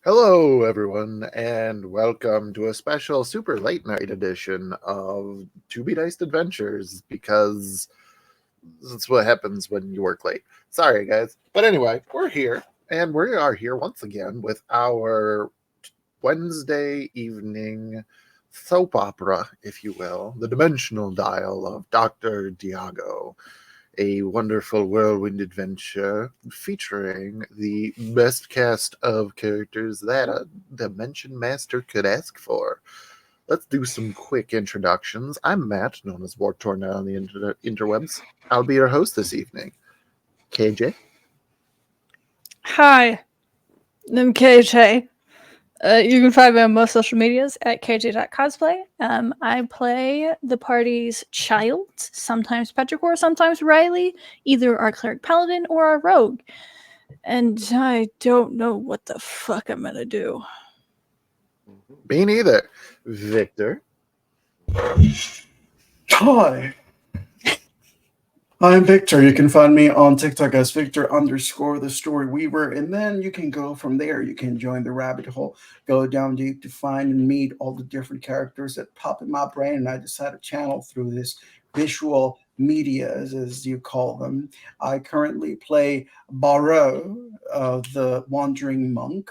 Hello, everyone, and welcome to a special super late night edition of To Be Diced Adventures, because that's what happens when you work late. Sorry, guys. But anyway, we're here, and we are here once again with our Wednesday evening soap opera, if you will, the dimensional dial of Dr. Diago, a wonderful whirlwind adventure featuring the best cast of characters that a Dimension Master could ask for. Let's do some quick introductions. I'm Matt, known as War Tornado on the interwebs. I'll be your host this evening. KJ? Hi, I'm KJ. You can find me on most social medias at kj.cosplay. I play the party's child, sometimes Petrichor, sometimes Riley, either our cleric paladin or our rogue. And I don't know what the fuck I'm gonna do. Me neither. Victor? Hi, I'm Victor. You can find me on TikTok as Victor_the Story Weaver, and then you can go from there. You can join the rabbit hole, go down deep to find and meet all the different characters that pop in my brain, and I decide to channel through this visual media, as you call them. I currently play Barreau, the wandering monk,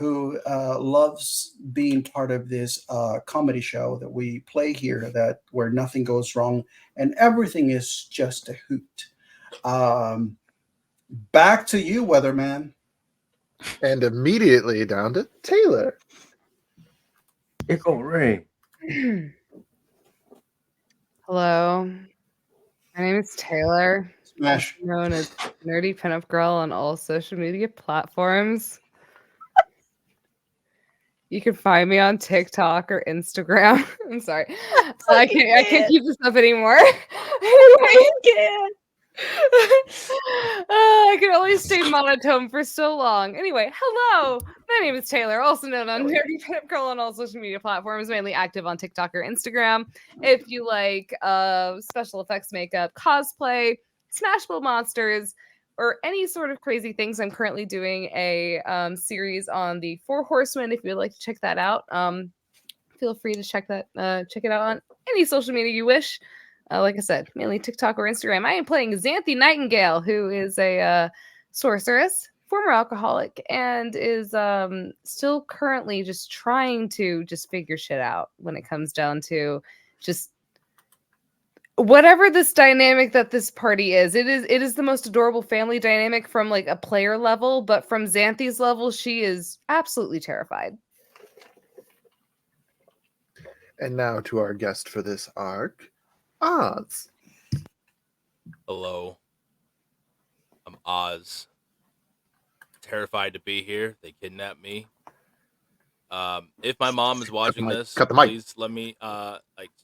who loves being part of this comedy show that we play here, that where nothing goes wrong and everything is just a hoot. Um, Back to you, Weatherman. And immediately down to Taylor. Echo Ray. Hello, my name is Taylor, Smash. known as Nerdy Pinup Girl on all social media platforms. You can find me on TikTok or Instagram. I'm sorry, I can't keep this up anymore. I can only stay monotone for so long. Anyway, hello. My name is Taylor, also known on Nerdy Pinup Girl on all social media platforms, mainly active on TikTok or Instagram. If you like special effects makeup, cosplay, Smashable monsters, or any sort of crazy things, I'm currently doing a series on the Four Horsemen. If you'd like to check that out, feel free to check it out on any social media you wish. Like I said, mainly TikTok or Instagram. I am playing Xanthi Nightingale, who is a sorceress, former alcoholic, and is still currently just trying to just figure shit out when it comes down to just whatever this dynamic that this party is. It is the most adorable family dynamic from like a player level, but from Xanthi's level, she is absolutely terrified. And now to our guest for this arc, Oz. Hello. I'm Oz. Terrified to be here. They kidnapped me. If my mom is watching this, cut the mic. please let me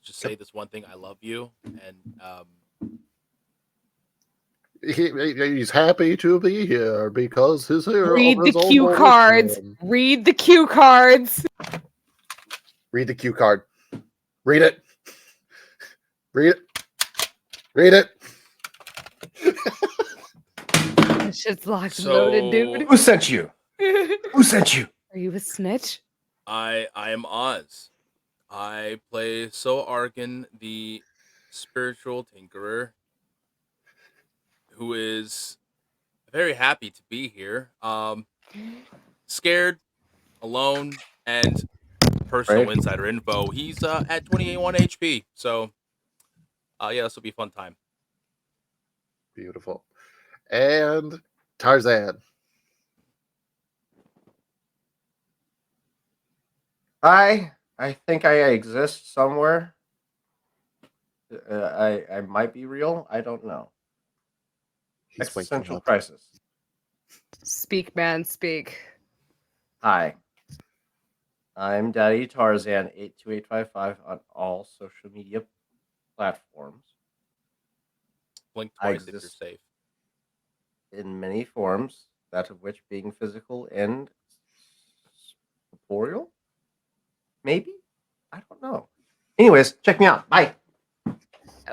just say this one thing. I love you. And He's happy to be here because his hero. Read the cue cards. Read the cue cards. Read the cue card. Read it. Read it. Read it. This shit's locked and loaded, dude. Who sent you? Who sent you? Are you a snitch? I am Oz. I play So Arkin, the spiritual tinkerer, who is very happy to be here. Scared, alone, and personal Right. insider info. He's at 21 HP. So yeah, this will be a fun time. Beautiful. And Tarzan. I think I exist somewhere. I might be real. I don't know. He's waking Existential up. crisis. Speak, man, speak. Hi. I'm Daddy Tarzan 82855 on all social media platforms. Blink I twice if you're exist safe. in many forms, that of which being physical and corporeal? Maybe? I don't know. Anyways, check me out. Bye.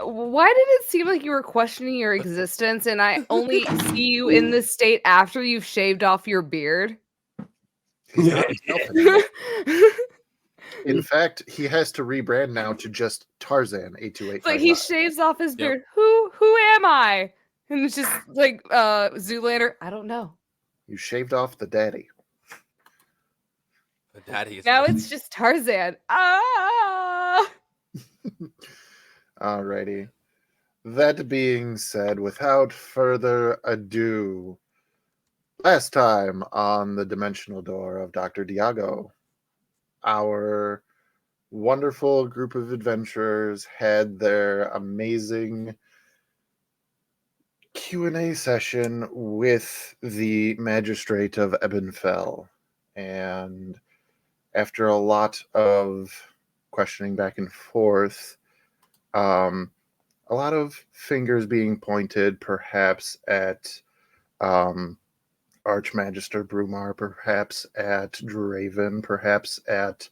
Why did it seem like you were questioning your existence and I only see you in this state after you've shaved off your beard? He's not himself anymore. In fact, he has to rebrand now to just Tarzan 828. It's like he shaves off his beard. Who am I? And it's just like Zoolander. I don't know. You shaved off the daddy. The daddy is Now missing. it's just Tarzan. Ah! Alrighty. That being said, without further ado, last time on the Dimensional Door of Dr. Diago, our wonderful group of adventurers had their amazing Q&A session with the Magistrate of Ebenfell. And after a lot of questioning back and forth, a lot of fingers being pointed perhaps at Archmagister Brumar, perhaps at Draven, perhaps at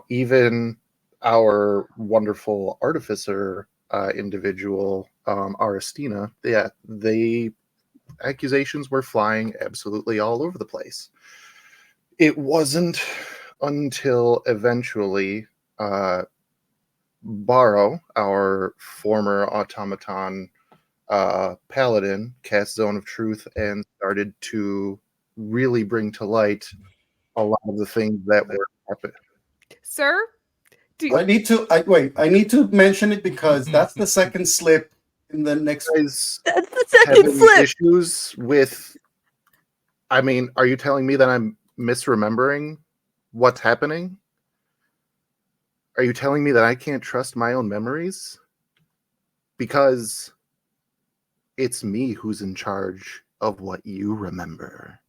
even our wonderful artificer individual, Aristina. Yeah, the accusations were flying absolutely all over the place. It wasn't until eventually Barrow, our former automaton paladin, cast Zone of Truth and started to really bring to light a lot of the things that were happening. Sir, do you, I need to mention it because that's the second slip in the next. Guys That's the second having slip. issues with. I mean, are you telling me that I'm misremembering what's happening? Are you telling me that I can't trust my own memories? Because it's me who's in charge of what you remember.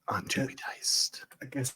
On To Be Diced. I guess.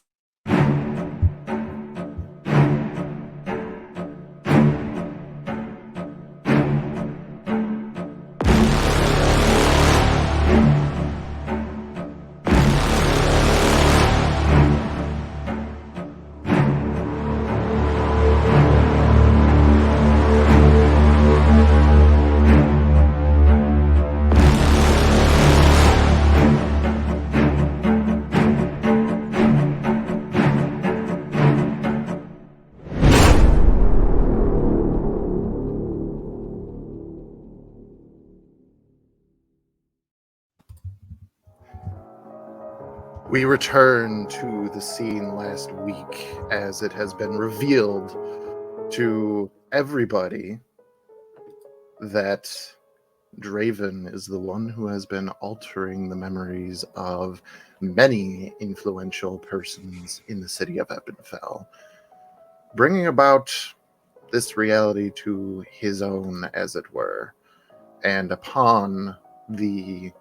We return to the scene last week as it has been revealed to everybody that Draven is the one who has been altering the memories of many influential persons in the city of Ebenfell, bringing about this reality to his own, as it were. And upon the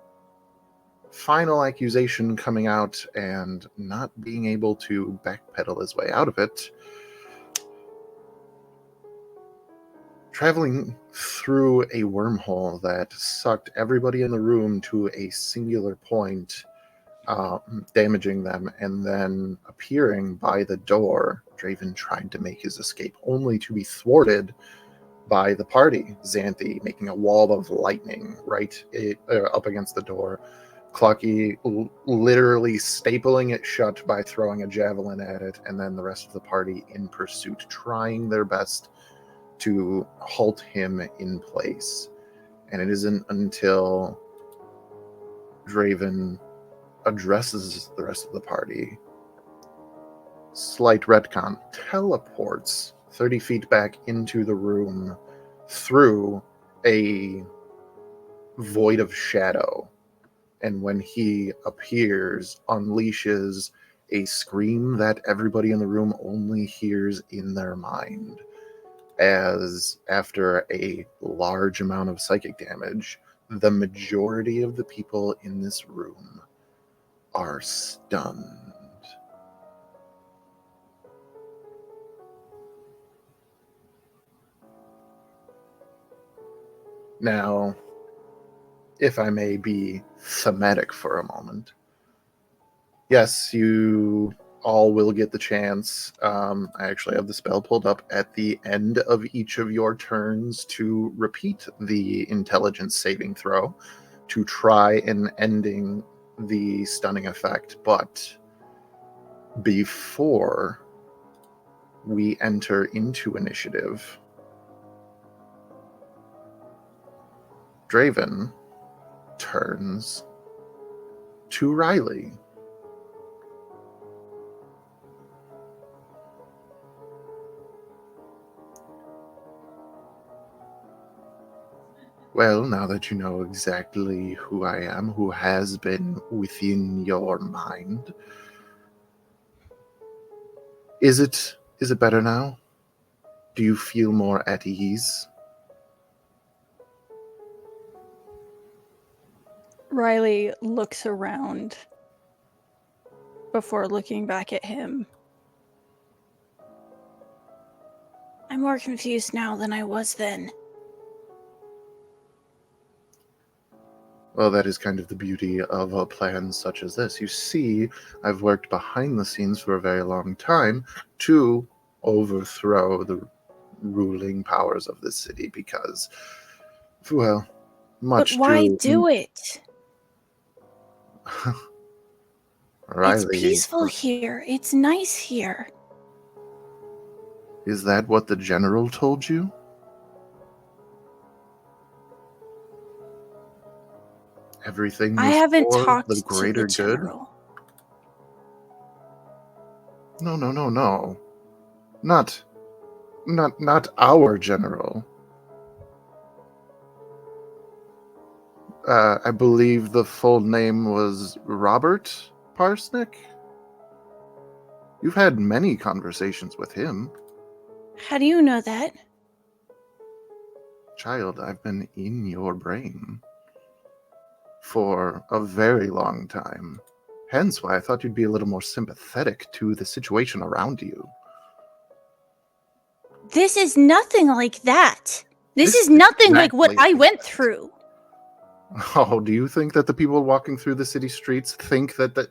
final accusation coming out and not being able to backpedal his way out of it, traveling through a wormhole that sucked everybody in the room to a singular point, damaging them, and then appearing by the door, Draven tried to make his escape, only to be thwarted by the party. Xanthi making a wall of lightning up against the door. Clucky literally stapling it shut by throwing a javelin at it, and then the rest of the party in pursuit, trying their best to halt him in place. And it isn't until Draven addresses the rest of the party, slight retcon, teleports 30 feet back into the room through a void of shadow. And when he appears, unleashes a scream that everybody in the room only hears in their mind, as after a large amount of psychic damage, the majority of the people in this room are stunned. Now, if I may be thematic for a moment, yes, you all will get the chance. I actually have the spell pulled up at the end of each of your turns to repeat the intelligence saving throw to try and ending the stunning effect. But before we enter into initiative, Draven turns to Riley. Well, now that you know exactly who I am, who has been within your mind, is it better now? Do you feel more at ease? Riley looks around before looking back at him. I'm more confused now than I was then. Well, that is kind of the beauty of a plan such as this. You see, I've worked behind the scenes for a very long time to overthrow the ruling powers of this city because, well, much But why to do it? Riley. It's peaceful here. It's nice here. Is that what the general told you? everything I is haven't for talked the to greater the good? general. No. Not our general. I believe the full name was Robert Parsnick. You've had many conversations with him. How do you know that? Child, I've been in your brain for a very long time. Hence why I thought you'd be a little more sympathetic to the situation around you. This is nothing like that. This This is nothing like exactly what I like went that. through. Oh, do you think that the people walking through the city streets think that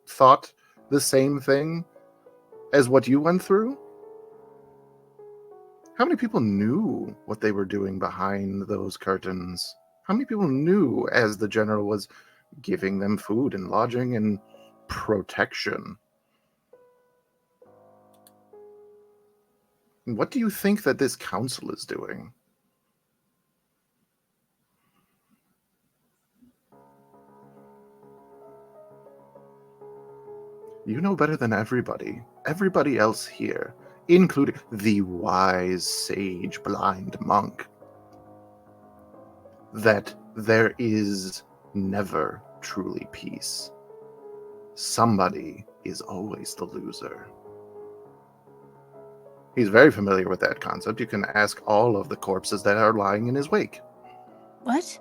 thought the same thing as what you went through? How many people knew what they were doing behind those curtains? How many people knew as the general was giving them food and lodging and protection? What do you think that this council is doing? You know better than everybody. Everybody else here, including the wise sage blind monk, that there is never truly peace. Somebody is always the loser. He's very familiar with that concept. You can ask all of the corpses that are lying in his wake. What?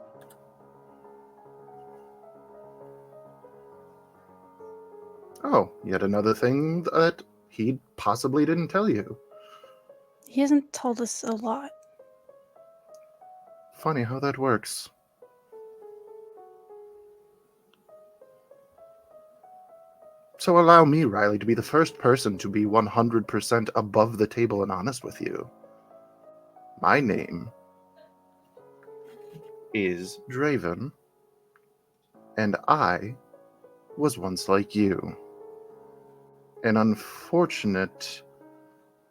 Oh, yet another thing that he possibly didn't tell you. He hasn't told us a lot. Funny how that works. So allow me, Riley, to be the first person to be 100% above the table and honest with you. My name is Draven, and I was once like you. An unfortunate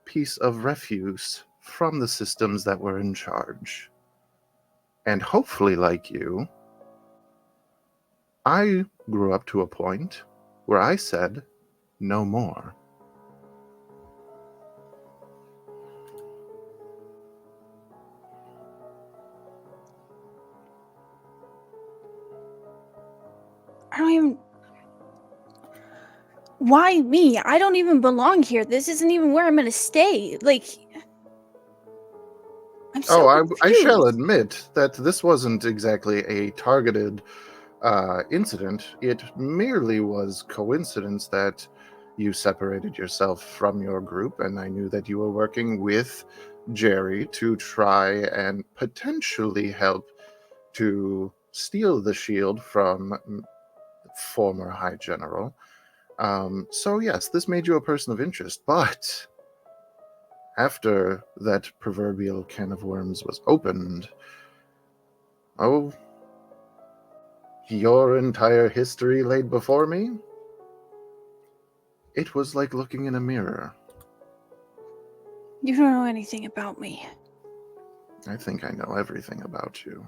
piece of refuse from the systems that were in charge. And hopefully, like you, I grew up to a point where I said, no more. I don't even. Why me? I don't even belong here. This isn't even where I'm gonna stay. Like, I'm so I shall confused. admit that this wasn't exactly a targeted incident. It merely was coincidence that you separated yourself from your group, and I knew that you were working with Jerry to try and potentially help to steal the shield from former High General. So yes, this made you a person of interest, but after that proverbial can of worms was opened, oh, your entire history laid before me, it was like looking in a mirror. You don't know anything about me. I think I know everything about you.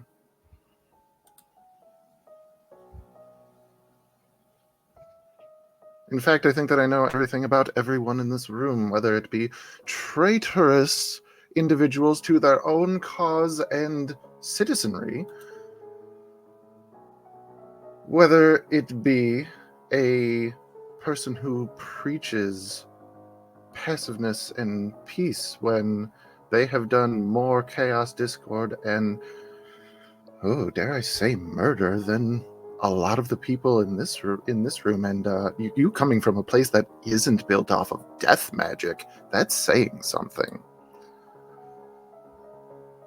In fact, I think that I know everything about everyone in this room, whether it be traitorous individuals to their own cause and citizenry, whether it be a person who preaches passiveness and peace when they have done more chaos, discord, and, oh, dare I say, murder than a lot of the people in this room. And you coming from a place that isn't built off of death magic, that's saying something.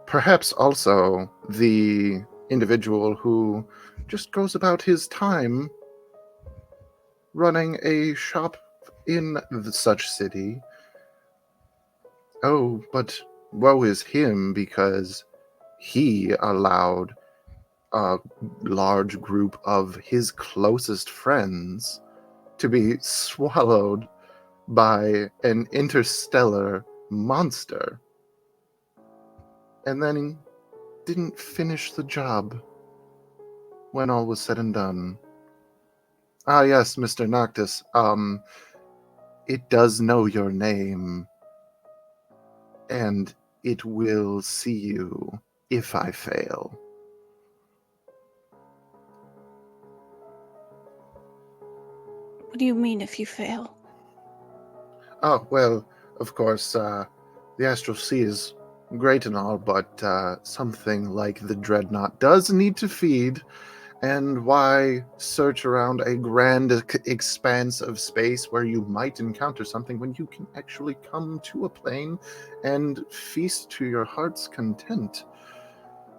Perhaps also the individual who just goes about his time running a shop in such city. Oh, but woe is him because he allowed a large group of his closest friends to be swallowed by an interstellar monster. And then he didn't finish the job when all was said and done. Ah, yes, Mr. Noctis. It does know your name, and it will see you if I fail. What do you mean if you fail? Oh, well, of course, the Astral Sea is great and all, but something like the Dreadnought does need to feed, and why search around a grand expanse of space where you might encounter something when you can actually come to a plane and feast to your heart's content?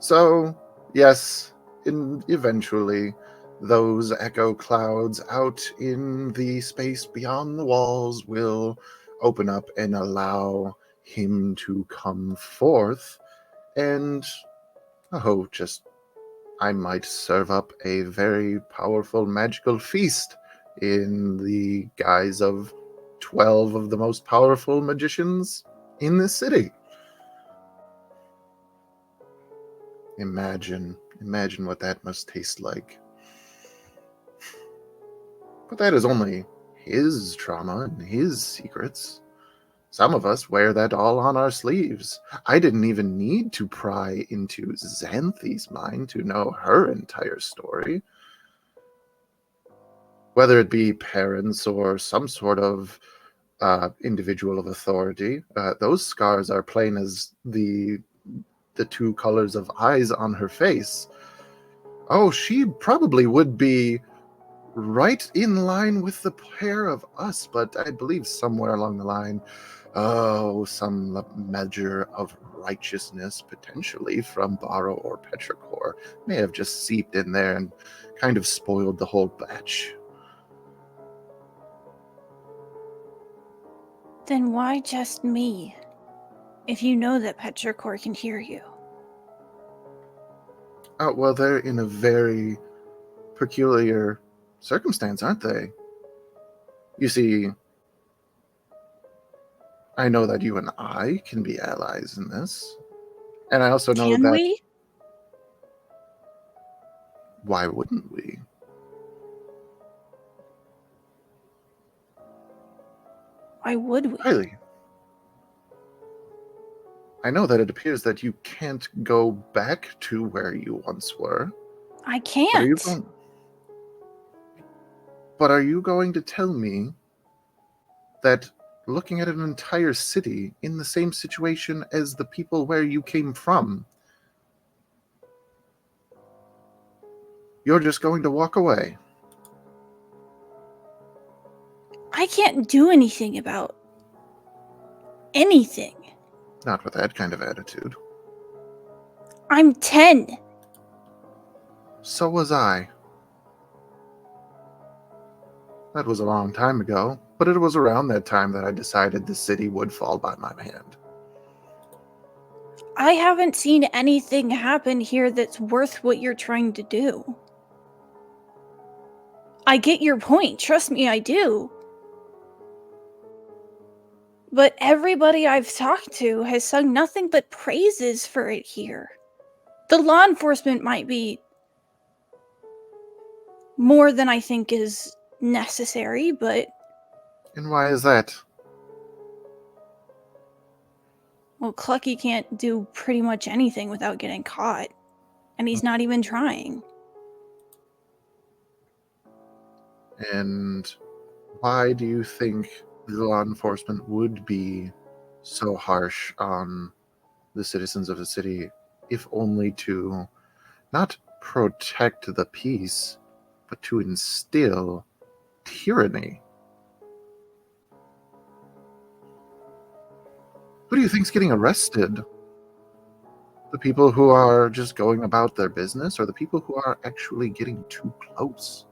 So, yes, eventually, those echo clouds out in the space beyond the walls will open up and allow him to come forth. And, oh, just I might serve up a very powerful magical feast in the guise of 12 of the most powerful magicians in this city. Imagine what that must taste like. But that is only his trauma and his secrets. Some of us wear that all on our sleeves. I didn't even need to pry into Xanthi's mind to know her entire story. Whether it be parents or some sort of individual of authority, those scars are plain as the two colors of eyes on her face. Oh, she probably would be right in line with the pair of us, but I believe somewhere along the line, some measure of righteousness, potentially from Borrow or Petrichor, may have just seeped in there and kind of spoiled the whole batch. Then why just me? If you know that Petrichor can hear you. Oh, well, they're in a very peculiar circumstance, aren't they? You see, I know that you and I can be allies in this. And I also know Can that... we? Why wouldn't we? Why would we? Riley, I know that it appears that you can't go back to where you once were. I But can't. are you going to tell me that looking at an entire city in the same situation as the people where you came from, you're just going to walk away? I can't do anything about anything. Not with that kind of attitude. I'm 10. So was I. That was a long time ago, but it was around that time that I decided the city would fall by my hand. I haven't seen anything happen here that's worth what you're trying to do. I get your point. Trust me, I do. But everybody I've talked to has sung nothing but praises for it here. The law enforcement might be more than I think is necessary, but... And why is that? Well, Clucky can't do pretty much anything without getting caught. And he's not even trying. And why do you think the law enforcement would be so harsh on the citizens of the city, if only to not protect the peace, but to instill tyranny? Who do you think's getting arrested? The people who are just going about their business, or the people who are actually getting too close?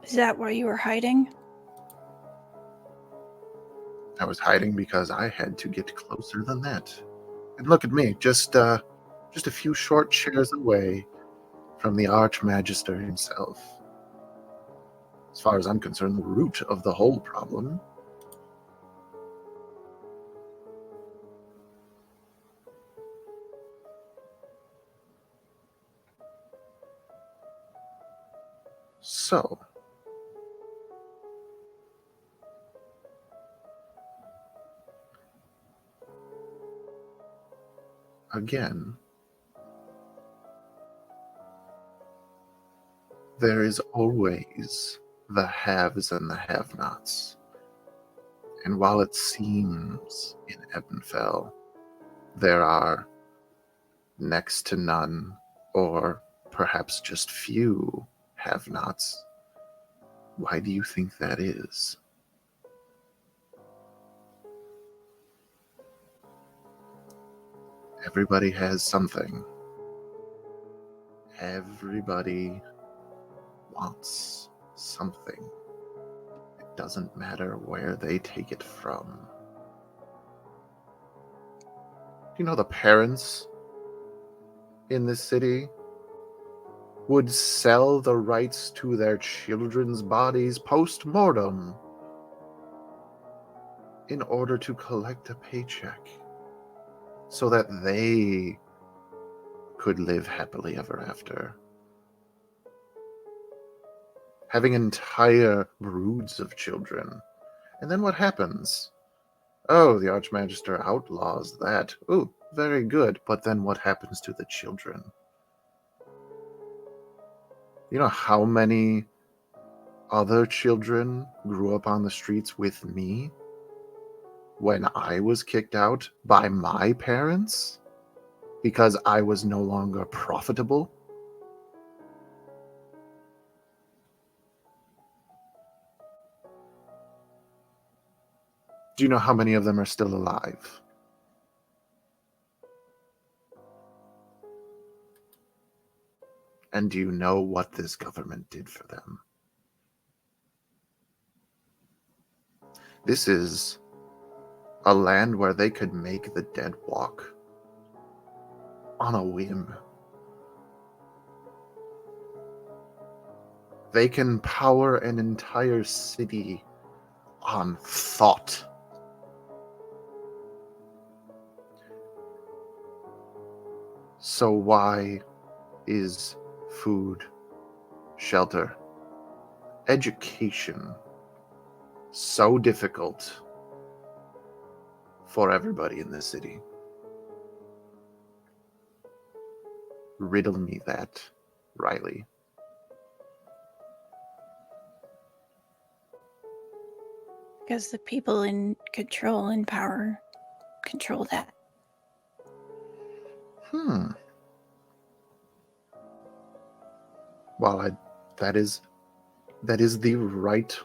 Is that why you were hiding? I was hiding because I had to get closer than that. And look at me, just a few short chairs away from the Archmagister himself. As far as I'm concerned, the root of the whole problem. So, again, there is always the haves and the have-nots. And while it seems in Ebenfell there are next to none, or perhaps just few, have-nots, why do you think that is? Everybody has something. Everybody wants something. It doesn't matter where they take it from. You know, the parents in this city would sell the rights to their children's bodies post-mortem in order to collect a paycheck so that they could live happily ever after. Having entire broods of children. And then what happens? Oh, the Archmagister outlaws that. Ooh, very good. But then what happens to the children? You know how many other children grew up on the streets with me when I was kicked out by my parents because I was no longer profitable? Do you know how many of them are still alive? And do you know what this government did for them? This is a land where they could make the dead walk on a whim. They can power an entire city on thought. So why is food, shelter, education so difficult for everybody in this city? Riddle me that, Riley. Because the people in control and power control that. Well, that is the right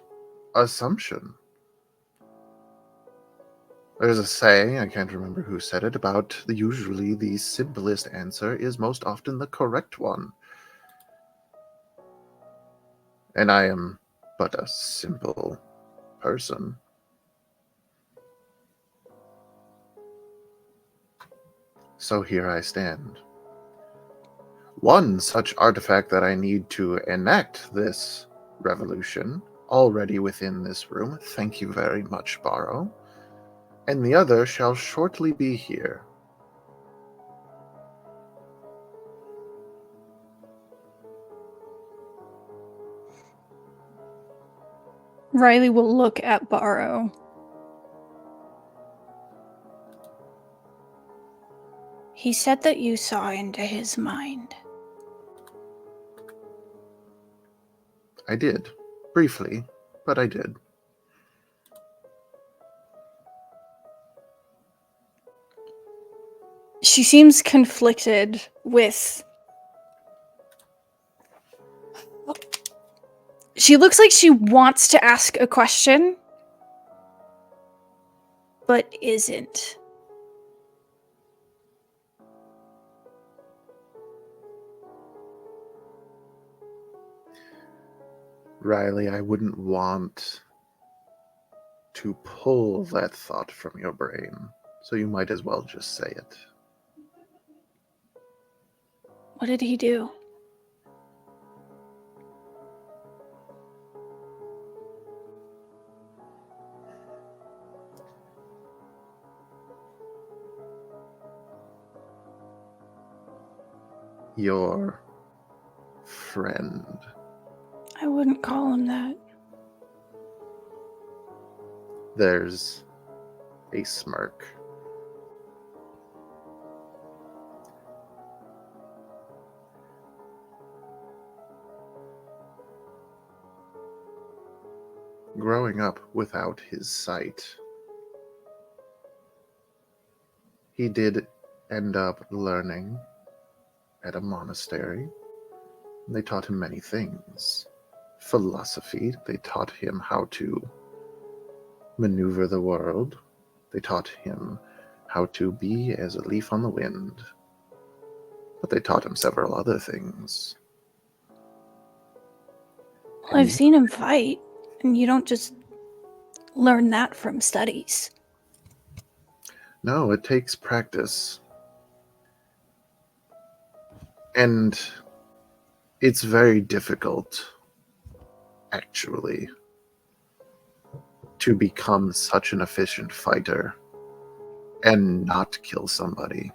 assumption. There's a saying, I can't remember who said it, about usually the simplest answer is most often the correct one. And I am but a simple person. So here I stand. One such artifact that I need to enact this revolution already within this room. Thank you very much, Barrow. And the other shall shortly be here. Riley will look at Barrow. He said that you saw into his mind. I did. Briefly, but I did. She seems conflicted with... She looks like she wants to ask a question, but isn't. Riley, I wouldn't want to pull that thought from your brain, so you might as well just say it. What did he do? Your friend. I wouldn't call him that. There's a smirk. Growing up without his sight, he did end up learning at a monastery. They taught him many things. Philosophy, they taught him how to maneuver the world. They taught him how to be as a leaf on the wind. But they taught him several other things. Well, I've seen him fight, and you don't just learn that from studies. No, it takes practice. And it's very difficult, actually, to become such an efficient fighter and not kill somebody.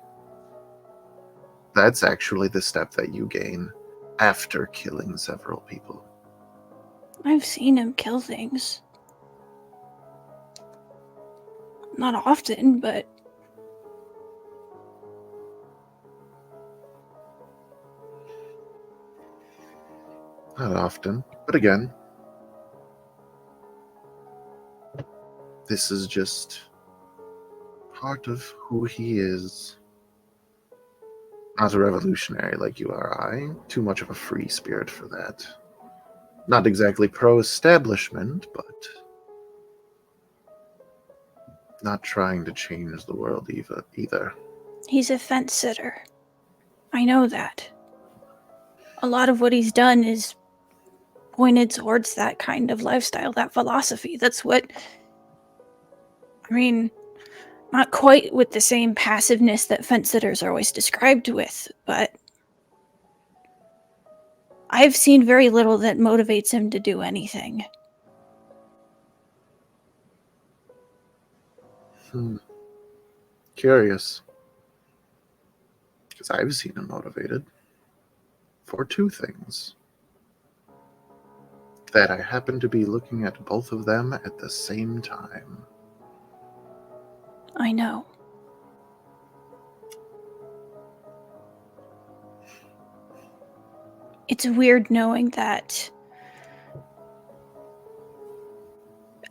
That's actually the step that you gain after killing several people. I've seen him kill things. Not often, but Not often, but again, this is just part of who he is. Not a revolutionary like you are, I. Too much of a free spirit for that. Not exactly pro-establishment, but not trying to change the world either. he's a fence sitter. I know that. A lot of what he's done is pointed towards that kind of lifestyle, that philosophy. That's what, I mean, not quite with the same passiveness that fence sitters are always described with, but I've seen very little that motivates him to do anything. Curious. Because I've seen him motivated for two things. That I happen to be looking at both of them at the same time. I know. It's weird knowing that.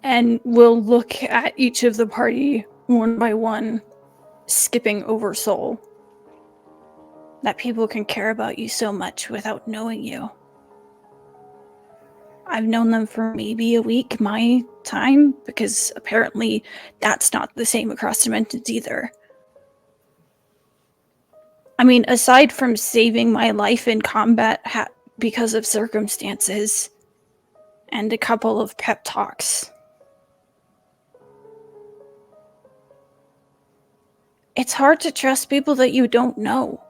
And we'll look at each of the party one by one, skipping over Soul. That people can care about you so much without knowing you. I've known them for maybe a week, my time, because apparently that's not the same across dimensions either. I mean, aside from saving my life in combat because of circumstances and a couple of pep talks, it's hard to trust people that you don't know.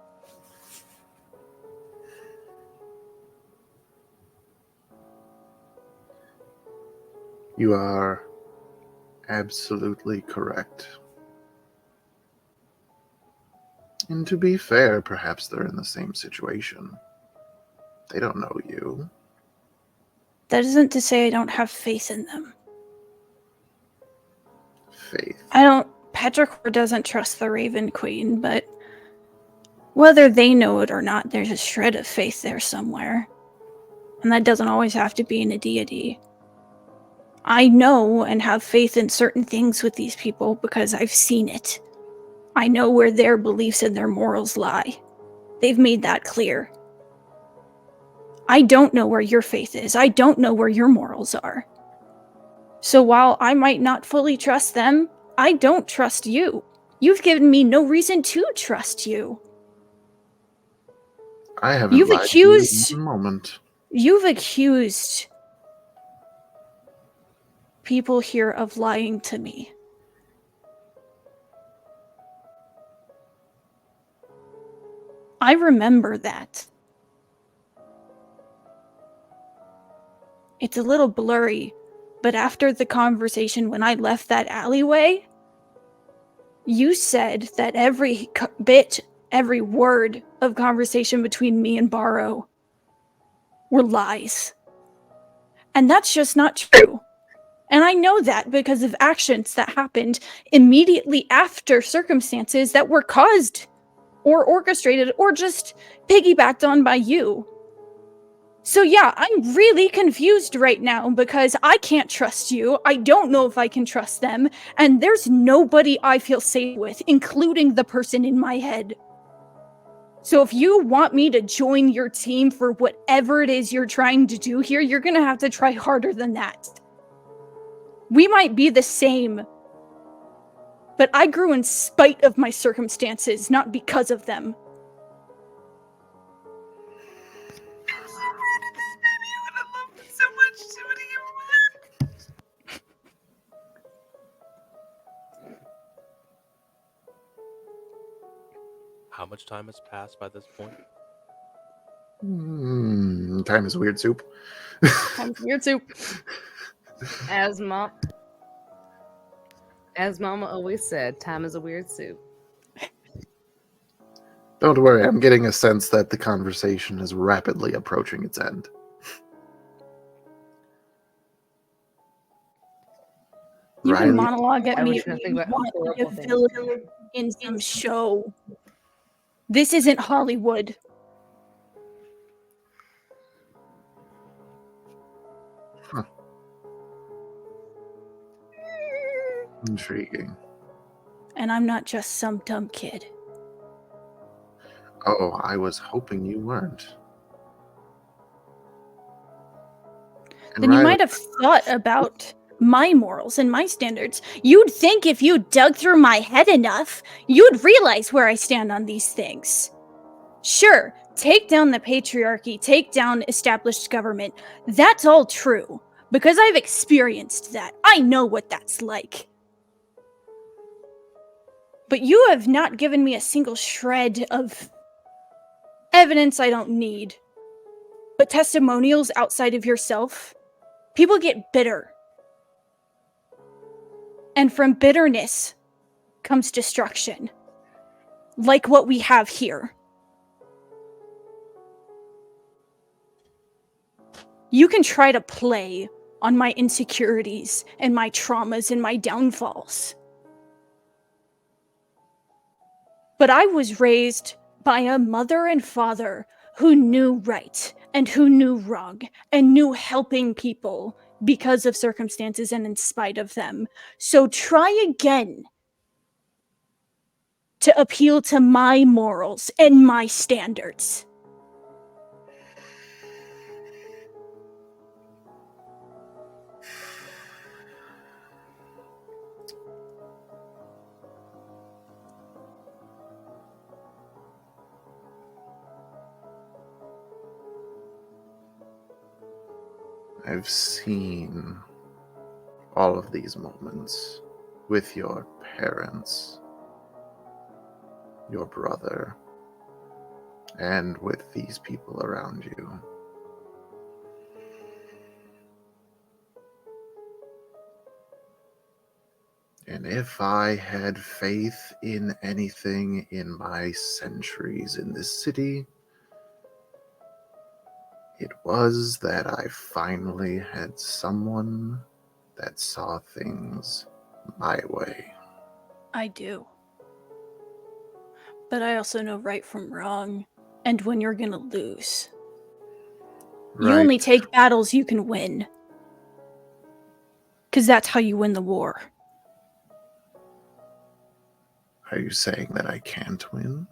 You are absolutely correct. And to be fair, perhaps they're in the same situation. They don't know you. That isn't to say I don't have faith in them. Faith. Petrichor doesn't trust the Raven Queen, but whether they know it or not, there's a shred of faith there somewhere. And that doesn't always have to be in a deity. I know and have faith in certain things with these people because I've seen it. I know where their beliefs and their morals lie. They've made that clear. I don't know where your faith is. I don't know where your morals are. So while I might not fully trust them, I don't trust you. You've given me no reason to trust you. I haven't lied to you in one moment. You've accused people here of lying to me. I remember that. It's a little blurry, but after the conversation when I left that alleyway, you said that every bit, every word of conversation between me and Barrow were lies. And that's just not true. And I know that because of actions that happened immediately after circumstances that were caused or orchestrated or just piggybacked on by you. So yeah, I'm really confused right now because I can't trust you. I don't know if I can trust them. And there's nobody I feel safe with, including the person in my head. So if you want me to join your team for whatever it is you're trying to do here, you're going to have to try harder than that. We might be the same, but I grew in spite of my circumstances, not because of them. How much time has passed by this point? Time is weird soup. I'm here too. As Mama always said, time is a weird soup. Don't worry, I'm getting a sense that the conversation is rapidly approaching its end. You can Riley, monologue at I me was if gonna you think about how want to be a horrible things. villain in some show. This isn't Hollywood. intriguing. And I'm not just some dumb kid. Oh, I was hoping you weren't. And Then you Riley, might have thought about my morals and my standards. You'd think if you dug through my head enough, you'd realize where I stand on these things. Sure, take down the patriarchy, take down established government. That's all true. Because I've experienced that. I know what that's like. But you have not given me a single shred of evidence I don't need. But testimonials outside of yourself, people get bitter. And from bitterness comes destruction. Like what we have here. You can try to play on my insecurities and my traumas and my downfalls. But I was raised by a mother and father who knew right and who knew wrong and knew helping people because of circumstances and in spite of them. So try again to appeal to my morals and my standards. I've seen all of these moments with your parents, your brother, and with these people around you. And if I had faith in anything in my centuries in this city, it was that I finally had someone that saw things my way. I do. But I also know right from wrong and when you're gonna lose. You only Right. take battles you can win. Because that's how you win the war. Are you saying that I can't win?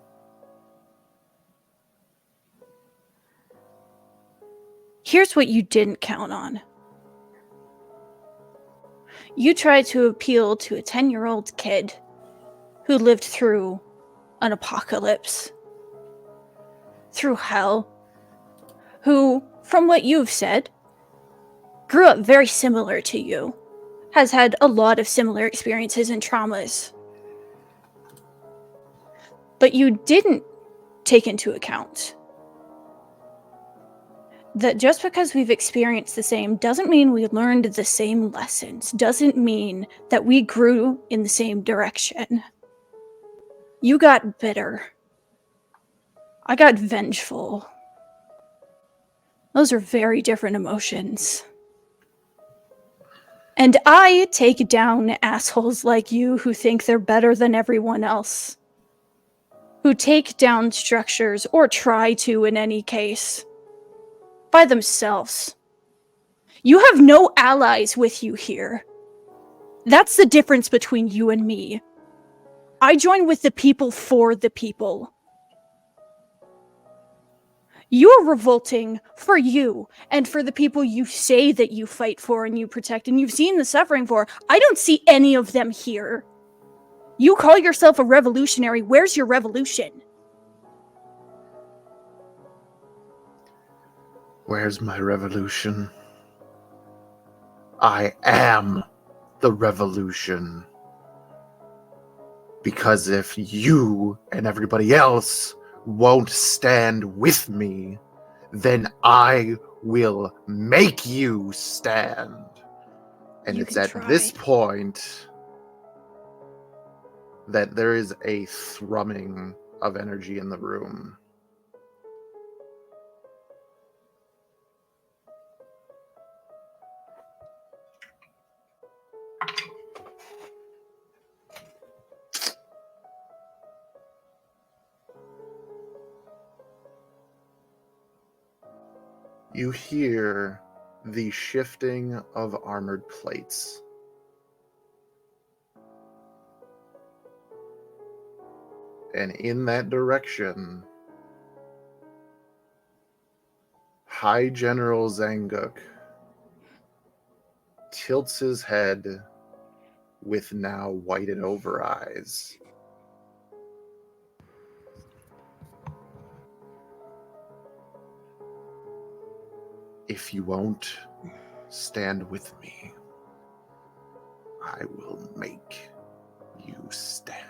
Here's what you didn't count on. You tried to appeal to a 10-year-old kid who lived through an apocalypse, through hell, who, from what you've said, grew up very similar to you, has had a lot of similar experiences and traumas. But you didn't take into account that just because we've experienced the same doesn't mean we learned the same lessons, doesn't mean that we grew in the same direction. You got bitter. I got vengeful. Those are very different emotions. And I take down assholes like you who think they're better than everyone else. Who take down structures, or try to in any case, by themselves. You have no allies with you here. That's the difference between you and me. I join with the people for the people. You're revolting for you and for the people you say that you fight for and you protect and you've seen the suffering for. I don't see any of them here. You call yourself a revolutionary. Where's your revolution? Where's my revolution? I am the revolution. Because if you and everybody else won't stand with me, then I will make you stand. And You it's can at try. this point that there is a thrumming of energy in the room. You hear the shifting of armored plates. And in that direction, High General Zanguk tilts his head with now whited over eyes. If you won't stand with me, I will make you stand.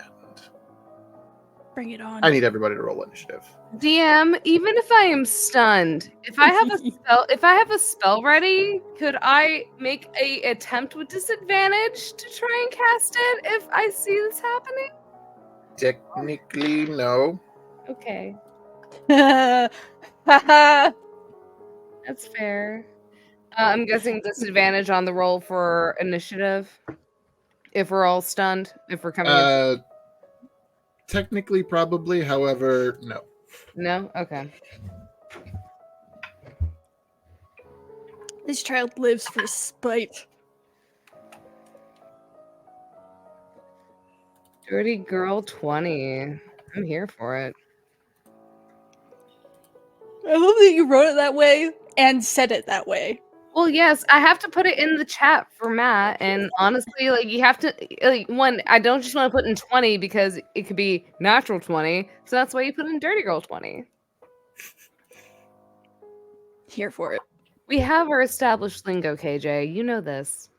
Bring it on. I need everybody to roll initiative. DM, even if I am stunned, if I have a spell ready, could I make a attempt with disadvantage to try and cast it if I see this happening? Technically, no. Okay, Haha. that's fair. I'm guessing disadvantage on the roll for initiative. If we're all stunned, if we're coming in. Technically, probably. However, no. No? Okay. This child lives for spite. Dirty Girl 20. I'm here for it. I love that you wrote it that way and said it that way. Well, yes, I have to put it in the chat for Matt, and honestly, like you have to, one, I don't just want to put in 20 because it could be natural 20, so that's why you put in Dirty Girl 20. Here for it. We have our established lingo, KJ. You know this.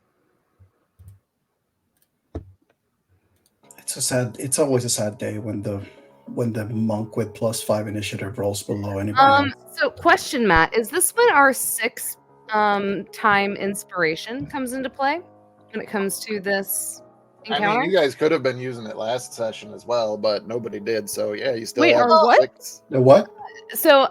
It's always a sad day when the monk with +5 initiative rolls below anybody else. So question, Matt, is this when our 6th time inspiration comes into play when it comes to this encounter? I mean, you guys could have been using it last session as well, but nobody did. So yeah, you still Wait, have our what? 6. The what? So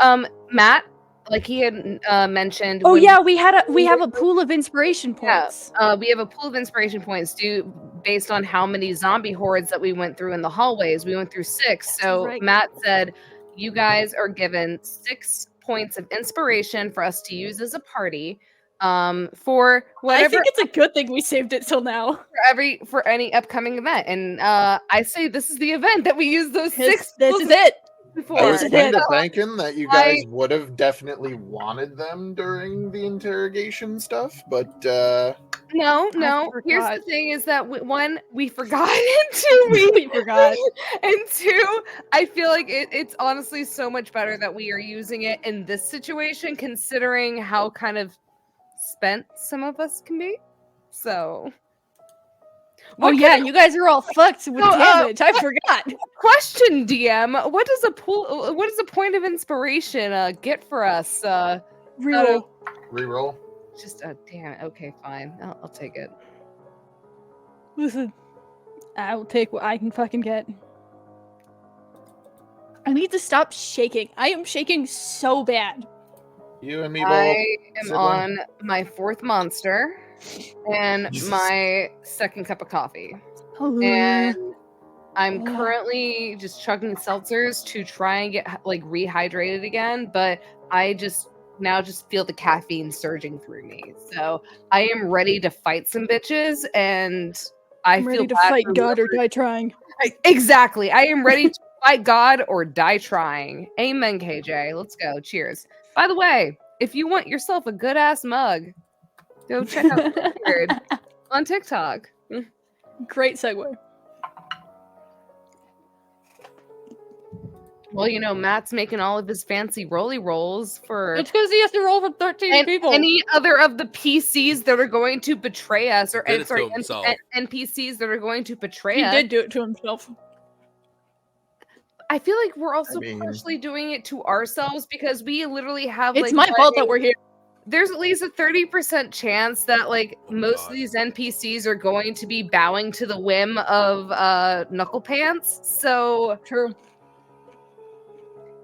Matt, like he had mentioned. Oh when yeah, we have a pool of inspiration points. we have a pool of inspiration points based on how many zombie hordes that we went through in the hallways. We went through 6. So right. Matt said, you guys are given 6 points of inspiration for us to use as a party. For whatever, I think it's a good thing we saved it till now. for any upcoming event. And I say this is the event that we use those 6. This is it. Before. I was This is kind it. of thinking that you guys would have definitely wanted them during the interrogation stuff, but No. Here's the forgot. thing: is that one, we forgot, and two, We forgot. and two, I feel like it's honestly so much better that we are using it in this situation, considering how kind of spent some of us can be. So, Oh yeah, you guys are all fucked with damage. I forgot. question, DM: What does a point of inspiration get for us? Reroll. reroll. Just damn it. Okay, fine. I'll take it. Listen, I will take what I can fucking get. I need to stop shaking. I am shaking so bad. You and me both. I am sibling. on my 4th monster. and Jesus. my second cup of coffee. Oh, And I'm Oh. currently just chugging seltzers to try and get like rehydrated again, but I just feel the caffeine surging through me. So I am ready to fight some bitches, and I'm feel ready to bad fight for God or whoever- die trying. Exactly. I am ready to fight God or die trying. Amen, KJ. Let's go. Cheers. By the way, if you want yourself a good ass mug, go check out Weird on TikTok. Great segue. Well, you know, Matt's making all of his fancy rolly rolls for It's because he has to roll for 13 people. any other of the PCs that are going to betray us, or Did it to sorry, himself. NPCs that are going to betray He us. did do it to himself. I feel like we're also mean- partially doing it to ourselves because we literally have It's like my fault that we're here. there's at least a 30% chance that like Oh my most God. of these NPCs are going to be bowing to the whim of Knuckle Pants. So True.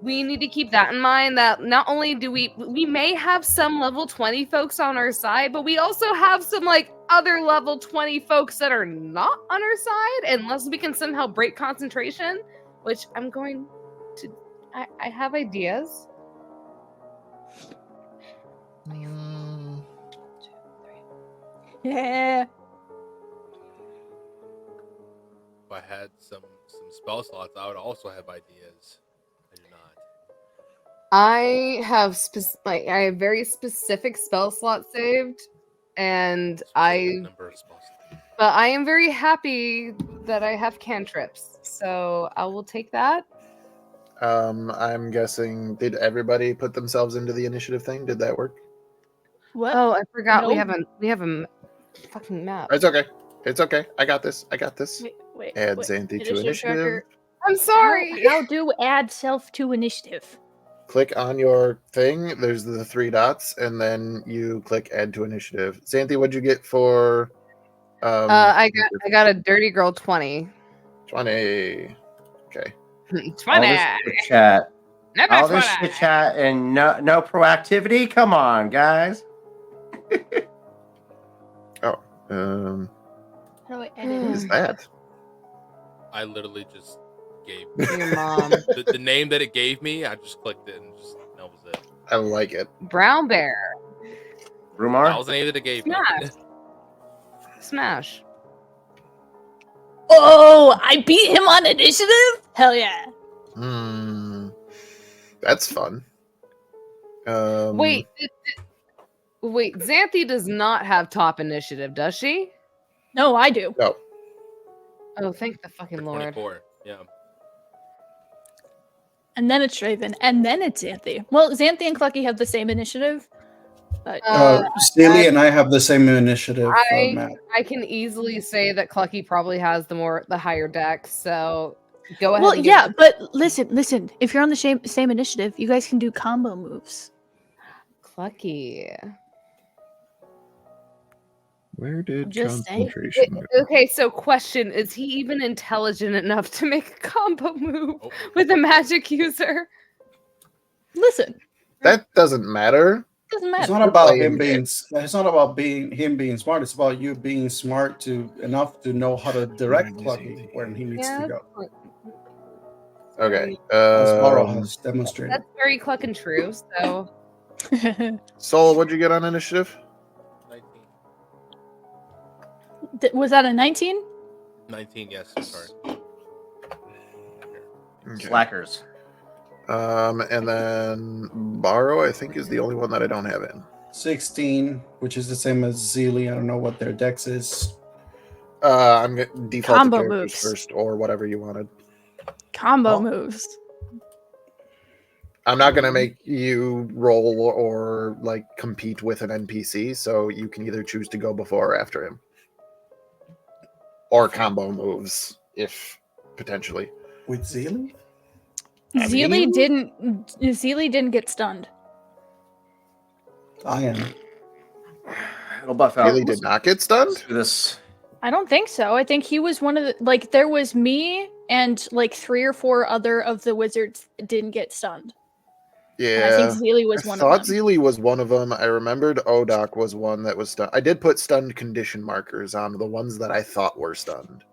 we need to keep that in mind, that not only do we may have some level 20 folks on our side, but we also have some like other level 20 folks that are not on our side, unless we can somehow break concentration, which I'm going to I have ideas. Mm, Yeah. If I had some spell slots, I would also have ideas. I do not. I have I have very specific spell slots saved, and Specific number of spell slots. but I am very happy that I have cantrips, so I will take that. I'm guessing, did everybody put themselves into the initiative thing? Did that work? What? Oh, I forgot we Nope. have a fucking map. It's okay. It's okay. I got this. I got this. Wait. Add wait. Xanthi to Initiative initiative. tracker. I'm sorry. How do add self to initiative? Click on your thing. There's the 3 dots, and then you click add to initiative. Xanthi, what'd you get for? I got a dirty girl 20. 20. Okay. 20. All this chit chat. Not All 20. this chit chat and no proactivity. Come on, guys. Oh, How do I Hmm. edit what it? is that? I literally just gave Your mom. the name that it gave me. I just clicked it and just that was it. I like it. Brown bear. That Rumar? was the name that it gave me. Smash. Smash. Oh, I beat him on initiative? Hell yeah. That's fun. Wait. Wait, Xanthi does not have top initiative, does she? No, I do. No. Oh, thank the fucking Lord. 24. Yeah. And then it's Raven. And then it's Xanthi. Well, Xanthi and Clucky have the same initiative. But Steely and I have the same initiative, Matt. I can easily say that Clucky probably has the higher deck, so go ahead. well, and give yeah, it- but listen. If you're on the same initiative, you guys can do combo moves. Clucky. Where did Just saying. concentration go? Okay, so question: is he even intelligent enough to make a combo move Oh. with a magic user? Listen, That doesn't matter. doesn't It's matter. not about playing him it. being. It's not about him being smart. It's about you being smart enough to know how to direct Clucky where he needs to go. Okay. As Laurel has demonstrated. That's very Cluck and true. So Soul, what'd you get on initiative? 19. Was that a 19? 19, yes. Sorry. Okay. Slackers. And then Borrow, I think, is the only one that I don't have in. 16, which is the same as Zeely. I don't know what their dex is. I'm gonna default Combo to characters moves. first, or whatever you wanted. Combo Oh. moves. I'm not gonna make you roll or like compete with an NPC, so you can either choose to go before or after him, or combo moves if potentially. With Zeely? I Zeely mean- didn't get stunned. I am. It'll buff out. Really did not get stunned. Let's do this. I don't think so. I think he was one of the there was me and like 3 or 4 other of the wizards didn't get stunned. And I think Yeah. Zeely was I one thought of them. Zeely was one of them. I remembered Odak was one that was stunned. I did put stunned condition markers on the ones that I thought were stunned.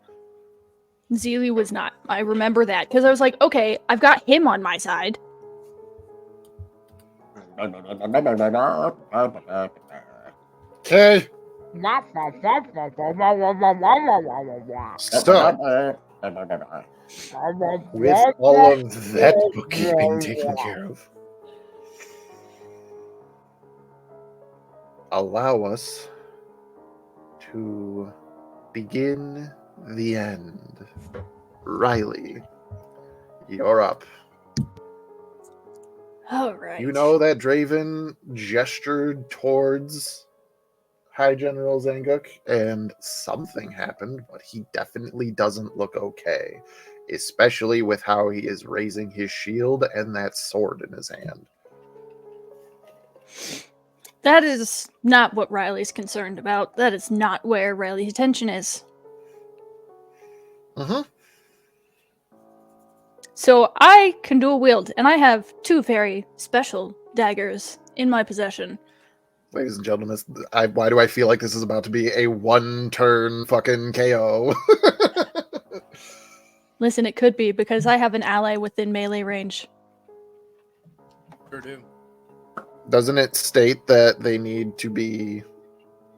Zeely was not. I remember that because I was like, okay, I've got him on my side. Okay. So, with all of that bookkeeping taken care of, allow us to begin the end. Riley, you're up. All right. You know that Draven gestured towards High General Zanguk, and something happened, but he definitely doesn't look okay, especially with how he is raising his shield and that sword in his hand. That is not what Riley's concerned about. That is not where Riley's attention is. Mm-hmm. So I can dual wield, and I have 2 very special daggers in my possession. Ladies and gentlemen, why do I feel like this is about to be a one-turn fucking KO? Listen, it could be because I have an ally within melee range. Sure do. Doesn't it state that they need to be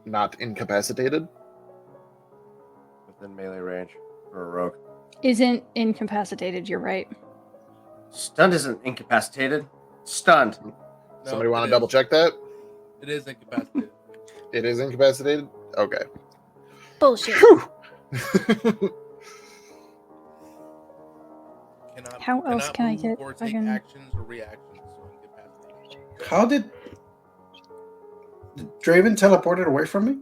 not incapacitated? Within melee range for a rogue. Isn't incapacitated, you're right. Stunned isn't incapacitated. Stunned. No, Somebody want it to double is. check that? It is incapacitated. It is incapacitated? Okay. Bullshit. Phew. How else can I move get or take fucking- actions or reactions, so incapacitated. How did Draven teleported away from me?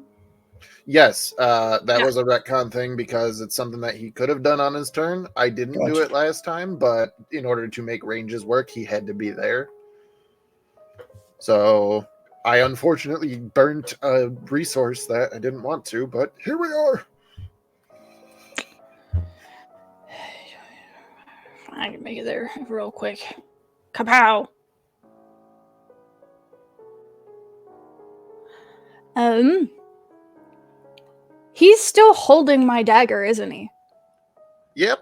Yes, that Yeah. was a retcon thing because it's something that he could have done on his turn. I didn't do Gotcha. it last time, but in order to make ranges work, he had to be there. So I unfortunately burnt a resource that I didn't want to, but here we are. I can make it there real quick. Kapow! He's still holding my dagger, isn't he? Yep.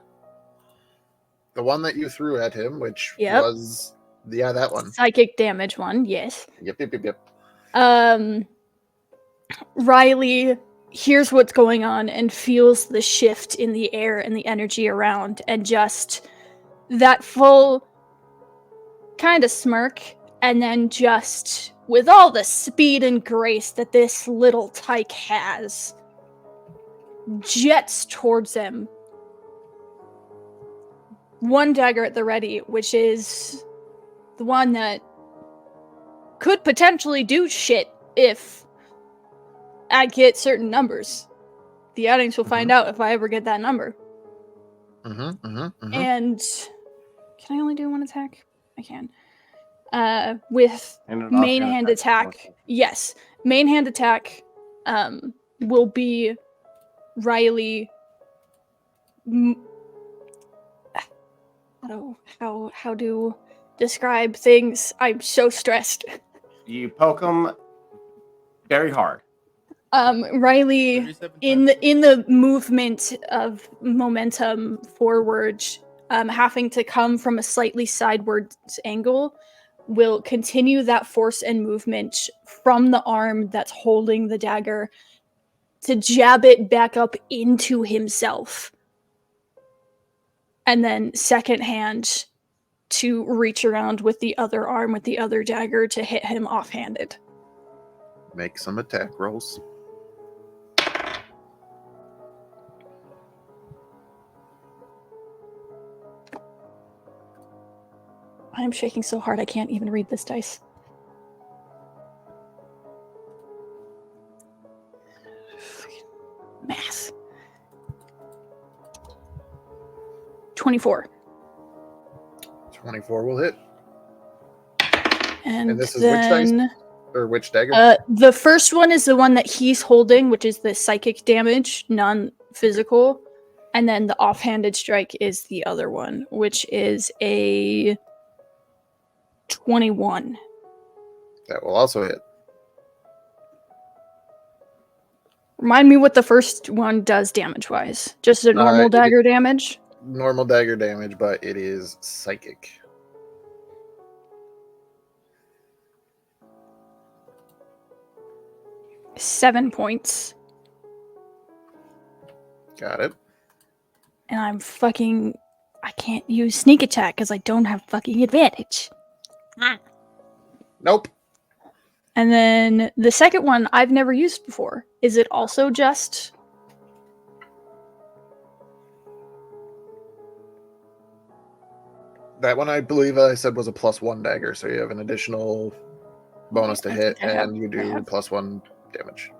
The one that you threw at him, which Yep. was, yeah, that one. Psychic damage one, yes. Yep. Riley hears what's going on and feels the shift in the air and the energy around, and just that full kind of smirk, and then just with all the speed and grace that this little tyke has, jets towards him. One dagger at the ready, which is the one that could potentially do shit if I get certain numbers. The audience will find out if I ever get that number. And can I only do 1 attack? I can. With And an main offhand hand attack. attack, yes, main hand attack will be Riley. How to describe things? I'm so stressed. You poke him very hard. Riley 37 in times. the movement of momentum forward, having to come from a slightly sidewards angle, will continue that force and movement from the arm that's holding the dagger to jab it back up into himself. And then second hand to reach around with the other arm with the other dagger to hit him offhanded. Make some attack rolls. I'm shaking so hard I can't even read this dice. Math. 24. 24 will hit. And this is which dice? then Or which dagger? the first one is the one that he's holding, which is the psychic damage, non-physical. And then the offhanded strike is the other one, which is a 21. That will also hit. Remind me what the first one does damage-wise. Just a normal dagger damage? Normal dagger damage, but it is psychic. Seven points. Got it. And I can't use sneak attack because I don't have fucking advantage. Nope. And then the second one I've never used before. Is it also just... That one, I believe I said, was a +1 dagger, so you have an additional bonus to I hit, think I have- and you I do have- +1 damage.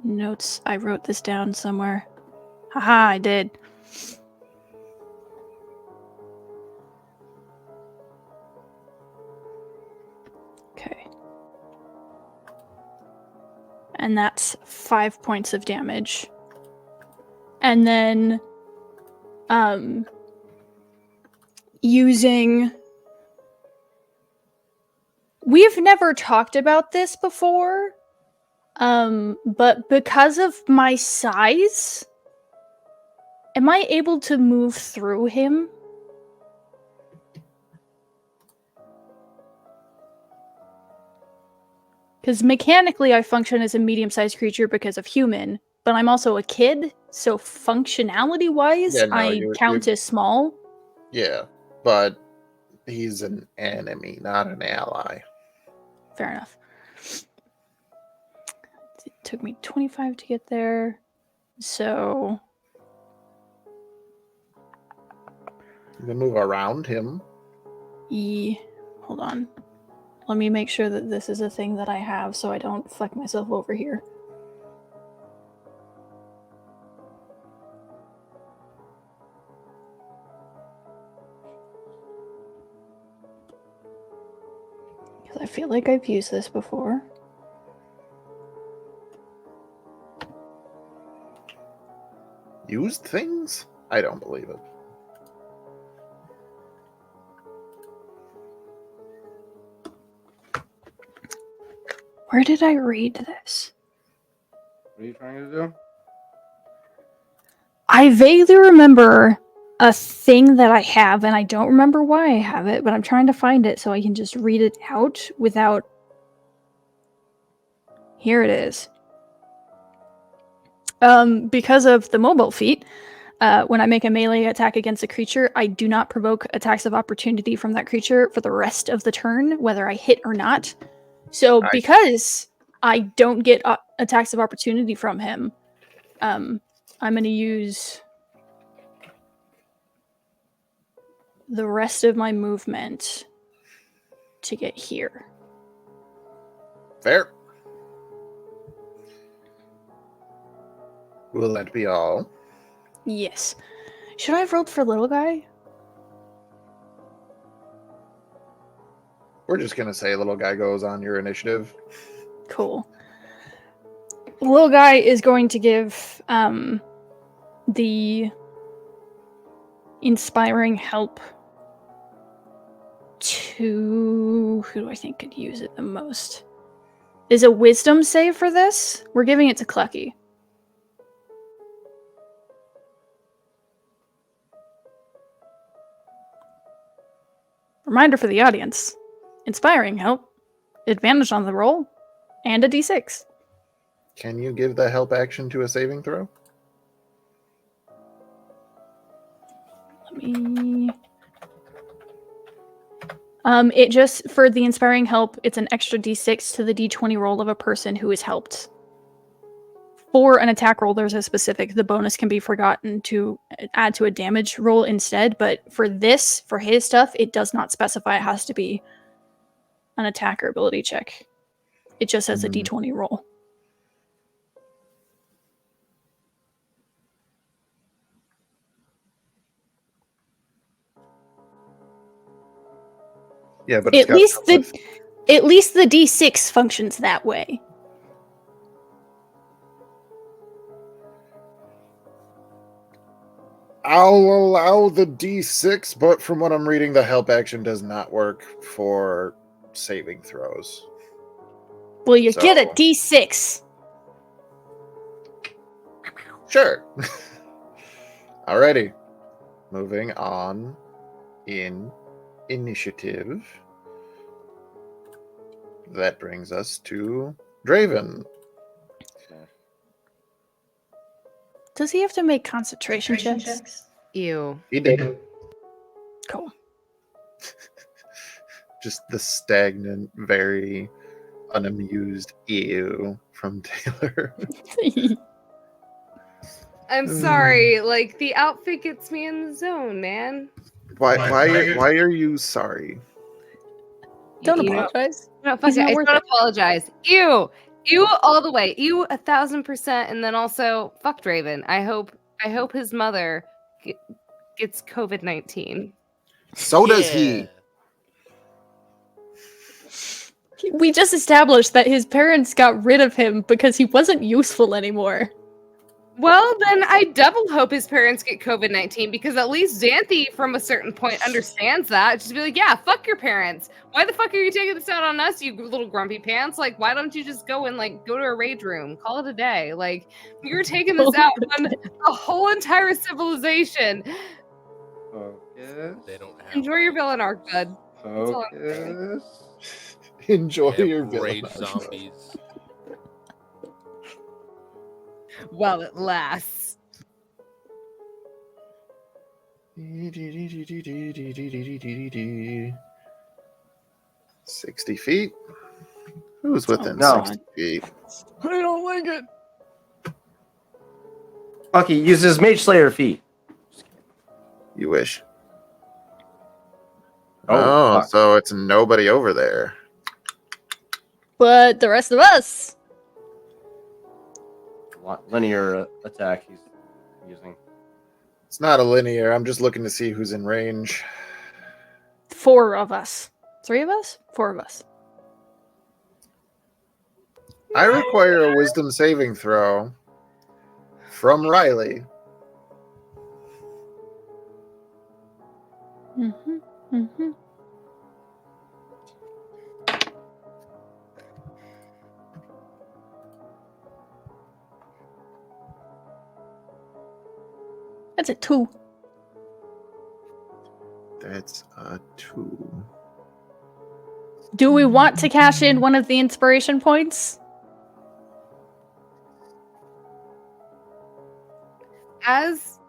Notes. I wrote this down somewhere. Haha, I did. Okay. And that's 5 points of damage. And then using... We've never talked about this before, but because of my size, am I able to move through him? Because mechanically I function as a medium-sized creature because of human, but I'm also a kid, so functionality-wise, Yeah, no, I count as small. Yeah, but he's an enemy, not an ally. Fair enough. It took me 25 to get there, so... You can move around him. Hold on. Let me make sure that this is a thing that I have so I don't fuck myself over here. Because I feel like I've used this before. Used things? I don't believe it. Where did I read this? What are you trying to do? I vaguely remember a thing that I have, and I don't remember why I have it, but I'm trying to find it so I can just read it out without... Here it is. Because of the mobile feat, when I make a melee attack against a creature, I do not provoke attacks of opportunity from that creature for the rest of the turn, whether I hit or not. So because I don't get attacks of opportunity from him, I'm going to use the rest of my movement to get here. Fair. Will that be all? Yes. Should I have rolled for little guy? We're just gonna say little guy goes on your initiative. Cool. Little guy is going to give the inspiring help to... Who do I think could use it the most? Is a wisdom save for this? We're giving it to Clucky. Reminder for the audience. Inspiring help, advantage on the roll, and a d6. Can you give the help action to a saving throw? Let me... It just, for the inspiring help, it's an extra d6 to the d20 roll of a person who is helped. For an attack roll, there's a specific, the bonus can be forgotten to add to a damage roll instead, but for this, for his stuff, it does not specify it has to be an attack or ability check. It just says a d20 roll. Yeah, but At least the d6 functions that way. I'll allow the D6, but from what I'm reading, the help action does not work for saving throws. Well, you get a So- D6. Sure. Alrighty. Moving on in initiative. That brings us to Draven. Does he have to make concentration checks? Ew. He did. Cool. Just the stagnant, very unamused ew from Taylor. I'm sorry. Like the outfit gets me in the zone, man. Why are you sorry? Don't You know- apologize. No, fuck He's it. not I worth don't it. apologize. Ew. Ew all the way. Ew 1,000%. And then also fuck Draven. I hope his mother gets COVID-19. So does he. We just established that his parents got rid of him because he wasn't useful anymore. Well, then I double hope his parents get COVID-19 because at least Xanthi, from a certain point, understands that. Just be like, yeah, fuck your parents. Why the fuck are you taking this out on us, you little grumpy pants? Like, why don't you just go and, like, go to a rage room? Call it a day. Like, you're taking this out on a whole entire civilization. Focus. They don't have Enjoy your villain arc, bud. all I'm Focus. Enjoy they have your rage villain. zombies. While it lasts. 60 feet? Who's within No. 60 feet? I don't like it. Okay, uses Mage Slayer feat. You wish. Oh, Oh, fuck. so it's nobody over there. But the rest of us. Linear attack he's using. It's not a linear. I'm just looking to see who's in range. 4 of us. 3 of us? 4 of us. I require a wisdom saving throw from Riley. Mm-hmm. Mm-hmm. That's a 2. That's a 2. Do we want to cash in one of the inspiration points? As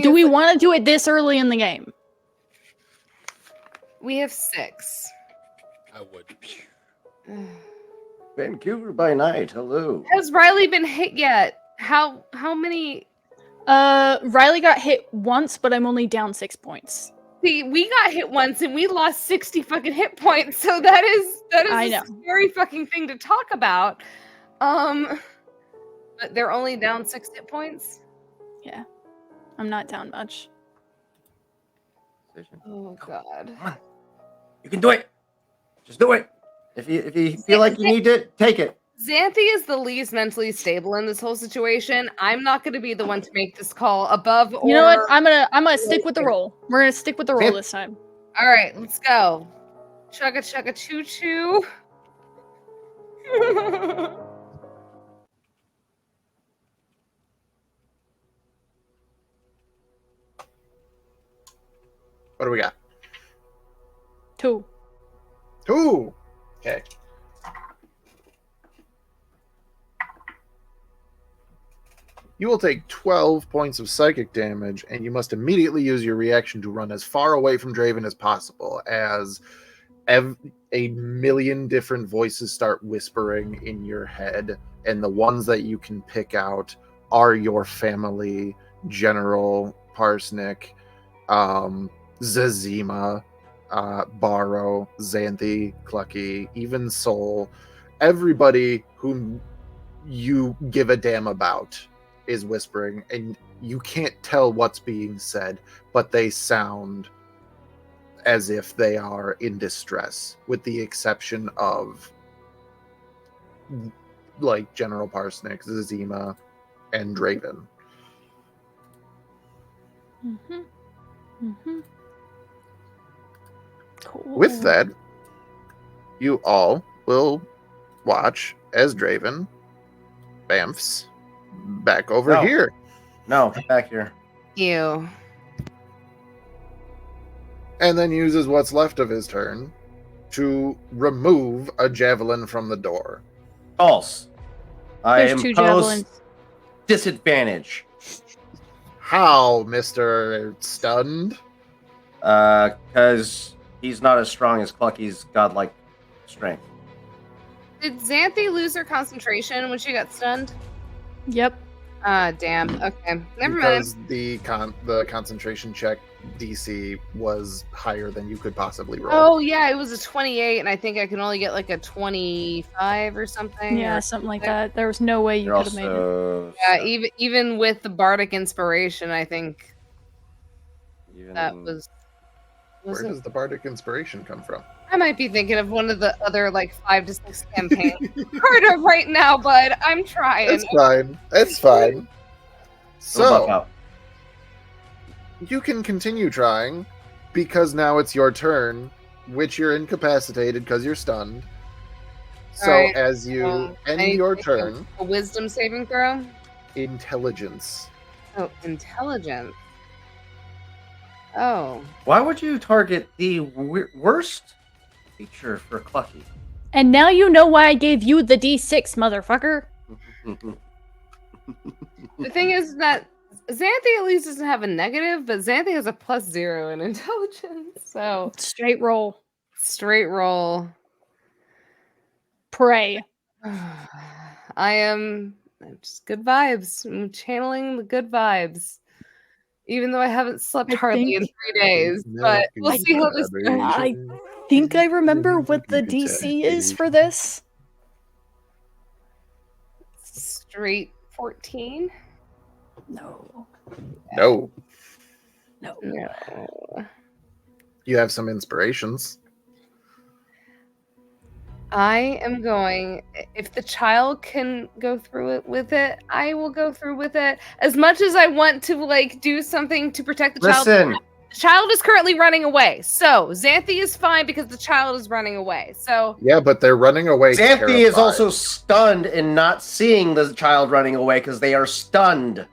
Do we want to do it this early in the game? We have 6. I would. Vancouver by night. Hello. Has Riley been hit yet? How many? Riley got hit once, but I'm only down 6 points. See, we got hit once and we lost 60 fucking hit points. So that is I a know. scary fucking thing to talk about. But they're only down 6 hit points. Yeah. I'm not down much. Oh god. Come on. You can do it. Just do it. If you feel like you need it, take it. Xanthi is the least mentally stable in this whole situation. I'm not going to be the one to make this call above or. You know what? I'm gonna stick with the roll. We're gonna stick with the roll this time. All right, let's go. Chugga chugga choo choo. What do we got? 2. 2. Okay. You will take 12 points of psychic damage, and you must immediately use your reaction to run as far away from Draven as possible, as a million different voices start whispering in your head, and the ones that you can pick out are your family, General Parsnick, Zazima, Barrow, Xanthi, Clucky, even Soul. Everybody whom you give a damn about is whispering, and you can't tell what's being said, but they sound as if they are in distress, with the exception of like General Parsnick, Zazima, and Draven. Mm-hmm. Mm-hmm. Cool. With that, you all will watch as Draven bamfs back over No. here. No, get back here. Ew. And then uses what's left of his turn to remove a javelin from the door. False. I There's 2 impose javelins. disadvantage. How, Mr. Stunned? Because he's not as strong as Clucky's godlike strength. Did Xanthi lose her concentration when she got stunned? Yep. Damn. Okay. Never mind. Because the concentration check DC was higher than you could possibly roll. Oh, yeah, it was a 28, and I think I can only get like a 25 or something. Yeah, or something like that. There was no way you You're could have made it. also Yeah, even with the bardic inspiration, I think that was. Where does the bardic inspiration come from? I might be thinking of one of the other like 5 to 6 campaigns heard of right now, bud. I'm trying. It's fine. It's fine. It'll buff So out. you can continue trying because now it's your turn, which you're incapacitated because you're stunned. So Alright, as you I end need your to make turn, a wisdom saving throw. intelligence. Oh, intelligence. Oh, Why would you target the worst feature for Clucky? And now you know why I gave you the D6, motherfucker. the thing is that Xanthi at least doesn't have a negative, but Xanthi has a +0 in intelligence. So Straight roll. straight roll. Pray. I'm just good vibes. I'm channeling the good vibes. Even though I haven't slept I hardly in think- 3 days, but we'll see how this goes. I think I remember what the DC is for this. Straight 14. No. No. No. No. You have some inspirations. I am going. If the child can go through it with it, I will go through with it. As much as I want to like do something to protect the child. Listen, The child is currently running away. So Xanthi is fine because the child is running away. So Yeah, but they're running away. Xanthi is terrified. also stunned and not seeing the child running away because they are stunned.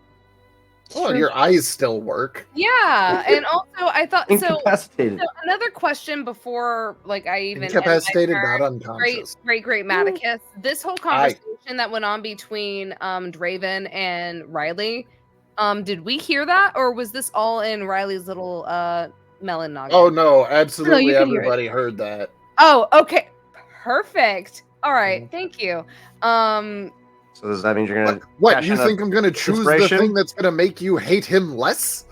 Well, your eyes still work. yeah, and also I thought so. Incapacitated. So another question before, like I even end my Incapacitated, turn. not unconscious. Great Maticus. This whole conversation that went on between Draven and Riley, did we hear that, or was this all in Riley's little melon noggin? Oh no, absolutely you could hear it. everybody heard that. Oh, okay, perfect. All right, thank you. So does that mean you're gonna? What cash you in a think I'm gonna choose inspiration? the thing that's gonna make you hate him less?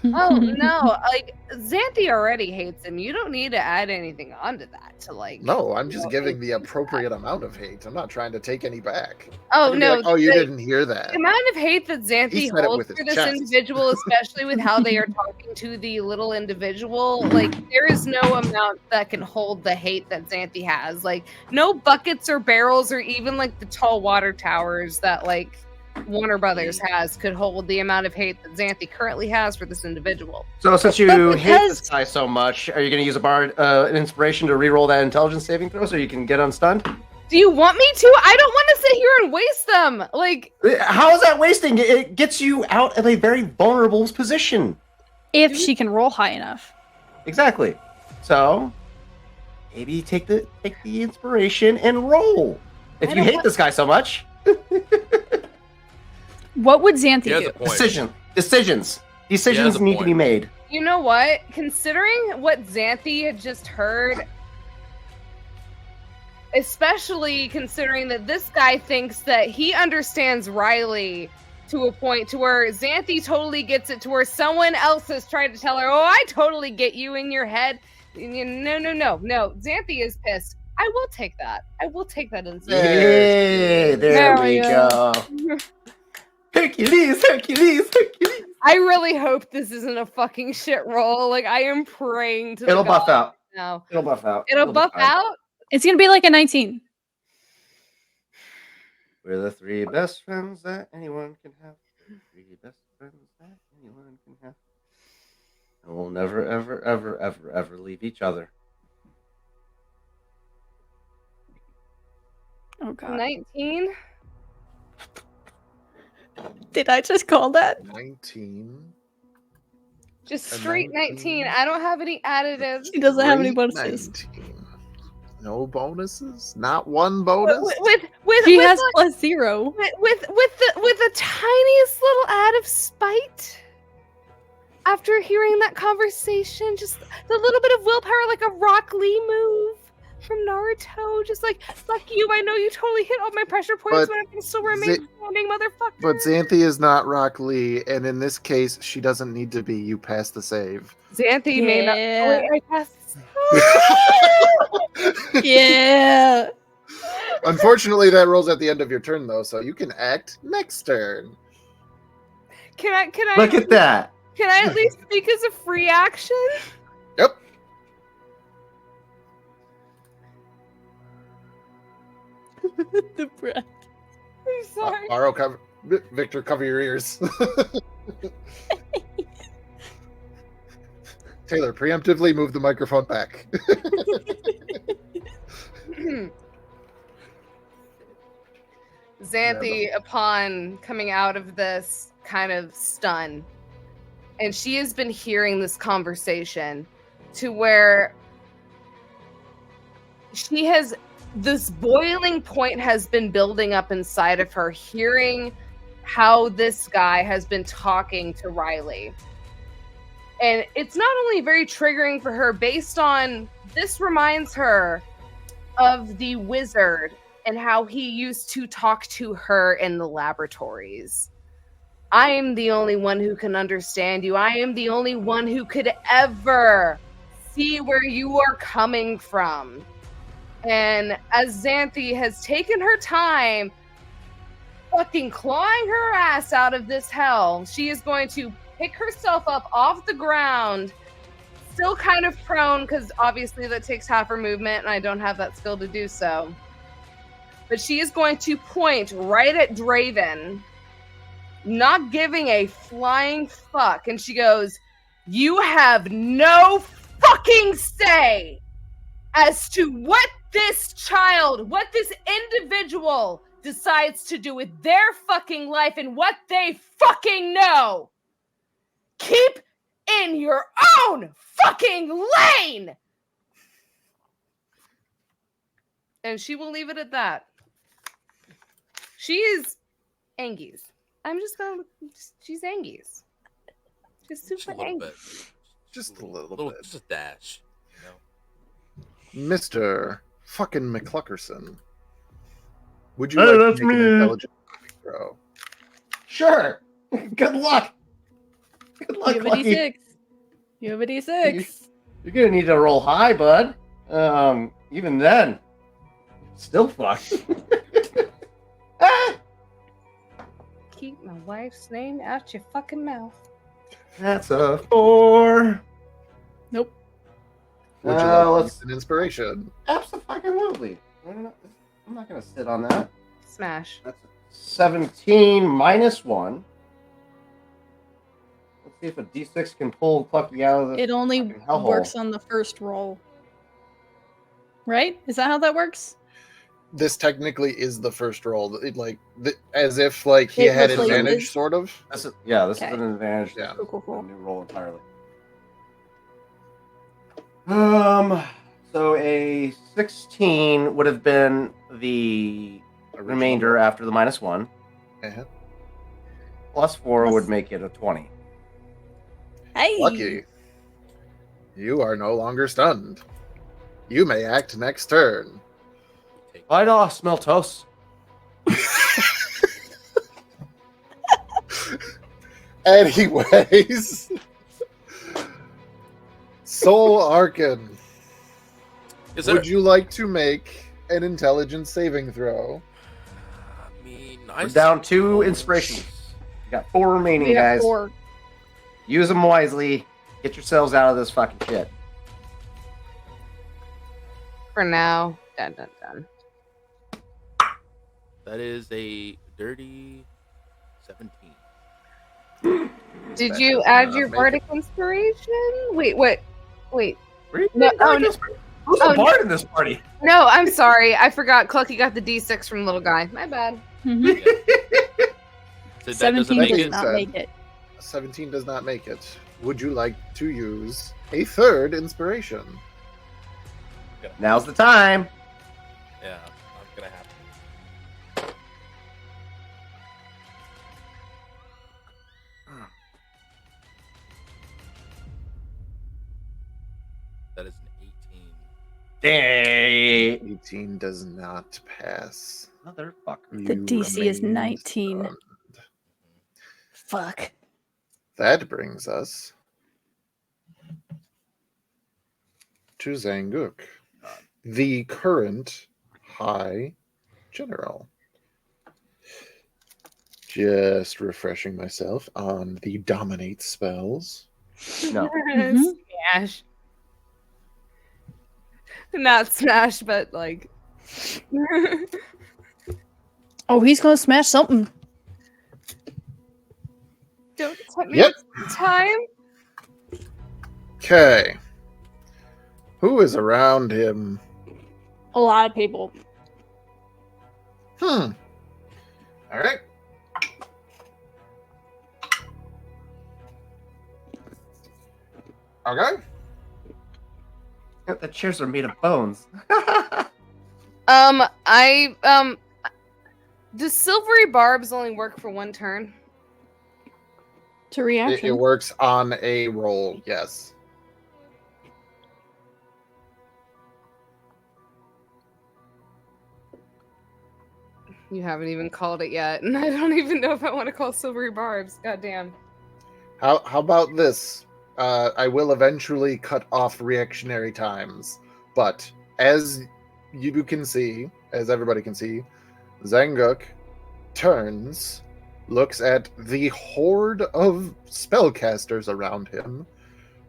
Oh no, like Xanthi already hates him. You don't need to add anything onto that to like. No, I'm just know, giving the appropriate amount of hate. I'm not trying to take any back. Oh I'm gonna be no! like, oh, you the- didn't hear that. The amount of hate that He Xanthi said it holds with his for this chest. individual, especially with how they are talking to the little individual, like there is no amount that can hold the hate that Xanthi has. Like no buckets or barrels or even like the tall water towers that like Warner Brothers has could hold the amount of hate that Xanthi currently has for this individual. So since you But hate this because- guy so much, are you gonna use an inspiration to re-roll that intelligence saving throw so you can get unstunned? Do you want me to? I don't want to sit here and waste them. Like How is that wasting? It gets you out of a very vulnerable position. If she can roll high enough. Exactly. So maybe take the inspiration and roll. If I you don't hate want- this guy so much, What would Xanthi He has do? a point. decisions a need to be point. made. you know what? Considering what Xanthi had just heard, especially considering that this guy thinks that he understands Riley to a point to where Xanthi totally gets it to where someone else has tried to tell her, oh, I totally get you in your head. No. Xanthi is pissed. I will take that. I will take that instead. Yay! There There we we go. Hercules. I really hope this isn't a fucking shit roll. Like, I am praying to It'll the buff gods out. now. It'll buff out. It'll be buff fine. out? It's gonna be like a 19. We're the three best friends that anyone can leave each other. Oh god. 19. Did I just call that? 19. Just A straight 19. 19. I don't have any additives. She doesn't have any Straight bonuses. 19. No bonuses? Not one bonus? She With has like, +0. with the tiniest little add of spite. After hearing that conversation, just the little bit of willpower, like a Rock Lee move from Naruto, just like, fuck you, I know you totally hit all my pressure points, But but I can still remain standing, motherfucker. But Xanthi is not Rock Lee, and in this case, she doesn't need to be. You pass the save. Xanthi may not. Yeah. Wait, I passed. Yeah. Unfortunately, that rolls at the end of your turn, though, so you can act next turn. Can I Look at that. Can I at least speak as a free action? Yep. The breath. I'm sorry. Aro, cover. Victor, cover your ears. Taylor, preemptively move the microphone back. Xanthi, upon coming out of this, kind of stunned. And she has been hearing this conversation to where she has, this boiling point has been building up inside of her, hearing how this guy has been talking to Riley. And it's not only very triggering for her, based on, this reminds her of the wizard and how he used to talk to her in the laboratories. I am the only one who can understand you. I am the only one who could ever see where you are coming from. And as Xanthi has taken her time fucking clawing her ass out of this hell, she is going to pick herself up off the ground, still kind of prone, because obviously that takes half her movement, and I don't have that skill to do so. But she is going to point right at Draven, not giving a flying fuck, and she goes, "You have no fucking say as to what this child, what this individual decides to do with their fucking life and what they fucking know. Keep in your own fucking lane!" And she will leave it at that. She is Angies. I'm just gonna, she's Angies. She's Just a super little Angies. bit. Just a little bit. Just a dash. You know? Mr. fucking McCluckerson. Would you Hey, like that's to make me. an intelligence saving throw? Sure. Good luck. Good luck, You have a Lucky. D6. You have a D6. You're gonna need to roll high, bud. Even then, still fucked. Ah! Keep my wife's name out your fucking mouth. That's a 4. Nope. Would you like to let's use an inspiration? absolutely. I'm not gonna sit on that. Smash. That's a 17 minus 1. Let's see if a D6 can pull Plucky out of this. It only fucking hellhole. works on the first roll. Right? Is that how that works? This technically is the first roll. As if like he It had looks like it advantage, is. sort of. This is Okay. an advantage. Yeah. Cool, cool, A cool. new roll entirely. So a 16 would have been the remainder after the minus 1. Uh-huh. Plus 4 Plus- would make it a 20. Hey! Lucky. You are no longer stunned. You may act next turn. I know, smell toast. Anyways. Soul Arkin. Is there? Would you like to make an intelligence saving throw? I mean, We're down 2 inspirations. You got 4 remaining, We have guys. 4. Use them wisely. Get yourselves out of this fucking shit. For now. Dun dun dun. That is a dirty 17. Did That you does add not your make bardic inspiration? Wait. Where are you No, going, oh, no. Darkus? Who's Oh, the bard in this party? No, I'm sorry. I forgot. Clucky got the D6 from little guy. My bad. Mhm. So that doesn't 17 make does it. not make it. 17 does not make it. Would you like to use a third inspiration? Now's the time. Yeah, I'm gonna have to. That is an 18. Dang. 18 does not pass. Motherfucker. The You DC is remain 19. stunned. Fuck. That brings us to Zanguk, the current High General. Just refreshing myself on the dominate spells. No. Mhm. Smash. Not smash, but like. Oh, he's gonna smash something. Don't tell me Yep. it's time. Okay. Who is around him? A lot of people. All right. Okay. The chairs are made of bones. Does silvery barbs only work for one turn? To It reaction. works on a roll, yes. You haven't even called it yet, and I don't even know if I want to call silvery barbs. Goddamn. How about this? I will eventually cut off reactionary times, but as you can see, as everybody can see, Zanguk turns, looks at the horde of spellcasters around him,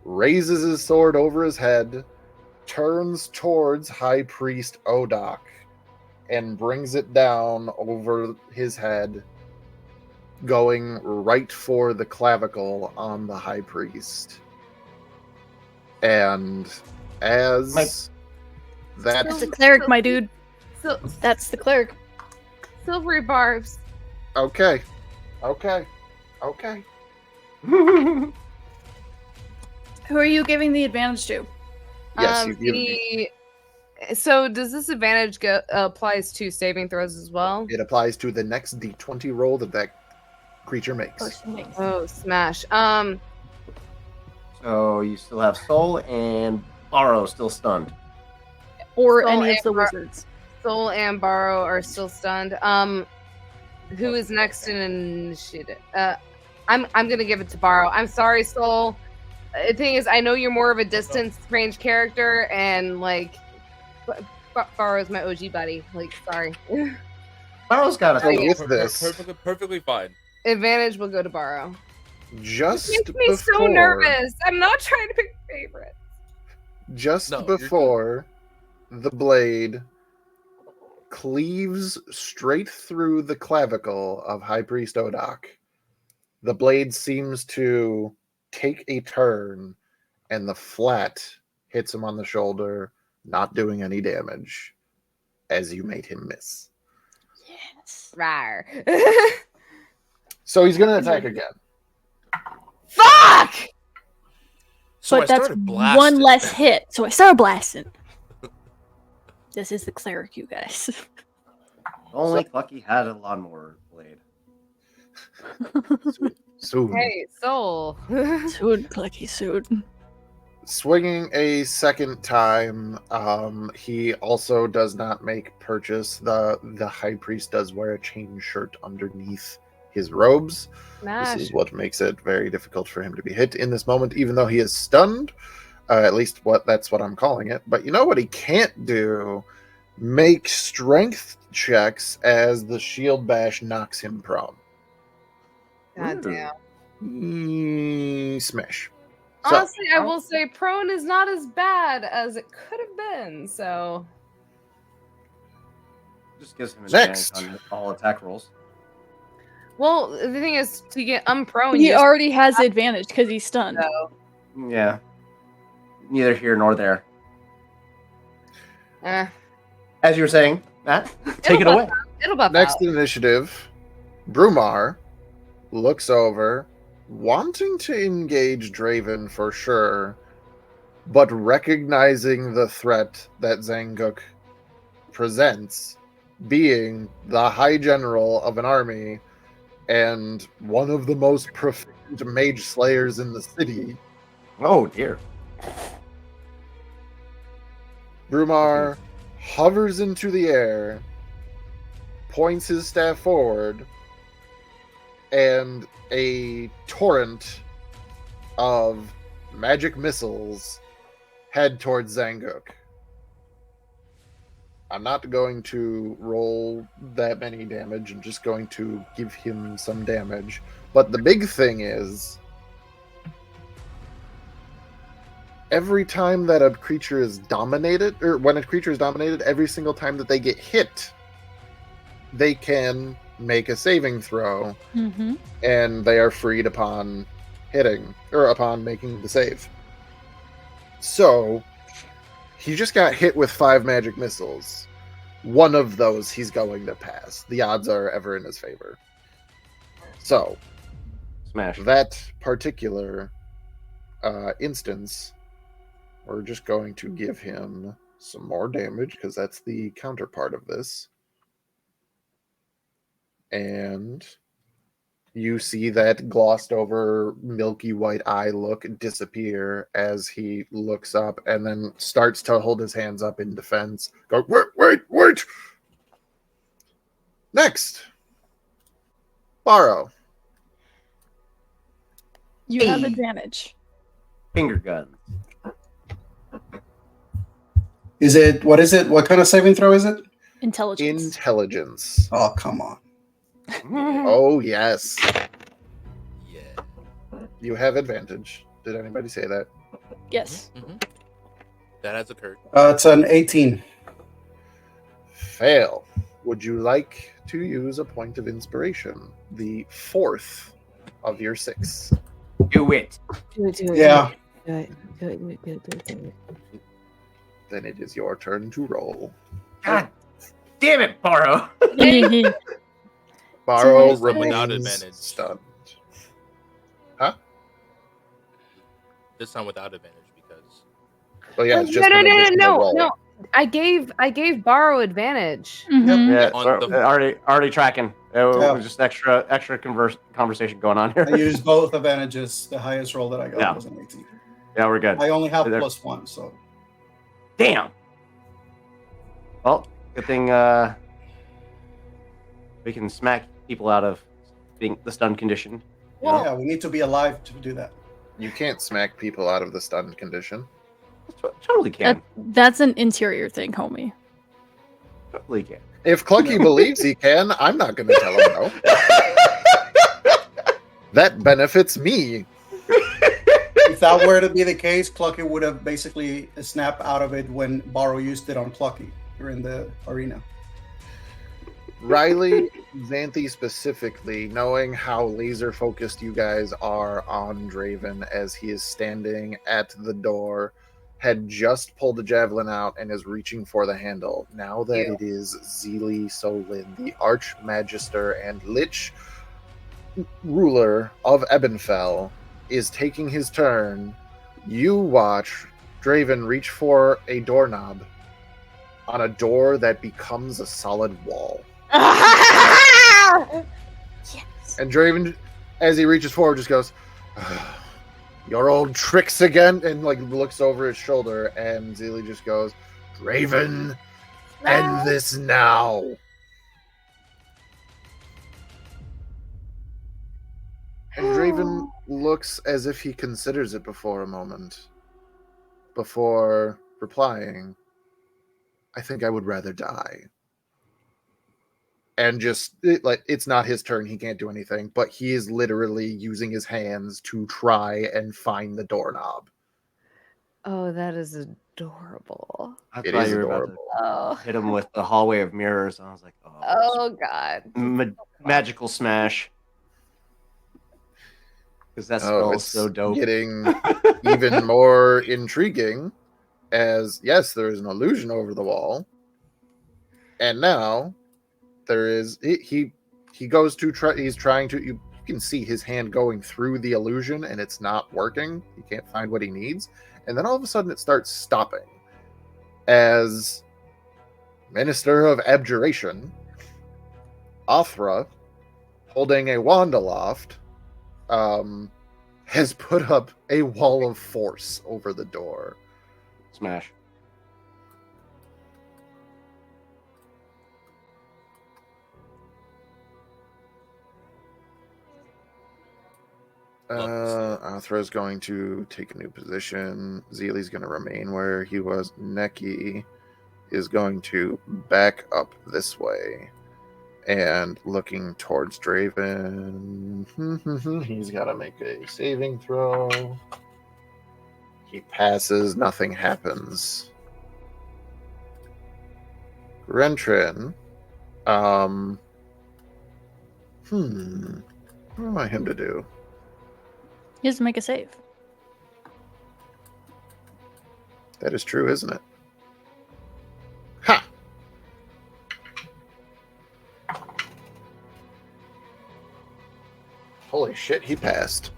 raises his sword over his head, turns towards High Priest Odak, and brings it down over his head, going right for the clavicle on the High Priest. And as that That's a cleric, my dude. Sil- That's the cleric. silvery barbs. okay. Who are you giving the advantage to? Yes, you give me. So does this advantage applies to saving throws as well? It applies to the next D20 roll that creature makes. Oh, smash. So you still have Soul and Borrow still stunned. Or Soul any of and the Bar- wizards. Soul and Borrow are still stunned. Who is next in initiative? I'm gonna give it to Borrow. I'm sorry, Soul. The thing is, I know you're more of a distance range character, and like, Borrow's my OG buddy. Like, sorry. Borrow's got So a with this, Perfectly fine. Advantage will go to Borrow. just It makes me before, so nervous. I'm not trying to pick favorites. just No, you're good. before the blade cleaves straight through the clavicle of High Priest Odak, the blade seems to take a turn, and the flat hits him on the shoulder, not doing any damage, as you made him miss. Yes. Rar. So he's going to attack again. Fuck! So I But that's started blasting. one less hit. So I started blasting. This is the cleric, you guys. Only Clucky had a lawnmower blade. Soon. Hey, Soul. Soon, Clucky, soon. Swinging a second time, he also does not make purchase. The high priest does wear a chain shirt underneath his robes. Smash. This is what makes it very difficult for him to be hit in this moment, even though he is stunned. At least that's what I'm calling it. But you know what he can't do? Make strength checks as the shield bash knocks him prone. God damn. Smash. So, Honestly, I will say prone is not as bad as it could have been. So Just gives him Next. advantage on all attack rolls. well, the thing is, to get unprone, He you just already has the advantage because he's stunned. go. Yeah. neither here nor there. Eh, As you were saying, Matt, take it buff away. out. It'll buff Next out. initiative, Brumar looks over, wanting to engage Draven for sure, but recognizing the threat that Zanguk presents, being the High General of an army and one of the most proficient mage slayers in the city. Oh dear. Brumar hovers into the air, points his staff forward, and a torrent of magic missiles head towards Zanguk. I'm not going to roll that many damage. I'm just going to give him some damage. But the big thing is, every time that a creature is dominated, or when a creature is dominated, every single time that they get hit, they can make a saving throw, Mm-hmm. and they are freed upon hitting, or upon making the save. So, he just got hit with 5 magic missiles. One of those he's going to pass. The odds are ever in his favor. So, Smash. that particular instance, we're just going to give him some more damage because that's the counterpart of this. And you see that glossed over milky white eye look disappear as he looks up and then starts to hold his hands up in defense. Go, wait! Next, Borrow. You have Hey. advantage. Finger guns. Is it? What is it? What kind of saving throw is it? Intelligence. Intelligence. Oh, come on. Oh, yes. Yeah. You have advantage. Did anybody say that? Yes. Mhm. That has occurred. It's an 18. Fail. Would you like to use a point of inspiration? The 4th of your 6. Do it. Do it. Yeah. Do it. Then it is your turn to roll. God damn it, Borrow. Borrow Without remains advantage. stunned. This time without advantage because Well, yeah, it's just no, an additional roll. no. I gave Borrow advantage. Mhm. Yeah, On we're the- already tracking. Yeah. We're just extra conversation going on here. I used both advantages. The highest roll that I got Yeah. was an 18. Yeah, we're good. I only have There- +1, so. Damn. Well, good thing we can smack people out of being the stunned condition. You know? Yeah, we need to be alive to do that. You can't smack people out of the stunned condition. Totally can. That's an interior thing, homie. Totally can. If Clucky believes he can, I'm not going to tell him no. That benefits me. If that were to be the case, Clucky would have basically snapped out of it when Borrow used it on Clucky here in the arena. Riley, Xanthi specifically, knowing how laser focused you guys are on Draven as he is standing at the door, had just pulled the javelin out and is reaching for the handle. Now that it is Zeely Solin, the Archmagister and Lich ruler of Ebenfell, is taking his turn. You watch Draven reach for a doorknob on a door that becomes a solid wall. Yes. And Draven, as he reaches forward, just goes, "Your old tricks again," and like looks over his shoulder, and Zeely just goes, "Draven, end this now." And Draven looks as if he considers it before a moment, before replying, "I think I would rather die." And just it's not his turn, he can't do anything, but he is literally using his hands to try and find the doorknob. Oh, that is adorable. I It thought is you were about adorable. Oh, to hit him with the hallway of mirrors. I was like, oh God. magical smash. Because that Oh, spell is it's so dope. getting even more intriguing as, yes, there is an illusion over the wall. And now there is, he goes to try, he's trying to, you can see his hand going through the illusion and it's not working. He can't find what he needs. And then all of a sudden it starts stopping as Minister of Abjuration, Othra, holding a wand aloft, has put up a wall of force over the door. Smash. Athra's going to take a new position. Zeely's going to remain where he was. Neki is going to back up this way and looking towards Draven. He's got to make a saving throw. He passes. Nothing happens. Rentrin. What do I want him to do? He has to make a save. That is true, isn't it? Ha! Holy shit, he passed.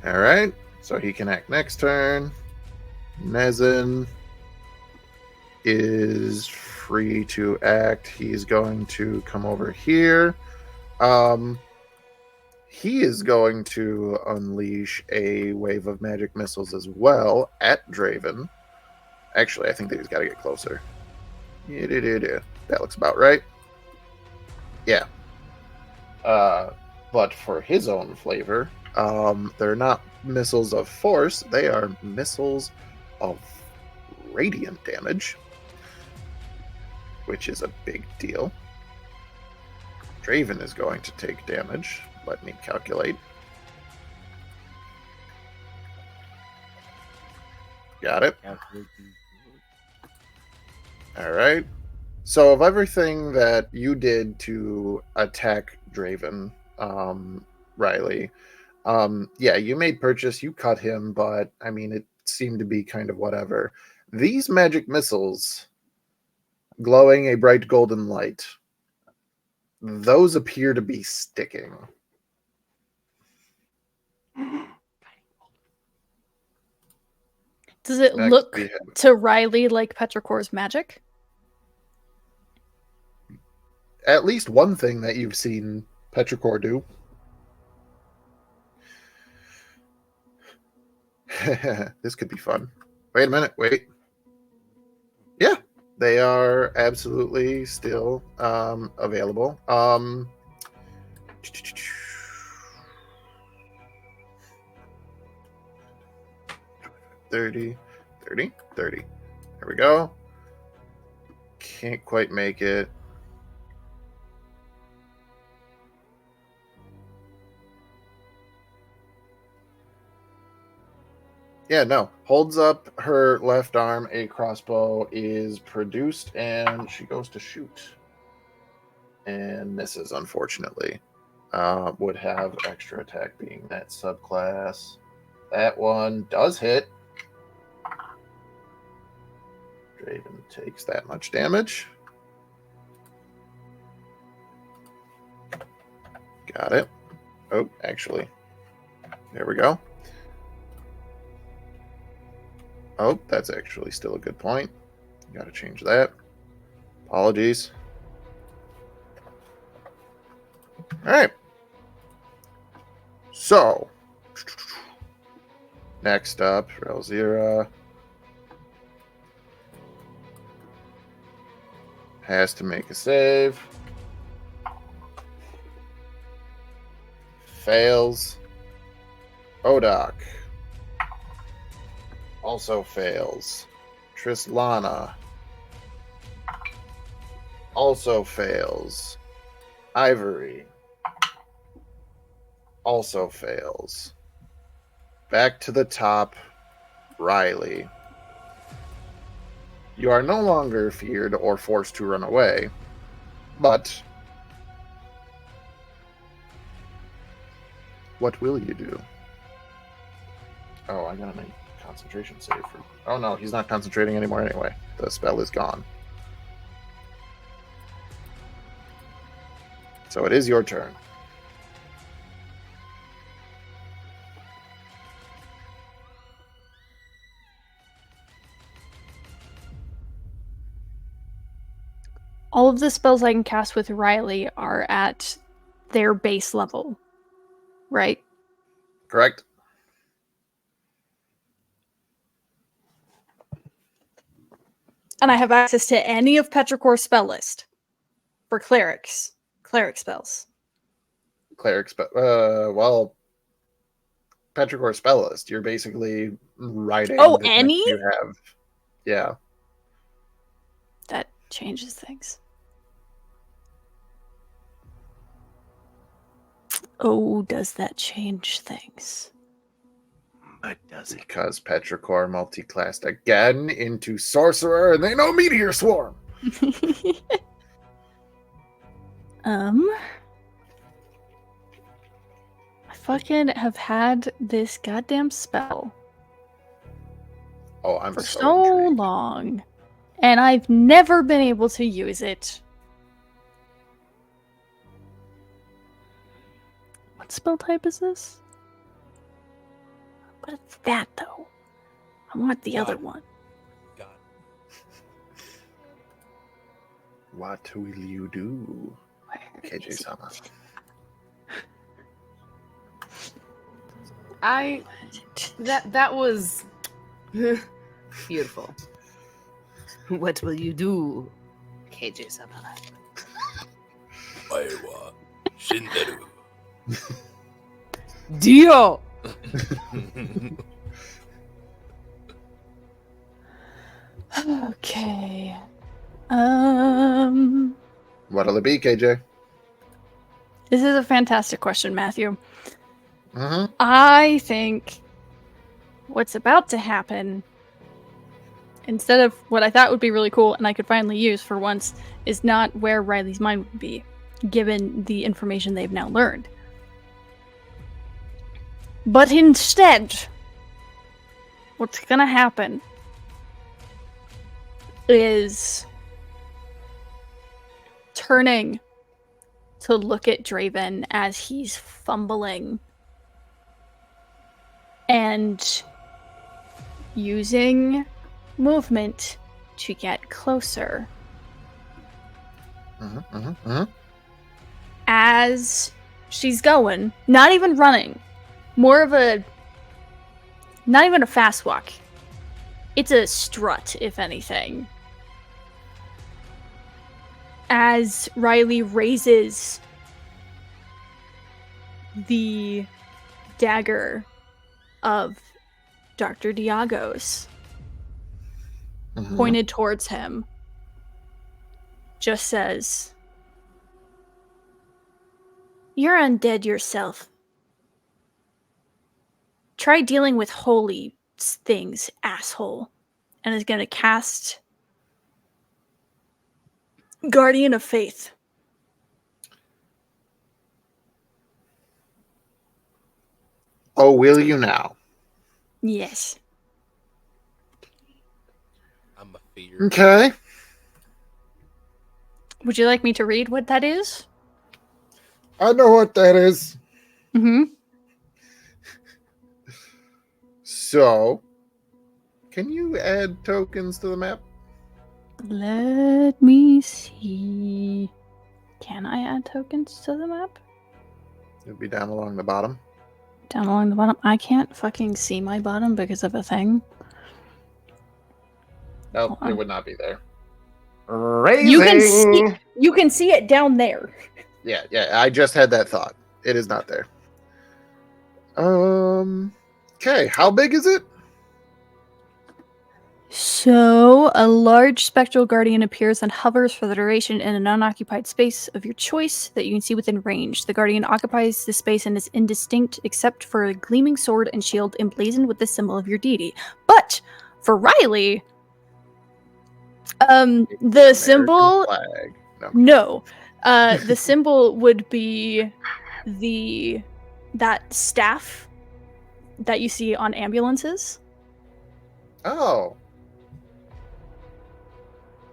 Alright, so he can act next turn. Nezin is free to act. He's going to come over here. He is going to unleash a wave of magic missiles as well at Draven. Actually, I think that he's got to get closer. That looks about right. Yeah. But for his own flavor, they're not missiles of force. They are missiles of radiant damage, which is a big deal. Draven is going to take damage. Let me calculate. Got it. All right. So of everything that you did to attack Draven, Riley, yeah, you made purchase, you cut him, but I mean, it seemed to be kind of whatever. These magic missiles, glowing a bright golden light, those appear to be sticking. Does it Next, look we have- to Riley like Petrichor's magic? at least one thing that you've seen Petrichor do. This could be fun. Wait a minute. Wait. Yeah, they are absolutely still available. 30. There we go. Can't quite make it. Yeah, no. Holds up her left arm. A crossbow is produced, and she goes to shoot. And misses, unfortunately. Would have extra attack being that subclass. That one does hit. Draven takes that much damage. Got it. Oh, actually. There we go. Oh, that's actually still a good point. Got to change that. Apologies. All right. So, next up, Relzira has to make a save. Fails. Odak also fails. Trislana also fails. Ivory also fails. Back to the top, Riley. You are no longer feared or forced to run away, but What will you do? Oh, I got a concentration save for. Oh no, he's not concentrating anymore anyway. The spell is gone. So it is your turn. All of the spells I can cast with Riley are at their base level, right? Correct? And I have access to any of Petrichor's spell list for cleric spells. Cleric spell. Well, Petrichor spell list. You're basically writing. Oh, the any? you have. Yeah. That changes things. Oh, does that change things? But does it? Because Petrichor multi-classed again into sorcerer, and they know meteor swarm. I fucking have had this goddamn spell Oh, I'm for so so intrigued. long, and I've never been able to use it. What spell type is this? But it's that though. I want the other one. God. What will you do, Where KJ is Sama? it? That was beautiful. What will you do, KJ-sama? Maewa Shinderu. Dio! Okay. What'll it be, KJ? This is a fantastic question, Matthew. Mm-hmm. I think what's about to happen, instead of what I thought would be really cool and I could finally use for once, is not where Riley's mind would be, given the information they've now learned. But instead, what's gonna happen is turning to look at Draven as he's fumbling and using movement to get closer. Mm-hmm. Mm-hmm. Mm-hmm. As she's going, not even running, more of a, not even a fast walk. It's a strut, if anything. As Riley raises the dagger of Dr. Diago's Mm-hmm. pointed towards him, just says, "You're undead yourself. Try dealing with holy things, asshole." And is going to cast Guardian of Faith. Oh, will you now? Yes. I'm a fear. Okay. Would you like me to read what that is? I know what that is. Mm-hmm. So, can you add tokens to the map? Let me see. Can I add tokens to the map? It'd be down along the bottom. Down along the bottom? I can't fucking see my bottom because of a thing. Nope, Hold on. it would not be there. Raising. You can see it down there. Yeah, I just had that thought. It is not there. Okay, how big is it? So, a large spectral guardian appears and hovers for the duration in an unoccupied space of your choice that you can see within range. The guardian occupies the space and is indistinct except for a gleaming sword and shield emblazoned with the symbol of your deity. But for Riley, the American symbol flag. No. no. The symbol would be the that staff that you see on ambulances. Oh.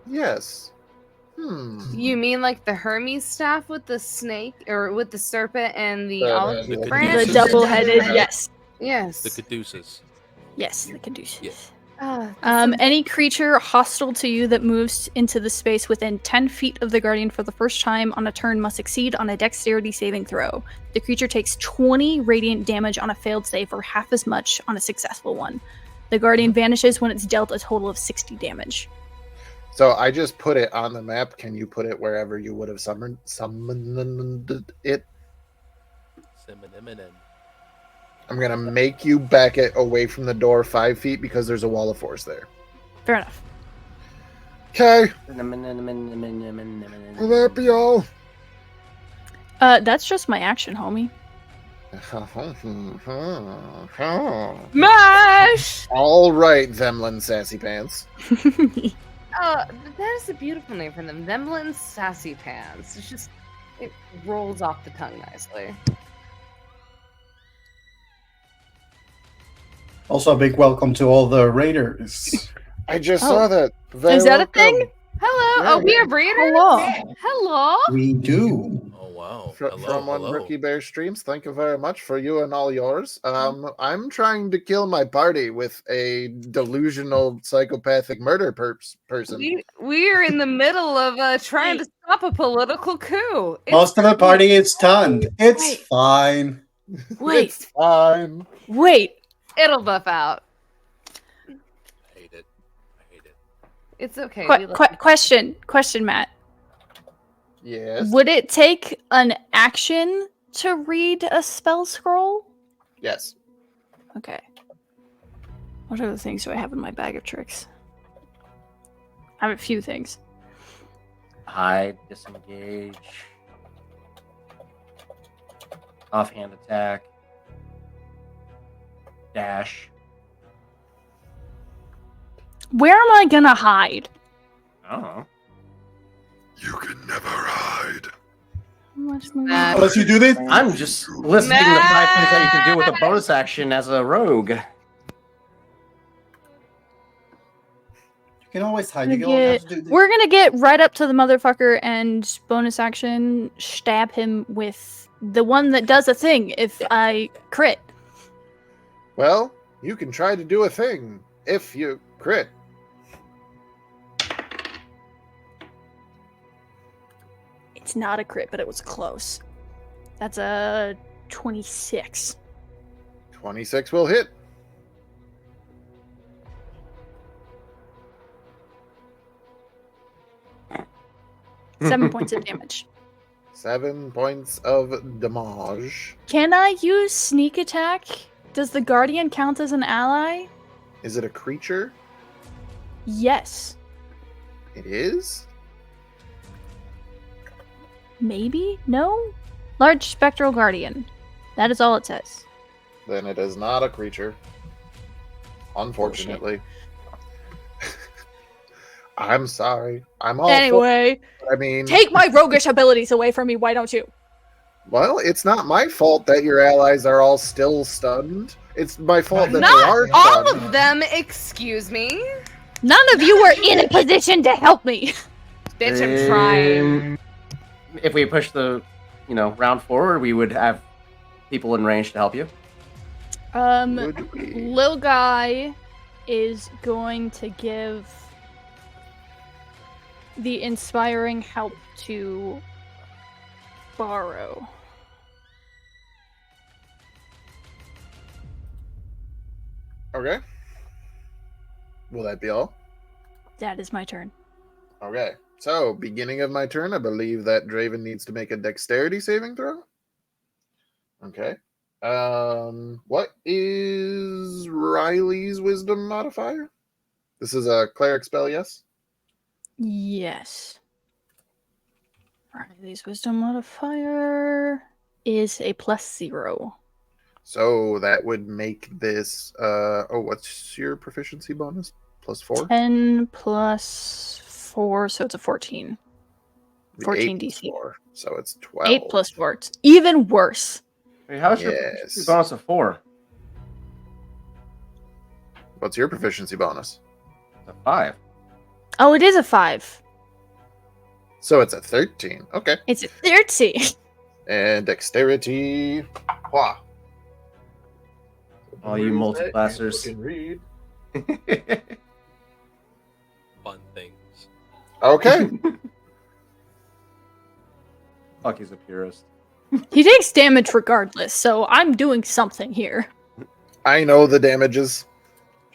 Yes. You mean like the Hermes staff with the snake, or with the serpent and the The olive Caduceus. branch? The double-headed, Yeah. yes. Yes. The Caduceus. Yes, the Caduceus. Yeah. Any creature hostile to you that moves into the space within 10 feet of the Guardian for the first time on a turn must succeed on a dexterity saving throw. The creature takes 20 radiant damage on a failed save, or half as much on a successful one. The Guardian vanishes when it's dealt a total of 60 damage. So I just put it on the map. Can you put it wherever you would have summoned it? Siminin. I'm gonna make you back it away from the door 5 feet because there's a wall of force there. Fair enough. Okay. Will that be all? That's just my action, homie. Mash! All right, Themlin Sassy Pants. That is a beautiful name for them. Themlin Sassy Pants. It's just, it rolls off the tongue nicely. Also, a big welcome to all the raiders. I just saw that. Is that a thing? Hello. Yeah. Oh, we have readers? Hello. Hello. We do. Oh wow. From Hello, one hello. Rookie Bear streams, thank you very much for you and all yours. I'm trying to kill my party with a delusional psychopathic murder person. We are in the middle of trying to stop a political coup. Most of the party is stunned. It's Wait. fine. Wait, It's fine. wait. It'll buff out. I hate it. I hate it. It's okay. we love you. Question, Matt. Yes. Would it take an action to read a spell scroll? Yes. Okay. What other things do I have in my bag of tricks? I have a few things. Hide, disengage, offhand attack, dash. Where am I gonna hide? I don't know. You can never hide. Unless you do this, I'm just listing the 5 things that you can do with a bonus action as a rogue. you can always hide. You don't have to do this. We're gonna get right up to the motherfucker and bonus action stab him with the one that does a thing if I crit. Well, you can try to do a thing if you crit. It's not a crit, but it was close. That's a 26. 26 will hit. Seven points of damage. 7 points of damage. Can I use sneak attack? Does the Guardian count as an ally? Is it a creature? Yes. It is? Maybe? No? Large spectral guardian. That is all it says. Then it is not a creature. Unfortunately. I'm sorry. I'm all Anyway, I mean, take my roguish abilities away from me, why don't you? well, it's not my fault that your allies are all still stunned. It's my fault that they are Not all stunned. of them, excuse me. None of you were in a position to help me. Bitch, I'm trying. If we push the, round forward, we would have people in range to help you. Would we? Lil Guy is going to give the inspiring help to Borrow. Okay. Will that be all? That is my turn. Okay. So, beginning of my turn, I believe that Draven needs to make a dexterity saving throw. Okay. What is Riley's wisdom modifier? This is a cleric spell, yes? Yes. Riley's wisdom modifier is a +0. So that would make this what's your proficiency bonus? +4? 10 plus 4, so it's a 14. 14 8 DC. 4, so it's 12. 8 plus 4. It's even worse. Wait, how's your proficiency Yes. bonus of 4? What's your proficiency bonus? It's a 5. Oh, it is a 5. So it's a 13. Okay. It's a 30. And dexterity. Wah. All you multiclassers. Can read. Fun things. Okay. Fuck, he's a purist. He takes damage regardless, so I'm doing something here. I know the damages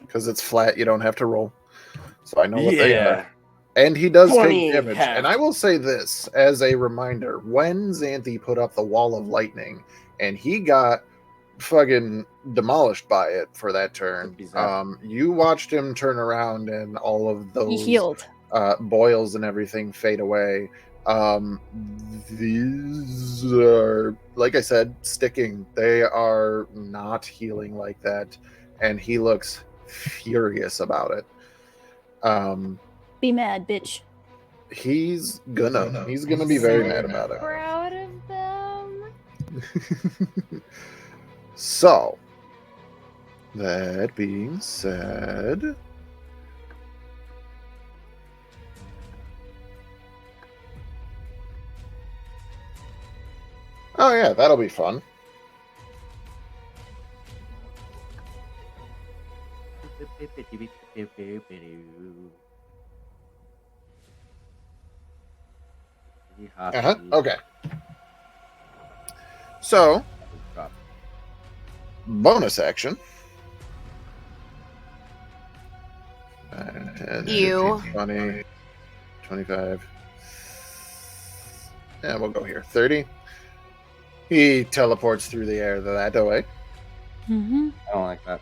because it's flat. You don't have to roll. So I know what they are. And he does 20 take damage. half. And I will say this as a reminder: when Xanthi put up the wall of lightning, and he got fucking demolished by it for that turn, you watched him turn around and all of He those healed. boils and everything fade away. These are, like I said, sticking. They are not healing like that, and he looks furious about it. Be mad, bitch. He's gonna be very mad about it. Proud of them. So, that being said, oh yeah, that'll be fun. Okay. So, bonus action. 10, Ew. 15, 20, 25. Yeah, we'll go here. 30. He teleports through the air that way. Mm-hmm. I don't like that.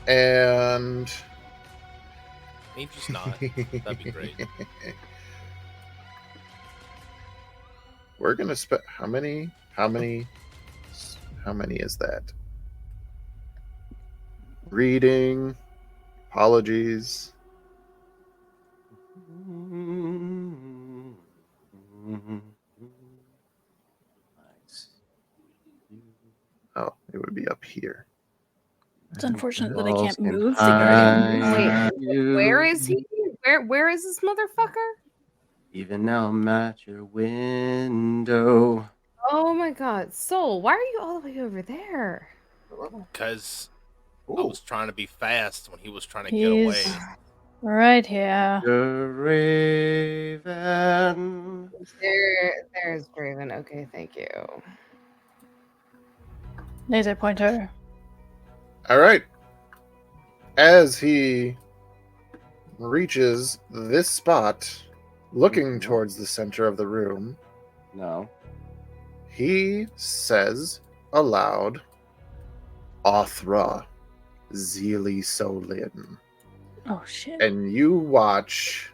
And Maybe just not. That'd be great. We're gonna spend how many is that? Reading. Apologies. Oh, it would be up here. It's unfortunate that I Else can't can move the guardian. hide Wait, you. where is he? Where is this motherfucker? Even now I'm at your window. Oh my god. Soul, why are you all the way over there? Because I was trying to be fast when he was trying to get He's away. right here. The raven. There's Draven. Okay, thank you. Laser pointer. All right. As he reaches this spot, looking towards the center of the room, No. he says aloud, Othra, Zeely Solin. Oh shit. And you watch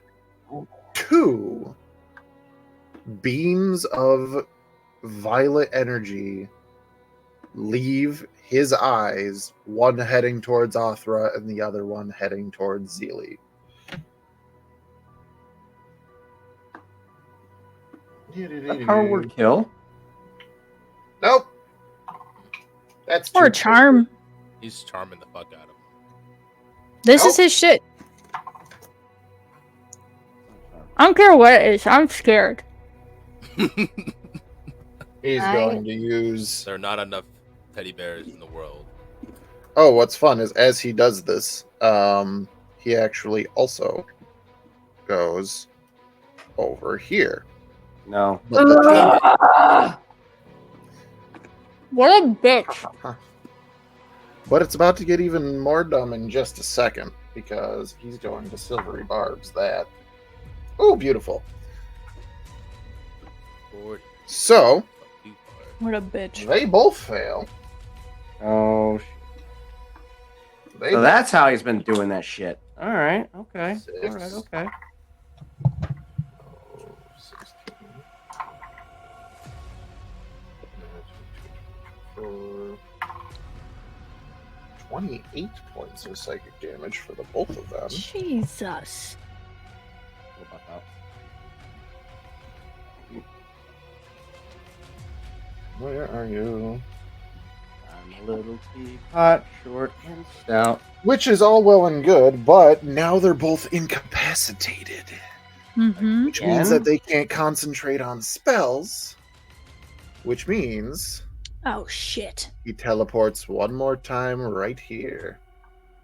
2 beams of violet energy leave his eyes, one heading towards Othra and the other one heading towards Zeely. A power word kill. Nope. That's Or too charm. He's charming the fuck out of him. This is Nope. his shit. I don't care what it is. I'm scared. He's going to use. There are not enough teddy bears in the world. Oh, what's fun is as he does this, he actually also goes over here. No. But the What a bitch. But it's about to get even more dumb in just a second because he's going to silvery barbs that. Oh, beautiful. 40. So Fuck you, far. What a bitch. they both fail. Oh. They So that's how he's been doing that shit. All right. Okay. 6. All right. Okay. 16. 24. 28 points of psychic damage for the both of them. Jesus. What about that? Where are you? I'm a little teapot, short and stout. Which is all well and good, but now they're both incapacitated. Mm-hmm. Which means that Again? they can't concentrate on spells. Which means Oh shit. he teleports one more time right here.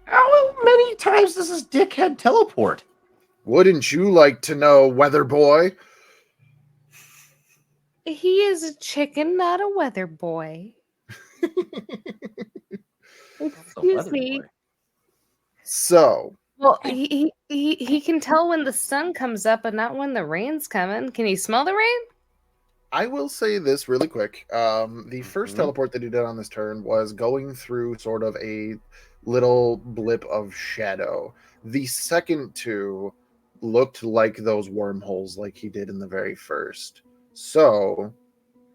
How many times does this dickhead teleport? Wouldn't you like to know, weather boy? He is a chicken, not a weather boy. Excuse me. So, Well, he can tell when the sun comes up, but not when the rain's coming. Can he smell the rain? I will say this really quick. The first Mhm. teleport that he did on this turn was going through sort of a little blip of shadow. The second two looked like those wormholes like he did in the very first. So,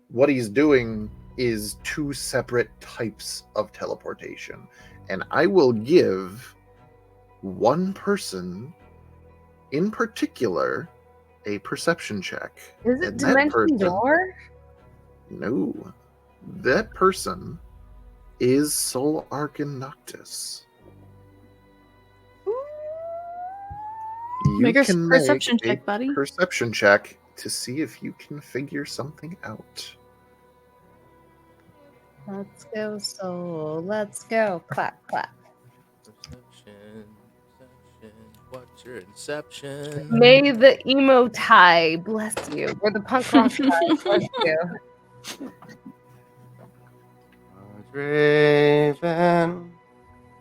what he's doing is two separate types of teleportation. And I will give one person in particular a perception check. Is it And that Dimension person- Door? No. That person is Soul Arcan Noctis. You Make a can perception make a check, buddy. Perception check to see if you can figure something out. Let's go, soul. Let's go. Clap, clap. Perception. What's your inception? May the emo tie bless you, or the punk rock tie bless you. Raven.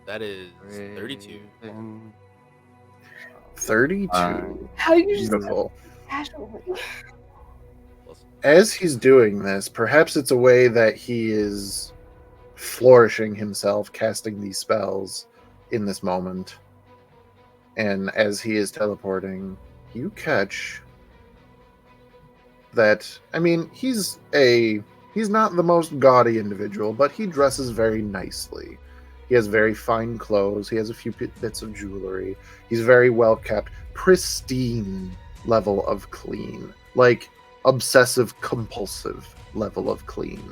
That is 32. Raven. 32. How you just Beautiful. casually? As he's doing this, perhaps it's a way that he is flourishing himself, casting these spells in this moment. And as he is teleporting, you catch that. I mean, he's not the most gaudy individual, but he dresses very nicely. He has very fine clothes. He has a few bits of jewelry. He's very well kept, pristine level of clean, like obsessive compulsive level of clean.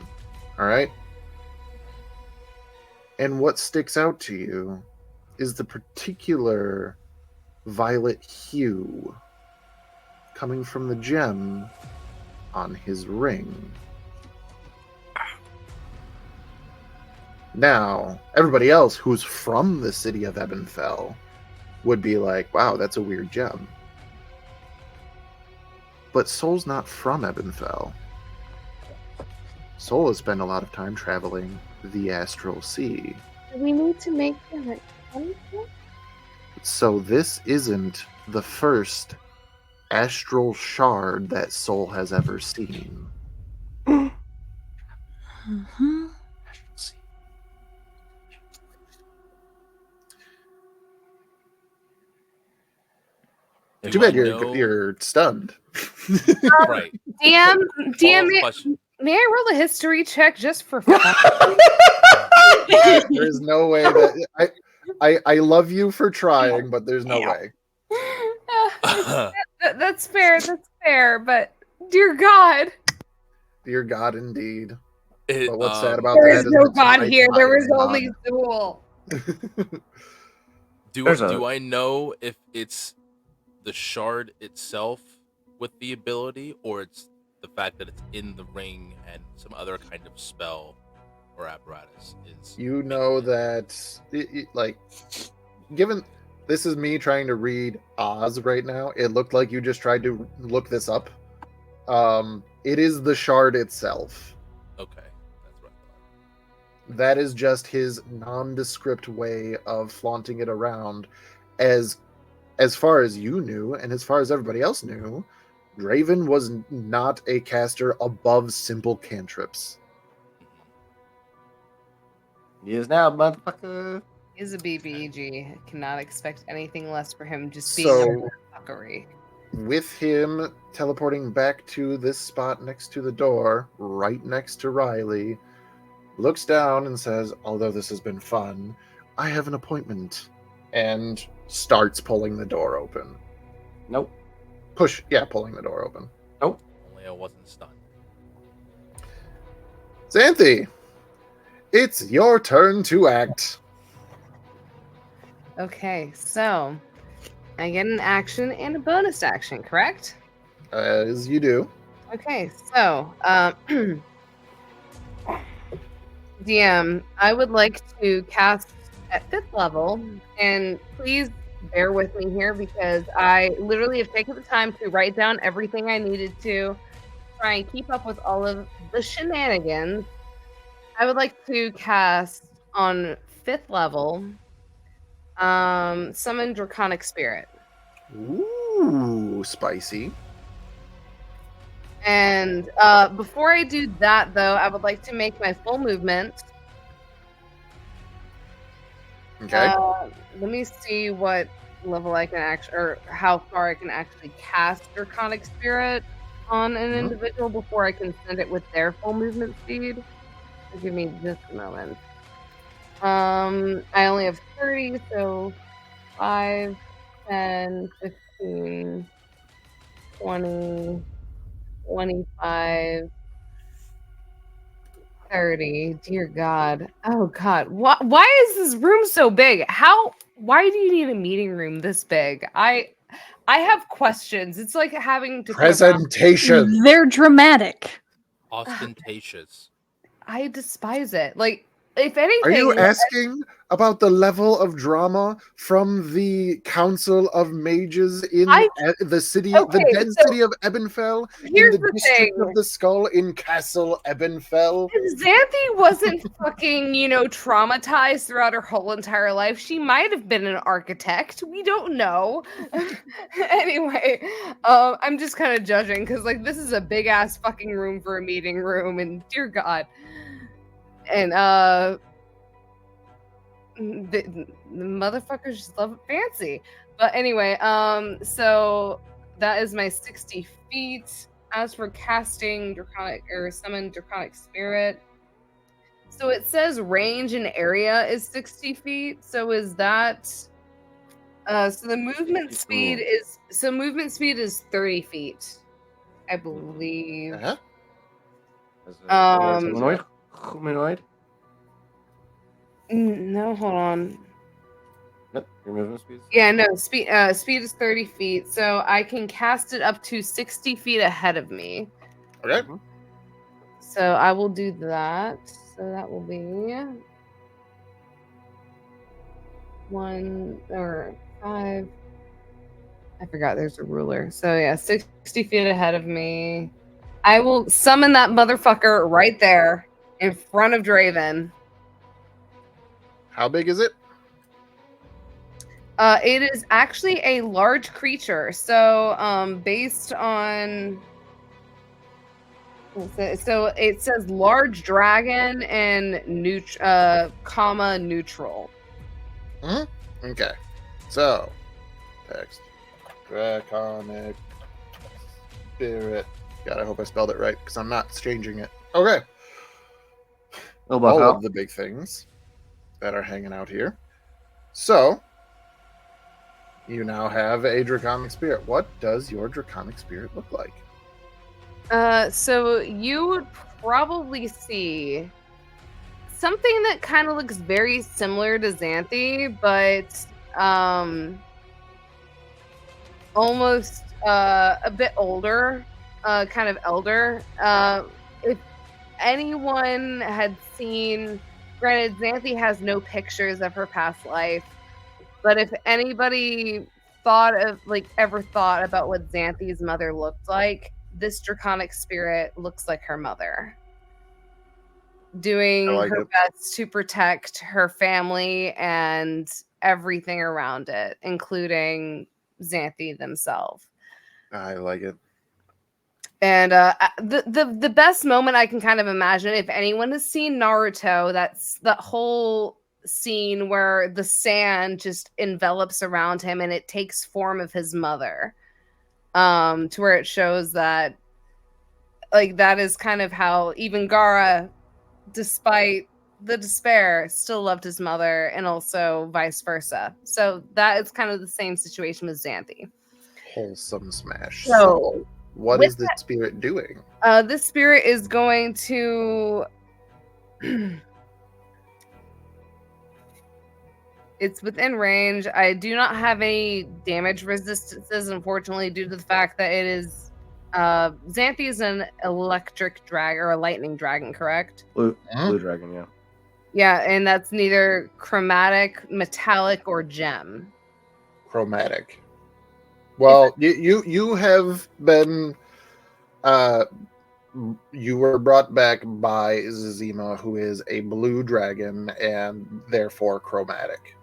All right. And what sticks out to you is the particular violet hue coming from the gem on his ring. Now, everybody else who's from the city of Ebenfell would be like, wow, that's a weird gem. But Soul's not from Ebenfell. Soul has spent a lot of time traveling the Astral Sea. Do we need to make him an So this isn't the first astral shard that Soul has ever seen. Mm-hmm. Too bad you're stunned. Right. DM, Question. may I roll a history check just for fun? There is no way that I love you for trying, but there's no way. That's fair. That's fair. But dear God, Dear God, indeed. It, But what's sad about there that is is no it's God my here. There was God. only Zool. do I know if it's the shard itself with the ability, or it's the fact that it's in the ring and some other kind of spell or apparatus is? You know that, like, given this is me trying to read Oz right now, it looked like you just tried to look this up. It is the shard itself. Okay, that's what I thought. That is just his nondescript way of flaunting it around. As far as you knew, and as far as everybody else knew, Draven was not a caster above simple cantrips. He is now, motherfucker. He's a BBEG. I cannot expect anything less for him just being So, a fuckery. with him teleporting back to this spot next to the door, right next to Riley, looks down and says, although this has been fun, I have an appointment. And starts pulling the door open. Nope. Pulling the door open. Only I wasn't stunned. Xanthi, It's your turn to act. Okay, so I get an action and a bonus action, correct? As you do. Okay, so DM, I would like to cast at 5th level, and please bear with me here because I literally have taken the time to write down everything I needed to try and keep up with all of the shenanigans. I would like to cast on 5th level, summon Draconic Spirit. Ooh, spicy. And before I do that, though, I would like to make my full movement. Okay. Let me see what level I can actually, or how far I can actually cast Draconic Spirit on an individual before I can send it with their full movement speed. Give me just a moment. I only have 30, so 5, 10, 15, 20, 25, 30. Dear God. Oh God. Why is this room so big? Why do you need a meeting room this big? I have questions. It's like having to Presentation. They're dramatic. Ostentatious. I despise it. Like, if Are anything, you asking about the level of drama from the Council of Mages in the city, the Okay, dead so city of Ebenfell, in here's the the district thing. of the Skull in Castle Ebenfell? If Xanthi wasn't fucking, traumatized throughout her whole entire life, she might have been an architect. We don't know. Anyway, I'm just kind of judging because, like, this is a big ass fucking room for a meeting room, and dear God. And, the motherfuckers just love it fancy. But anyway, so that is my 60 feet. As for casting Draconic or summon Draconic Spirit, so it says range and area is 60 feet. So is that so the movement speed is 30 feet, I believe. Uh-huh. Humanoid? No, hold on. Yep, your movement speed. Yeah, no, speed is 30 feet, so I can cast it up to 60 feet ahead of me. Okay. So I will do that. So that will be 1 or 5. I forgot there's a ruler. So yeah, 60 feet ahead of me. I will summon that motherfucker right there in front of Draven. How big is it? It is actually a large creature. So based on so it says large dragon and comma neutral. Okay. So, text. Draconic Spirit. God, I hope I spelled it right because I'm not changing it. Okay. All of the big things that are hanging out here. So, you now have a Draconic Spirit. What does your Draconic Spirit look like? So you would probably see something that kind of looks very similar to Xanthi, but almost a bit older, kind of elder. If anyone had seen, granted, Xanthi has no pictures of her past life, but if anybody ever thought about what Xanthi's mother looked like, this Draconic Spirit looks like her mother, doing her best to protect her family and everything around it, including Xanthi themselves. I like it. And the best moment I can kind of imagine, if anyone has seen Naruto, that's that whole scene where the sand just envelops around him and it takes form of his mother, to where it shows that, like, that is kind of how even Gaara, despite the despair, still loved his mother, and also vice versa. So that is kind of the same situation with Xanthi. Wholesome smash. So what is the spirit doing? This spirit is going to It's within range. I do not have any damage resistances, unfortunately, due to the fact that it is Xanthi is an electric dragon or a lightning dragon, correct? Blue dragon, yeah. Yeah, and that's neither chromatic, metallic, or gem. Chromatic. Well, you have been you were brought back by Zima, who is a blue dragon and therefore chromatic.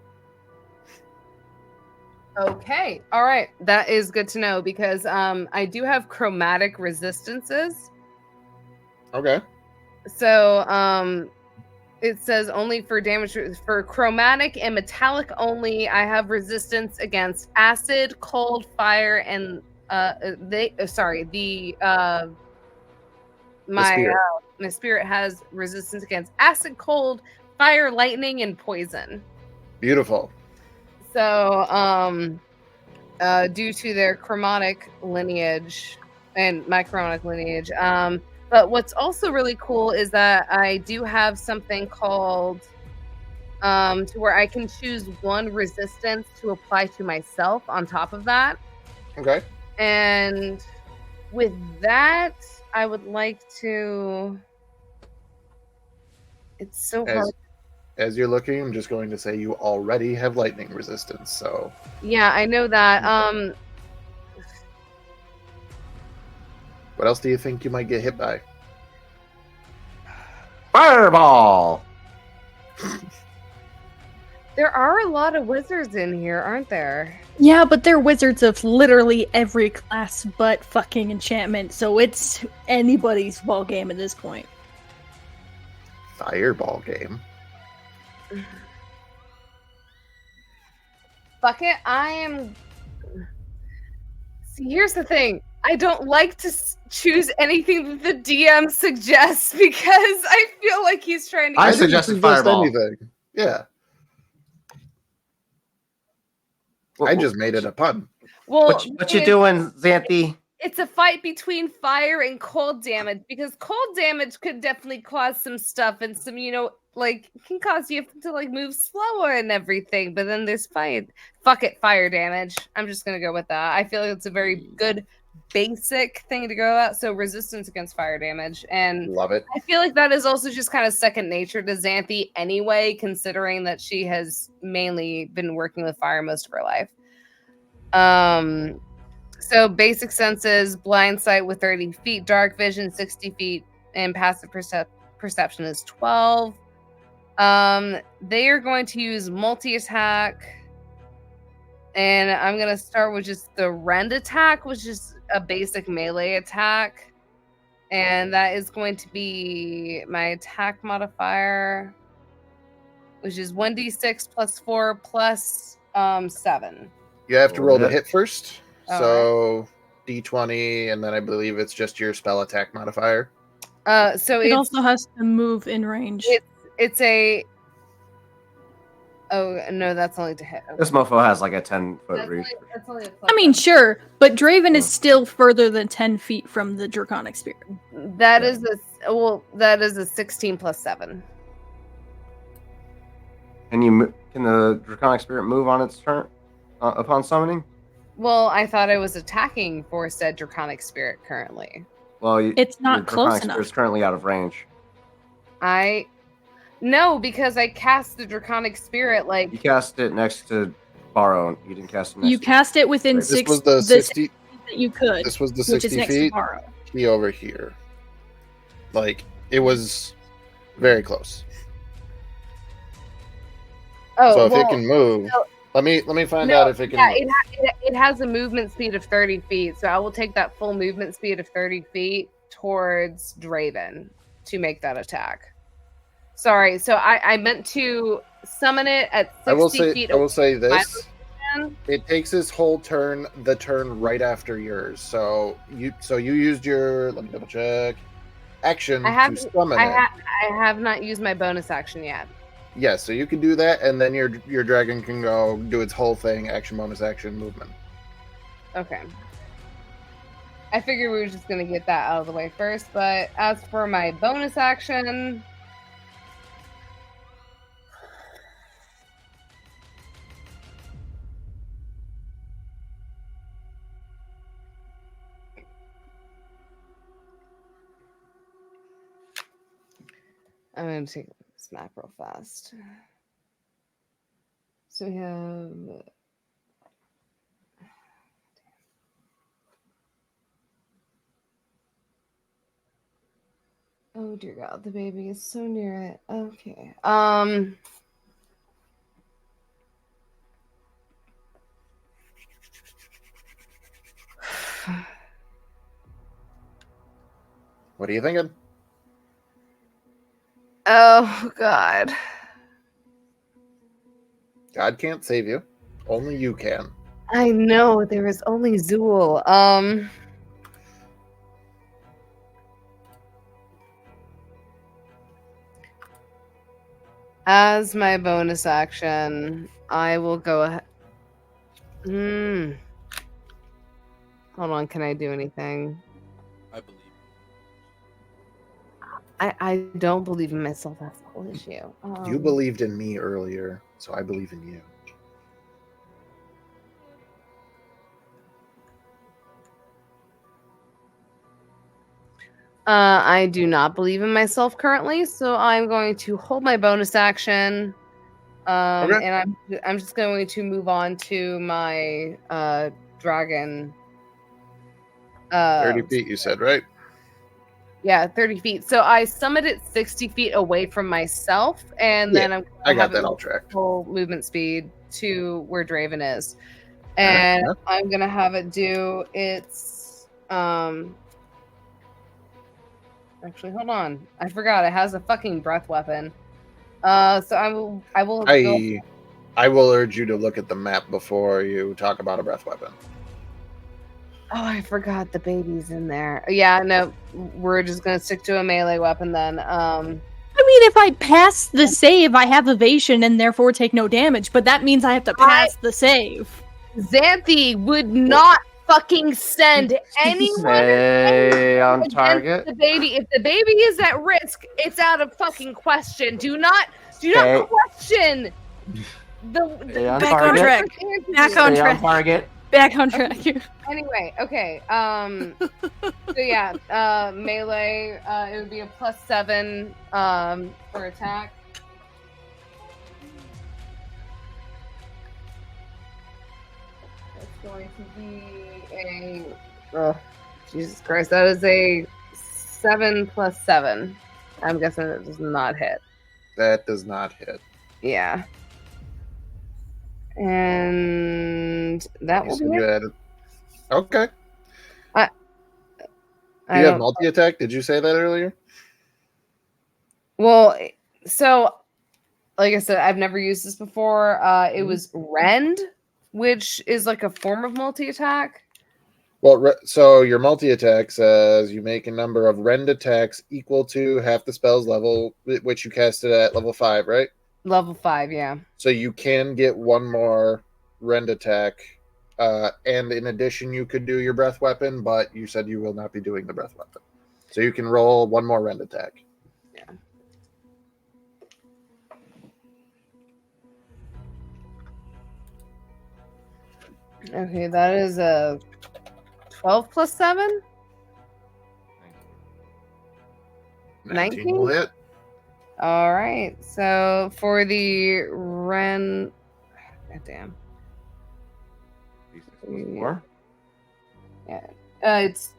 Okay. All right. That is good to know because I do have chromatic resistances. Okay. So it says only for damage for chromatic and metallic only. I have resistance against acid, cold, fire, and my spirit has resistance against acid, cold, fire, lightning, and poison. Beautiful. So due to their chromatic lineage and my chromatic lineage. But what's also really cool is that I do have something called to where I can choose one resistance to apply to myself on top of that. Okay. And with that, I would like to. It's so hard. As you're looking, I'm just going to say you already have lightning resistance, so Yeah, I know that. what else do you think you might get hit by? Fireball! There are a lot of wizards in here, aren't there? Yeah, but they're wizards of literally every class but fucking enchantment, so it's anybody's ball game at this point. Fireball game. Fuck it, I am. See, here's the thing. I don't like to choose anything that the DM suggests because I feel like he's trying to. I didn't suggested suggest fireball. anything. Yeah. I just made it a pun. Well, what you doing, Xanthi? It's a fight between fire and cold damage because cold damage could definitely cause some stuff and some, like can cause you to like move slower and everything. But then there's fire. Fuck it, fire damage. I'm just gonna go with that. I feel like it's a very good basic thing to go at. So resistance against fire damage, and Love it. I feel like that is also just kind of second nature to Xanthi anyway, considering that she has mainly been working with fire most of her life. So basic senses, blind sight with 30 feet, dark vision 60 feet, and passive perception is 12. They are going to use multi-attack. And I'm going to start with just the rend attack, which is a basic melee attack. And that is going to be my attack modifier, which is 1d6 plus 4 plus 7. You have to roll the hit first. All So D20, and then I believe it's just your spell attack modifier. So It also has to move in range. it's a. Oh no, that's only to hit. Okay. This mofo has like a 10-foot reach. That's only a plus I mean, sure, but Draven is still further than 10 feet from the Draconic Spirit. that is a 16 plus 7. Can the Draconic Spirit move on its turn upon summoning? Well, I thought I was attacking for said Draconic Spirit currently. Well, It's not your close Draconic enough. Spirit's currently out of range. No, because I cast the Draconic Spirit like You cast it next to Borrow. You didn't cast it next You to cast it within This This 6 was the 60. that you could, This was the which is 60 next to feet. Borrow. He over here. Like it was very close. oh So if well, it can move, so- let me find no, out if it can. yeah, move. it has a movement speed of 30 feet, so I will take that full movement speed of 30 feet towards Draven to make that attack. Sorry, so I meant to summon it at 60 feet. I will say this. location. It takes his whole turn, the turn right after yours. So you used your, let me double check, action to summon it. I have not used my bonus action yet. Yeah, so you can do that, and then your dragon can go do its whole thing, action, bonus action, movement. Okay. I figured we were just going to get that out of the way first, but as for my bonus action, I'm going to take this map real fast. So we have. Oh dear God, the baby is so near it. Okay. What are you thinking? Oh God. God can't save you. Only you can. I know there is only Zool. As my bonus action, I will go ahead. Hold on, can I do anything? I believe. I don't believe in myself. That's the whole issue. You believed in me earlier, so I believe in you. I do not believe in myself currently, so I'm going to hold my bonus action. Okay. And I'm just going to move on to my dragon. 30 feet, you said, right? Yeah, 30 feet. So I summit it 60 feet away from myself, and Yeah, then I'm I gonna got have it that all move tracked. full movement speed to where Draven is. And Alright. I'm gonna have it do its actually hold on. I forgot it has a fucking breath weapon. So I will go. I will urge you to look at the map before you talk about a breath weapon. Oh, I forgot the baby's in there. Yeah, no, we're just gonna stick to a melee weapon then. I mean, if I pass the save, I have evasion and therefore take no damage, but that means I have to pass the save. Xanthi would not fucking send anyone Stay on against target. the baby. If the baby is at risk, it's out of fucking question. Do not Stay. question Stay on Back on target. track. Back on Stay on track. target. Back on track. Anyway, okay. So yeah, melee. It would be a +7 for attack. It's going to be a. Oh, Jesus Christ! That is a 7 + 7. I'm guessing it does not hit. That does not hit. Yeah. And that You will said be you it. had it. Okay. I Do you have don't. multi attack? Did you say that earlier? Well, so like I said, I've never used this before. It was Rend, which is like a form of multi attack. Well, so your multi attack says you make a number of rend attacks equal to half the spell's level, which you casted at level 5, right? Level 5, yeah. So you can get one more rend attack. And in addition, you could do your breath weapon, but you said you will not be doing the breath weapon. So you can roll one more rend attack. Yeah. Okay, that is a 12 + 7? 19 will hit. All right. So for the Ren. Goddamn. More. Yeah. It's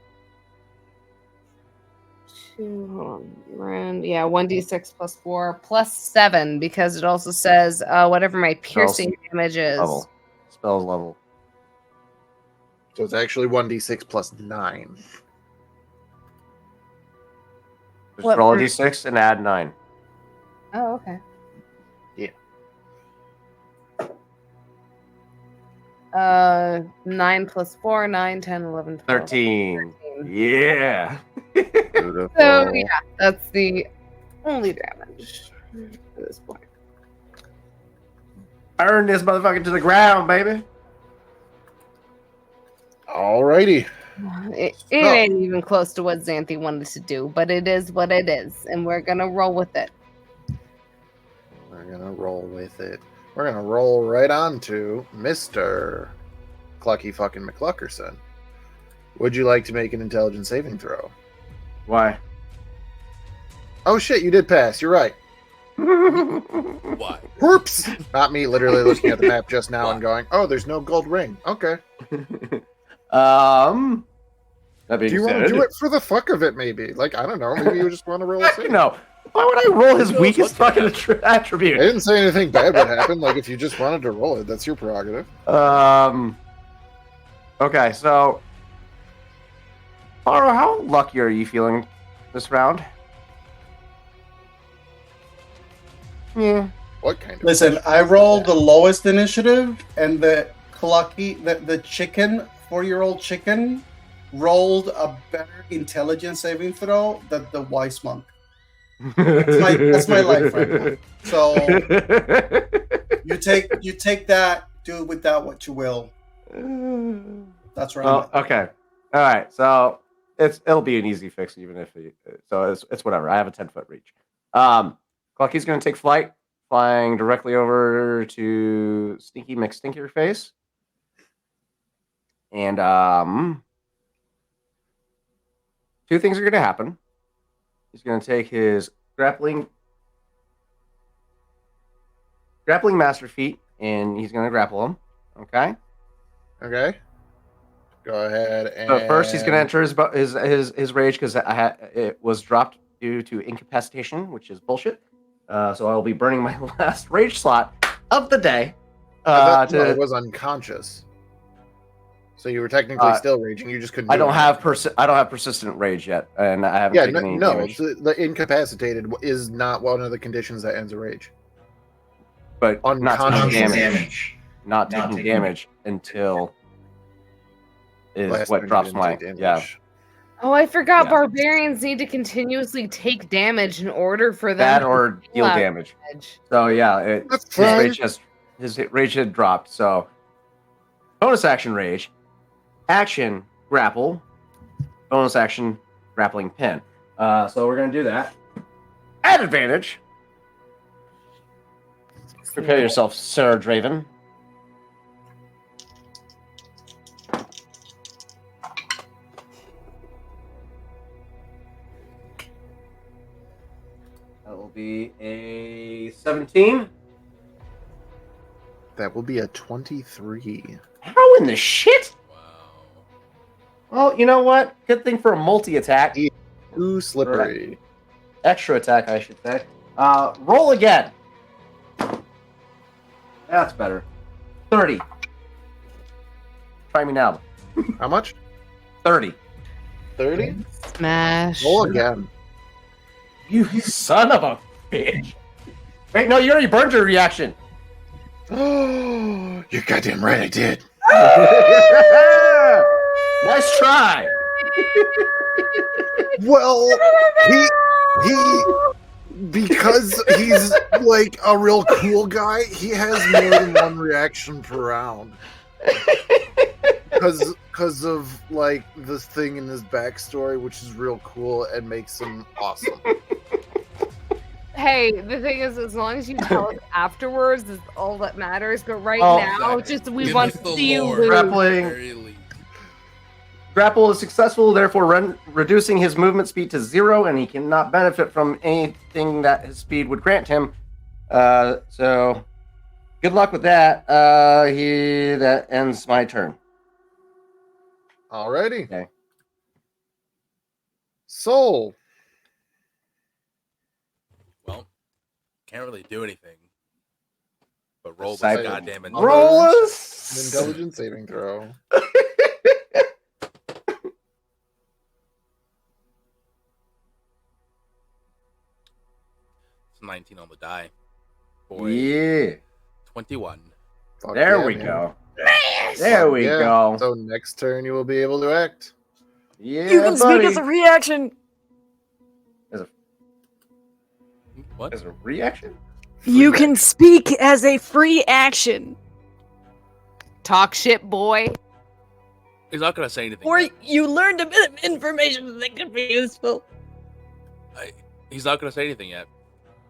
2. Hold on. Ren. Yeah, 1d6 + 4 + 7 because it also says whatever my piercing damage is. Level. Spells level. So it's actually 1d6 + 9. Just What roll a for- d6 and add 9. Oh, okay. Yeah. 9 + 4, 9, 10, 11, 12. 13. Yeah. Beautiful. So yeah, that's the only damage at this point. Burn this motherfucker to the ground, baby. Alrighty. It ain't even close to what Xanthi wanted to do, but it is what it is, and we're gonna roll with it. We're going to roll with it. We're going to roll right on to Mr. Clucky fucking McCluckerson. Would you like to make an intelligence saving throw? Why? Oh shit, you did pass. You're right. Why? Whoops! Not me literally looking at the map just now and going, oh, there's no gold ring. Okay. That being Do you want said, to do it for the fuck of it, maybe? Like, I don't know. Maybe you just want to roll a save. No. Why would I roll his Who knows weakest what fucking can happen? I attribute? didn't say anything bad would happen. Like, if you just wanted to roll it, that's your prerogative. Okay, so Paro, how lucky are you feeling this round? Yeah. What kind of... Listen, I rolled the lowest initiative, and the clucky, the chicken, 4-year-old chicken, rolled a better intelligence saving throw than the wise monk. That's my life right now. So you take that, do with that what you will. That's right. Well, okay. All right. So it'll be an easy fix, even if it's whatever. I have a 10-foot reach. Clucky's going to take flight, flying directly over to Stinky McStinkerface, and two things are going to happen. He's going to take his grappling master feat, and he's going to grapple him. Okay. Okay. Go ahead and... But first, he's going to enter his rage because it was dropped due to incapacitation, which is bullshit. So I will be burning my last rage slot of the day. I thought it was unconscious. So you were technically still raging. You just couldn't. I don't have persistent rage yet, and I haven't taken any damage. The incapacitated is not one of the conditions that ends a rage. But not taking damage. Not taking damage until is Last what turn drops you didn't my take damage. yeah. Oh, I forgot. Yeah. Barbarians need to continuously take damage in order for them That or deal out damage. damage. So yeah, That's his rage had dropped. So bonus action rage, action grapple, bonus action grappling pin. So we're gonna do that. At advantage. Prepare yourself, Sir Draven. That will be a 17. That will be a 23. How in the shit? Wow. Well, you know what? Good thing for a multi-attack. Too slippery. Extra attack, I should say. Roll again. That's better. 30. Try me now. How much? 30. 30? Smash. Roll again. You son of a bitch. Wait, no, you already burned your reaction. Oh, you're goddamn right, I did. Nice try. Well, he because he's like a real cool guy, he has more than one reaction per round. Because of like this thing in his backstory, which is real cool and makes him awesome. Hey, the thing is, as long as you tell us afterwards, is all that matters. But right Oh, now, exactly. just we Give want us to the see you lore, lose. Grappling. very least. Grapple is successful, therefore reducing his movement speed to 0, and he cannot benefit from anything that his speed would grant him. So, good luck with that. That ends my turn. Alrighty. Okay. Soul. Well, can't really do anything. But roll this Cyber- goddamn Roll An us. intelligence saving throw. It's 19 on the die. Boy, Yeah. 21. Fuck There yeah, we man. go. There we Yeah. go. So next turn you will be able to act. Yeah, You can buddy. speak as a reaction. What? As a reaction? You can speak as a free action. Talk shit, boy. He's not going to say anything. Or yet. you learned a bit of information that could be useful. He's not going to say anything yet.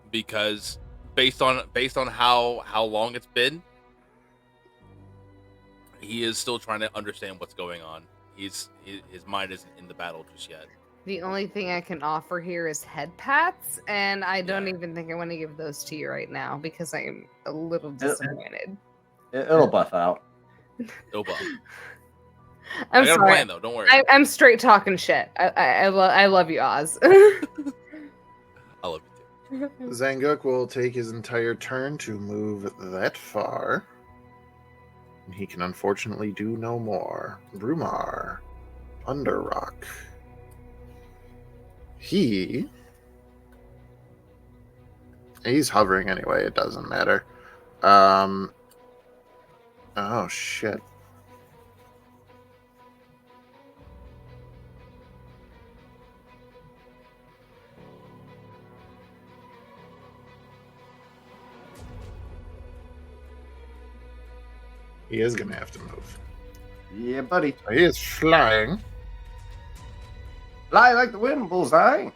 Because based on how long it's been, he is still trying to understand what's going on. His mind isn't in the battle just yet. The only thing I can offer here is head pats, and I don't even think I want to give those to you right now because I am a little disappointed. It'll buff out. No buff. I'm I got a sorry. plan though. Don't worry. I'm straight talking shit. I love you, Oz. I love you too. Zanguk will take his entire turn to move that far. He can unfortunately do no more. Brumar, Underrock. He's hovering anyway, it doesn't matter. Oh shit. He is gonna have to move. Yeah, buddy. He is flying. Fly like the wind, bullseye.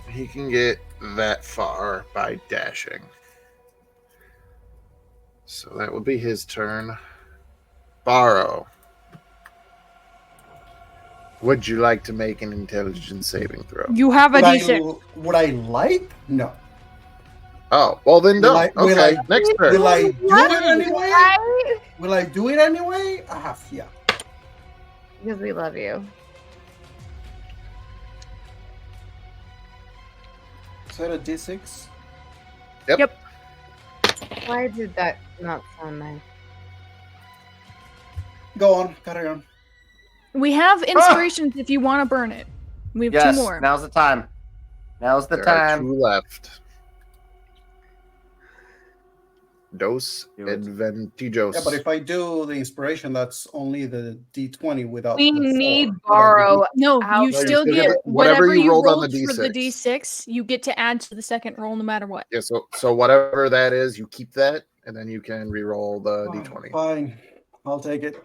He can get that far by dashing. So that would be his turn. Borrow. Would you like to make an intelligence saving throw? You have a Would D6. would I like? No. Oh, well then Will don't. I- will Okay, I- next turn. Will I do it anyway? Right? Will I do it anyway? Yeah. Because we love you. Is that a D6? Why did that not sound nice? Go on, carry on. We have inspirations if you want to burn it. We have Yes, two more. now's the time. Now's the There are time. two left. Dos Do it. advantajos. Yeah, but if I do the inspiration, that's only the D20 without We the need 4. borrow. No, Out. you No, you still still get get the- whatever whatever you you rolled rolled on the for the D6. D6. You get to add to the second roll no matter what. Yeah, so whatever that is, you keep that, and then you can re-roll the Oh, d20. Fine. I'll take it.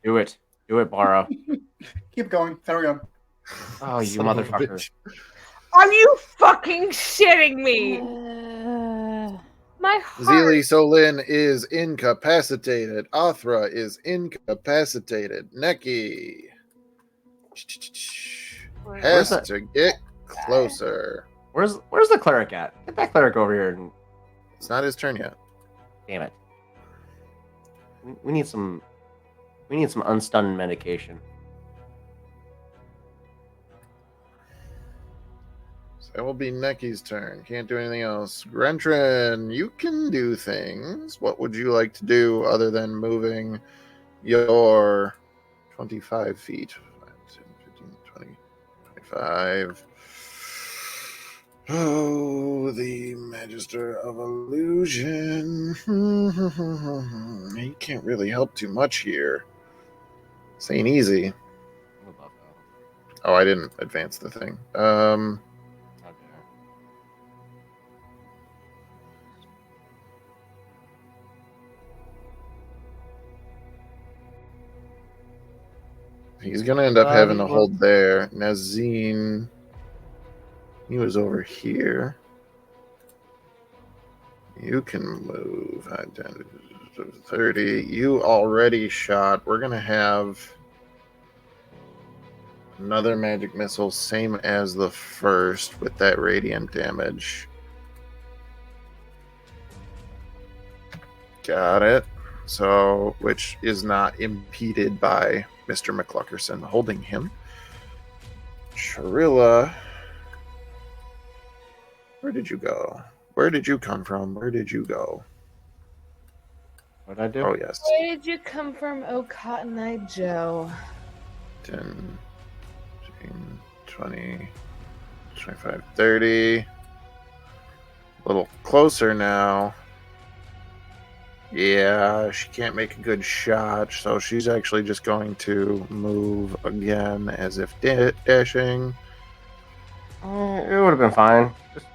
Do it. Do it, Borrow. Keep going. Carry on. Oh, you Son of a motherfucker. bitch. Are you fucking shitting me? My heart. Zeely Solin is incapacitated. Othra is incapacitated. Neki has that? to get closer. Where's the cleric at? Get that cleric over here and It's not his turn yet. damn it. We need some unstun medication. So that will be Neki's turn. Can't do anything else. Grentrin, you can do things. What would you like to do other than moving your 25 feet? 5, 10, 15, 20, 25. Oh, the Magister of Illusion. He can't really help too much here. This ain't easy. Oh, I didn't advance the thing. He's gonna end up having to hold there. Nazine, he was over here. You can move 30. You already shot. We're gonna have another magic missile, same as the first, with that radiant damage. Got it. So, which is not impeded by Mr. McCluckerson holding him. Charilla, where did you go? Where did you come from? Where did you go? What'd I do? Oh, yes. Where did you come from, oh Cotton Eye Joe? 10, 15, 20, 25, 30. A little closer now. Yeah, she can't make a good shot, so she's actually just going to move again as if dashing. It would have been fine. Just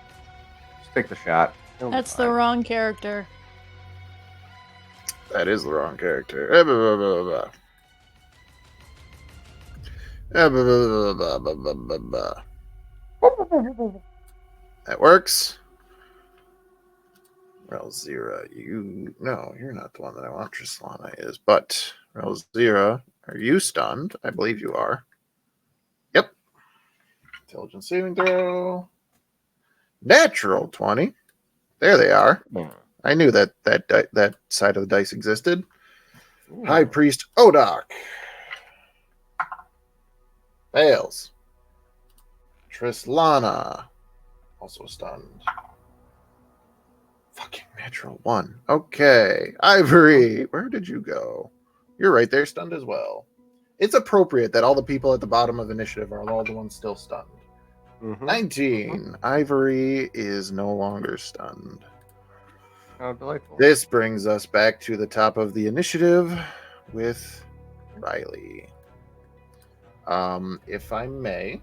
take the shot. It'll be That's the fine. wrong character. That is the wrong character. Eh, blah, blah, blah, blah. Eh, blah, blah, blah, blah, blah, blah, blah. That works. Well, Zira, no, you're not the one that I want. Trislana is, but Rosira, are you stunned? I believe you are. Yep. Intelligence saving throw. Natural 20. There they are. I knew that side of the dice existed. High Priest Odok. Fails. Trislana. Also stunned. Fucking natural 1. Okay. Ivory, where did you go? You're right there, stunned as well. It's appropriate that all the people at the bottom of initiative are all the ones still stunned. 19. Ivory is no longer stunned. Oh, delightful. This brings us back to the top of the initiative with Riley. If I may,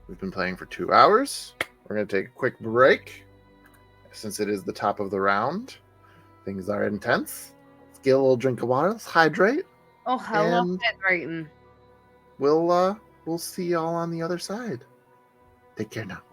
we've been playing for 2 hours. We're going to take a quick break since it is the top of the round. Things are intense. Let's get a little drink of water. Let's hydrate. Oh, hello, And- hydrating. We'll see y'all on the other side. Take care now.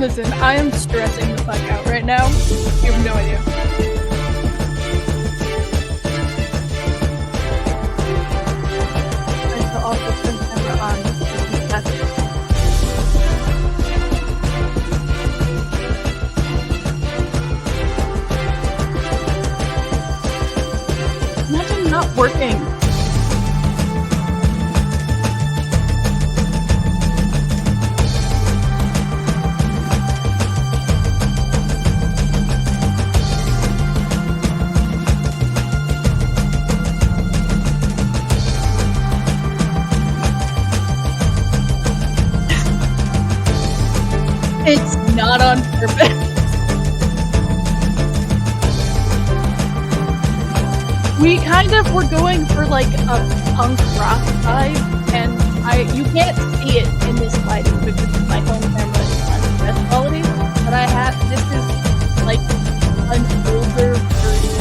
Listen, I am stressing the fuck out right now. You have no idea. I shall also turn the camera on. Imagine not working. It's not on purpose. We kind of were going for like a punk rock vibe, and you can't see it in this lighting because my phone camera is not the best quality, but this is like an older version.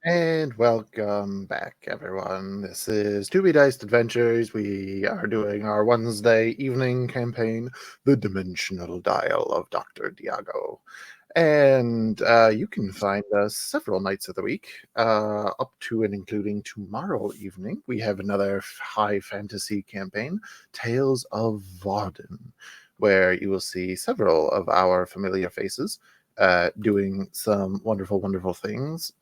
And welcome back, everyone. This is To Be Diced Adventures. We are doing our Wednesday evening campaign, The Dimensional Dial of Dr. Diago. And you can find us several nights of the week, up to and including tomorrow evening. We have another high fantasy campaign, Tales of Varden, where you will see several of our familiar faces doing some wonderful, wonderful things.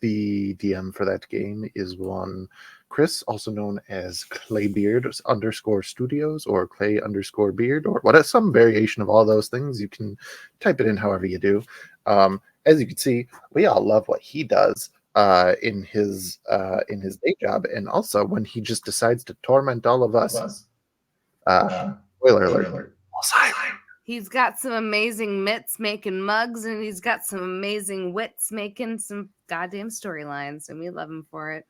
The DM for that game is one Chris, also known as Claybeard_studios or Clay_beard or what, some variation of all those things. You can type it in however you do. As you can see, we all love what he does in his day job, and also when he just decides to torment all of us. Spoiler alert. He's got some amazing mitts making mugs, and he's got some amazing wits making some goddamn storylines, and we love him for it.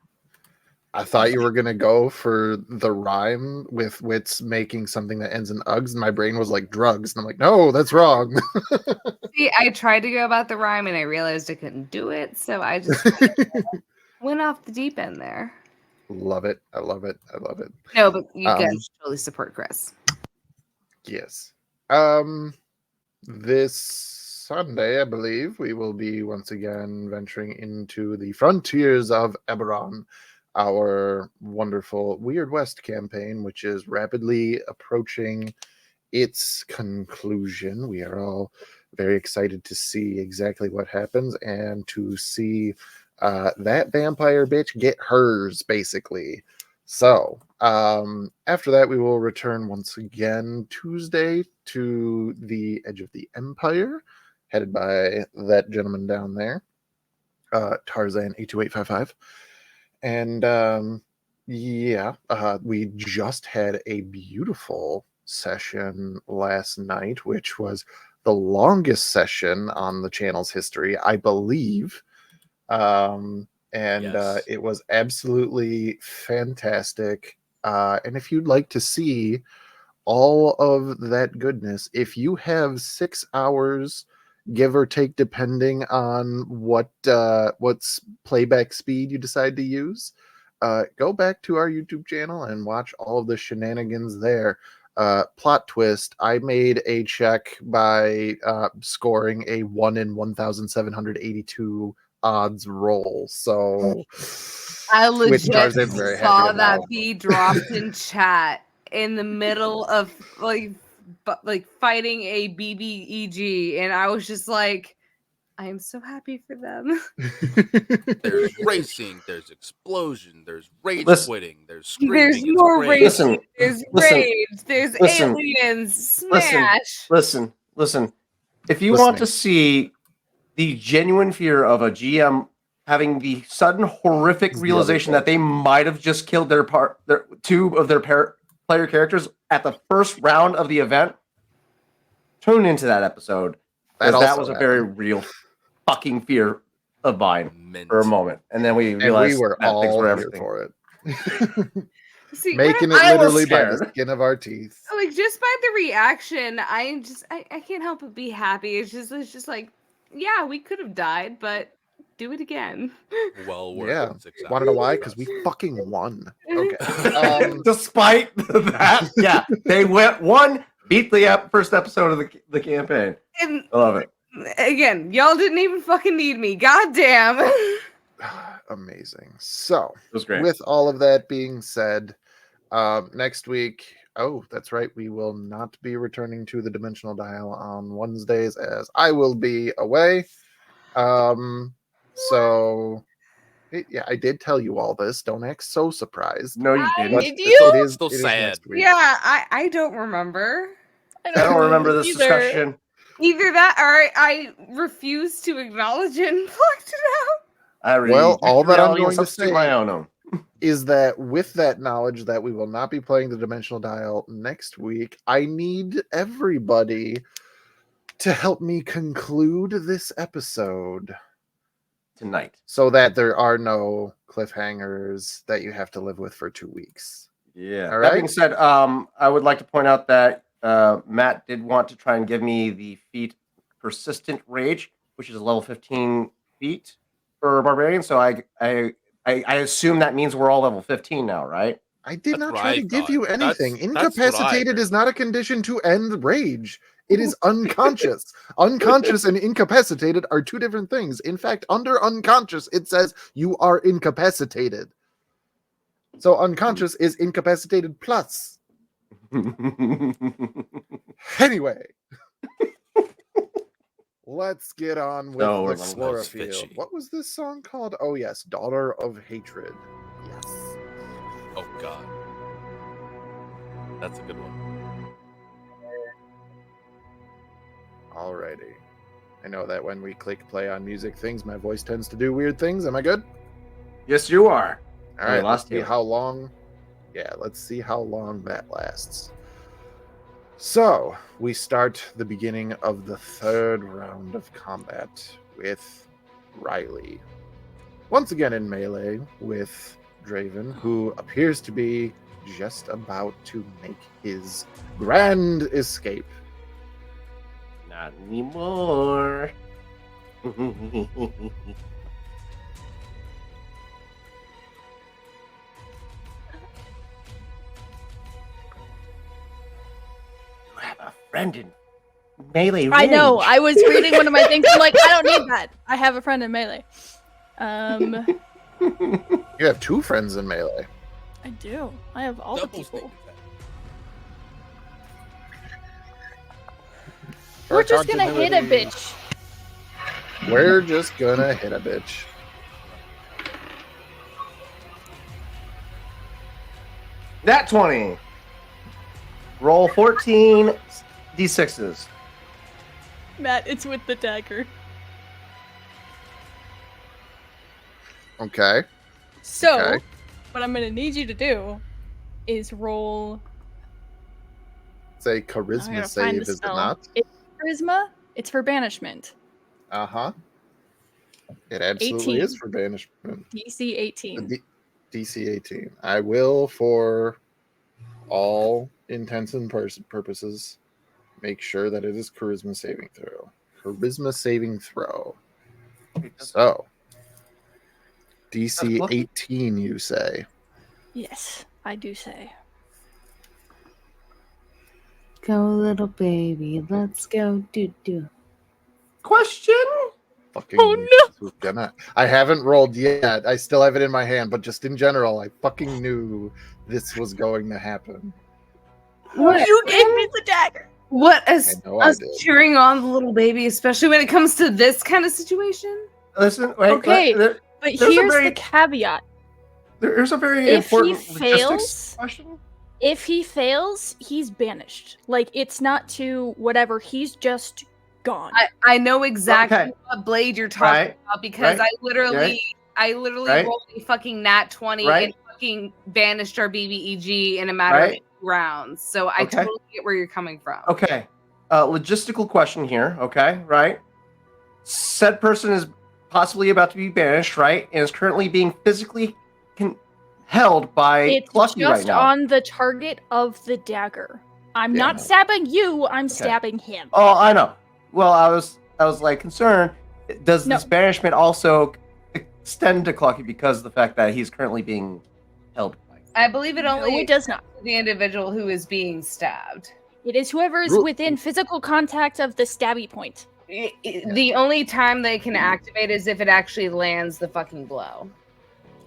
I thought you were gonna go for the rhyme with wits making something that ends in Uggs, and my brain was like drugs, and I'm like, no, that's wrong. See, I tried to go about the rhyme, and I realized I couldn't do it, so I just went off the deep end there. Love it. I love it. I love it. No, but you guys totally support Chris. Yes. This Sunday, I believe, we will be once again venturing into the frontiers of Eberron, our wonderful Weird West campaign, which is rapidly approaching its conclusion. We are all very excited to see exactly what happens and to see that vampire bitch get hers, basically. So, after that, we will return once again Tuesday to the Edge of the Empire, headed by that gentleman down there, Tarzan 82855. And we just had a beautiful session last night, which was the longest session on the channel's history, I believe. Yes. It was absolutely fantastic. And if you'd like to see all of that goodness, if you have 6 hours, give or take, depending on what's playback speed you decide to use, go back to our YouTube channel and watch all of the shenanigans there. Plot twist, I made a check by scoring a 1 in 1,782 odds roll. So I which legit Tarzan's very happy saw that about. be dropped in chat in the middle of like fighting a BBEG, and I was just like, I am so happy for them. There's racing, there's explosion, there's rage Listen. quitting, there's screaming. There's it's more great. rage. Listen, There's listen, rage. There's listen, aliens. Smash. Listen. If you Listening. want to see the genuine fear of a GM having the sudden horrific It's the realization other that they might have just killed their two of their player characters at the first round of the event, tune into that episode, because that was a very real fucking fear of mine for a moment, and then we realized we were that things all were here everything. for it. See, Making it I was literally by the scared. skin of our teeth. like just by the reaction, I can't help but be happy. It's just like, yeah, we could have died, but do it again. Well worth Yeah. 6 hours. Want to know why? for Because us. we fucking won. Okay. Despite that, yeah, they beat the first episode of the campaign. And I love it. again, y'all didn't even fucking need me. God damn. Amazing. So, It was great. with all of that being said, next week, that's right, we will not be returning to the Dimensional Dial on Wednesdays as I will be away. So, I did tell you all this. Don't act so surprised. No, you didn't. But Did you? It is, Still it is sad. next week. Yeah, I don't remember. I don't remember this either. discussion. Either that or I refuse to acknowledge it and blocked it out. I really Well, all that I'm reality and going to substitute say my own. is that with that knowledge that we will not be playing the Dimensional Dial next week, I need everybody to help me conclude this episode Tonight. so that there are no cliffhangers that you have to live with for 2 weeks. Yeah. All That being right. said, I would like to point out that Matt did want to try and give me the feat Persistent Rage, which is a level 15 feat for Barbarian. So I assume that means we're all level 15 now, right? I did That's not what try I to give thought. you anything. That's what I Incapacitated heard. is not a condition to end rage. It is unconscious. Unconscious and incapacitated are two different things. In fact, under unconscious, it says you are incapacitated. So unconscious is incapacitated plus. Anyway, let's get on with No, the we're not. Smells chlorophyll. fishy. What was this song called? Oh yes, Daughter of Hatred. Yes. Oh God, that's a good one. Alrighty. I know that when we click play on music things, my voice tends to do weird things. Am I good? Yes, you are. All We right, lost let's see you. how long. Yeah, let's see how long that lasts. So, we start the beginning of the third round of combat with Riley. Once again in melee with Draven, who appears to be just about to make his grand escape. Not anymore. You have a friend in melee range. I know. I was reading one of my things. I'm like, I don't need that. I have a friend in melee. You have two friends in melee. I do. I have all Double the sneak people. attack. We're just gonna hit a Continuity. bitch. We're just gonna hit a bitch. That 20. Roll 14 d6s. Matt, it's with the dagger. Okay. So, Okay. what I'm gonna need you to do is roll. It's a I charisma gotta find save, the is it spell. not? It's charisma. It's for banishment. Uh-huh. It absolutely 18. is for banishment. DC 18. DC 18. I will, for all intents and purposes, make sure that it is charisma saving throw. Charisma saving throw. So, DC lucky. 18, you say? Yes, I do say. Go, little baby, let's go do. Question? Fucking Oh, knew this was gonna. I haven't rolled yet. I still have it in my hand, but just in general, I fucking knew this was going to happen. What? You gave me the dagger. What as I know I us did. cheering on the little baby, especially when it comes to this kind of situation? Listen, wait. Okay, But But a here's very- the caveat. there's a very If he important logistics fails- question. If he fails, he's banished. Like, it's not to whatever. He's just gone. I know exactly Okay. what blade you're talking Right. about because Right. I literally Right. rolled a fucking nat 20 Right. and fucking banished our BBEG in a matter Right. of 2 rounds. So I Okay. totally get where you're coming from. Okay. Logistical question here. Okay. Right. Said person is possibly about to be banished, right? And is currently being physically held by It's Clucky just right now. on the target of the dagger. I'm Yeah. not stabbing you. I'm stabbing him. Oh, I know. Well, I was like concerned. Does No. this banishment also extend to Clucky because of the fact that he's currently being held by? I believe it No, only it does not. the individual who is being stabbed. It is whoever is Ru- within physical contact of the stabby point. The only time they can activate is if it actually lands the fucking blow.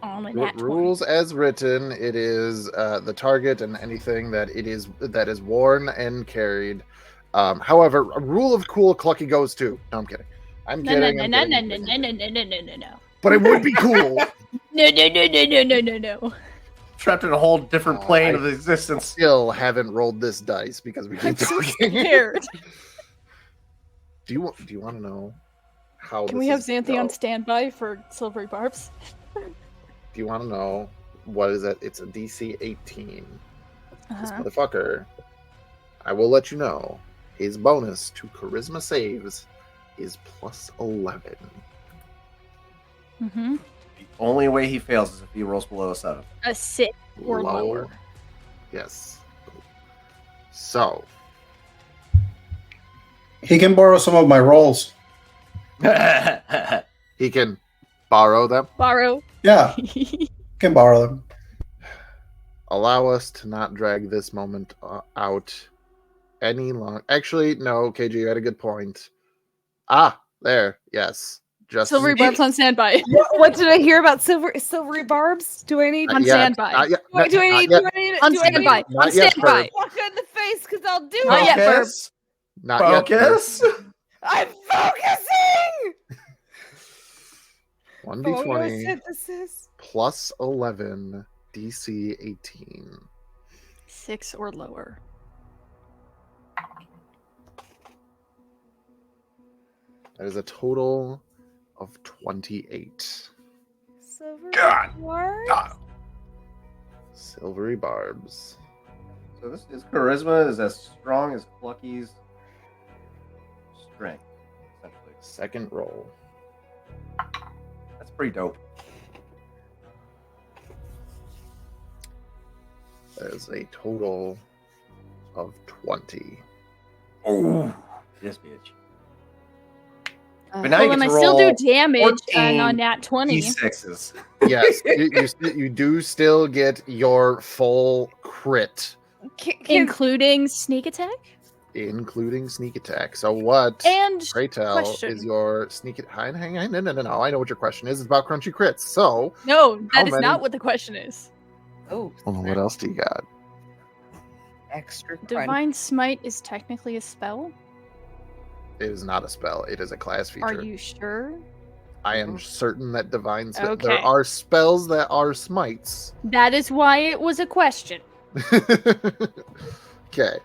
On a nat 20. Rules as written, it is the target and anything that is worn and carried. However, a rule of cool Clucky goes to. No, I'm kidding. I'm No, kidding. no, I'm no, no, kidding, no, I'm no, kidding. no, no, no, no, no, no. But it would be cool. No, no, no, no, no, no, no, no. Trapped in a whole different plane I- of existence. Still haven't rolled this dice because we I'm keep so talking. scared. Do you want to know how? Can this we have is Xanthi go? on standby for silvery barbs? Do you want to know what is it? It's a DC 18. This Uh-huh. motherfucker. I will let you know. His bonus to charisma saves is plus 11. Mm-hmm. The only way he fails is if he rolls below a 7. A 6 or Low. lower. Yes. So He can borrow some of my rolls. he can borrow them. Borrow. Yeah, can borrow them. Allow us to not drag this moment out any long. Actually, no, KG, you had a good point. Ah, there. Yes. Just Silvery barbs on standby. What did I hear about silvery barbs? Do I need on yeah, standby. yeah, Wait, do I Not need? yet. Do I need? On do I need standby. to Not On yet, standby. Ferb. walk her in the face? Because I'll do Not it. yet, Ferb. Focus. Not yet. Ferb. Focus. I'm focusing. 1d20 Photosynthesis. plus 11, DC 18. 6 or lower. That is a total of 28. Silver God. bars? God. Silvery barbs. So this is charisma is as strong as Clucky's strength. Essentially. Second roll. That's pretty dope. That is a total of 20. Oh, this bitch. But Uh, now Well, you then get I to still do roll damage 14 on nat 20. D6s. Yes, you do still get your full crit, Including sneak attack? including sneak attack. So what, And pray tell, question. is your sneak attack? Hang on, no. I know what your question is. It's about crunchy crits. So, no, How that is many- not what the question is. Oh, what else do you got? extra crunch. Divine Smite is technically a spell. It is not a spell. It is a class feature. Are you sure? I am certain that divine. There Okay. are spells that are smites. That is why it was a question. Okay.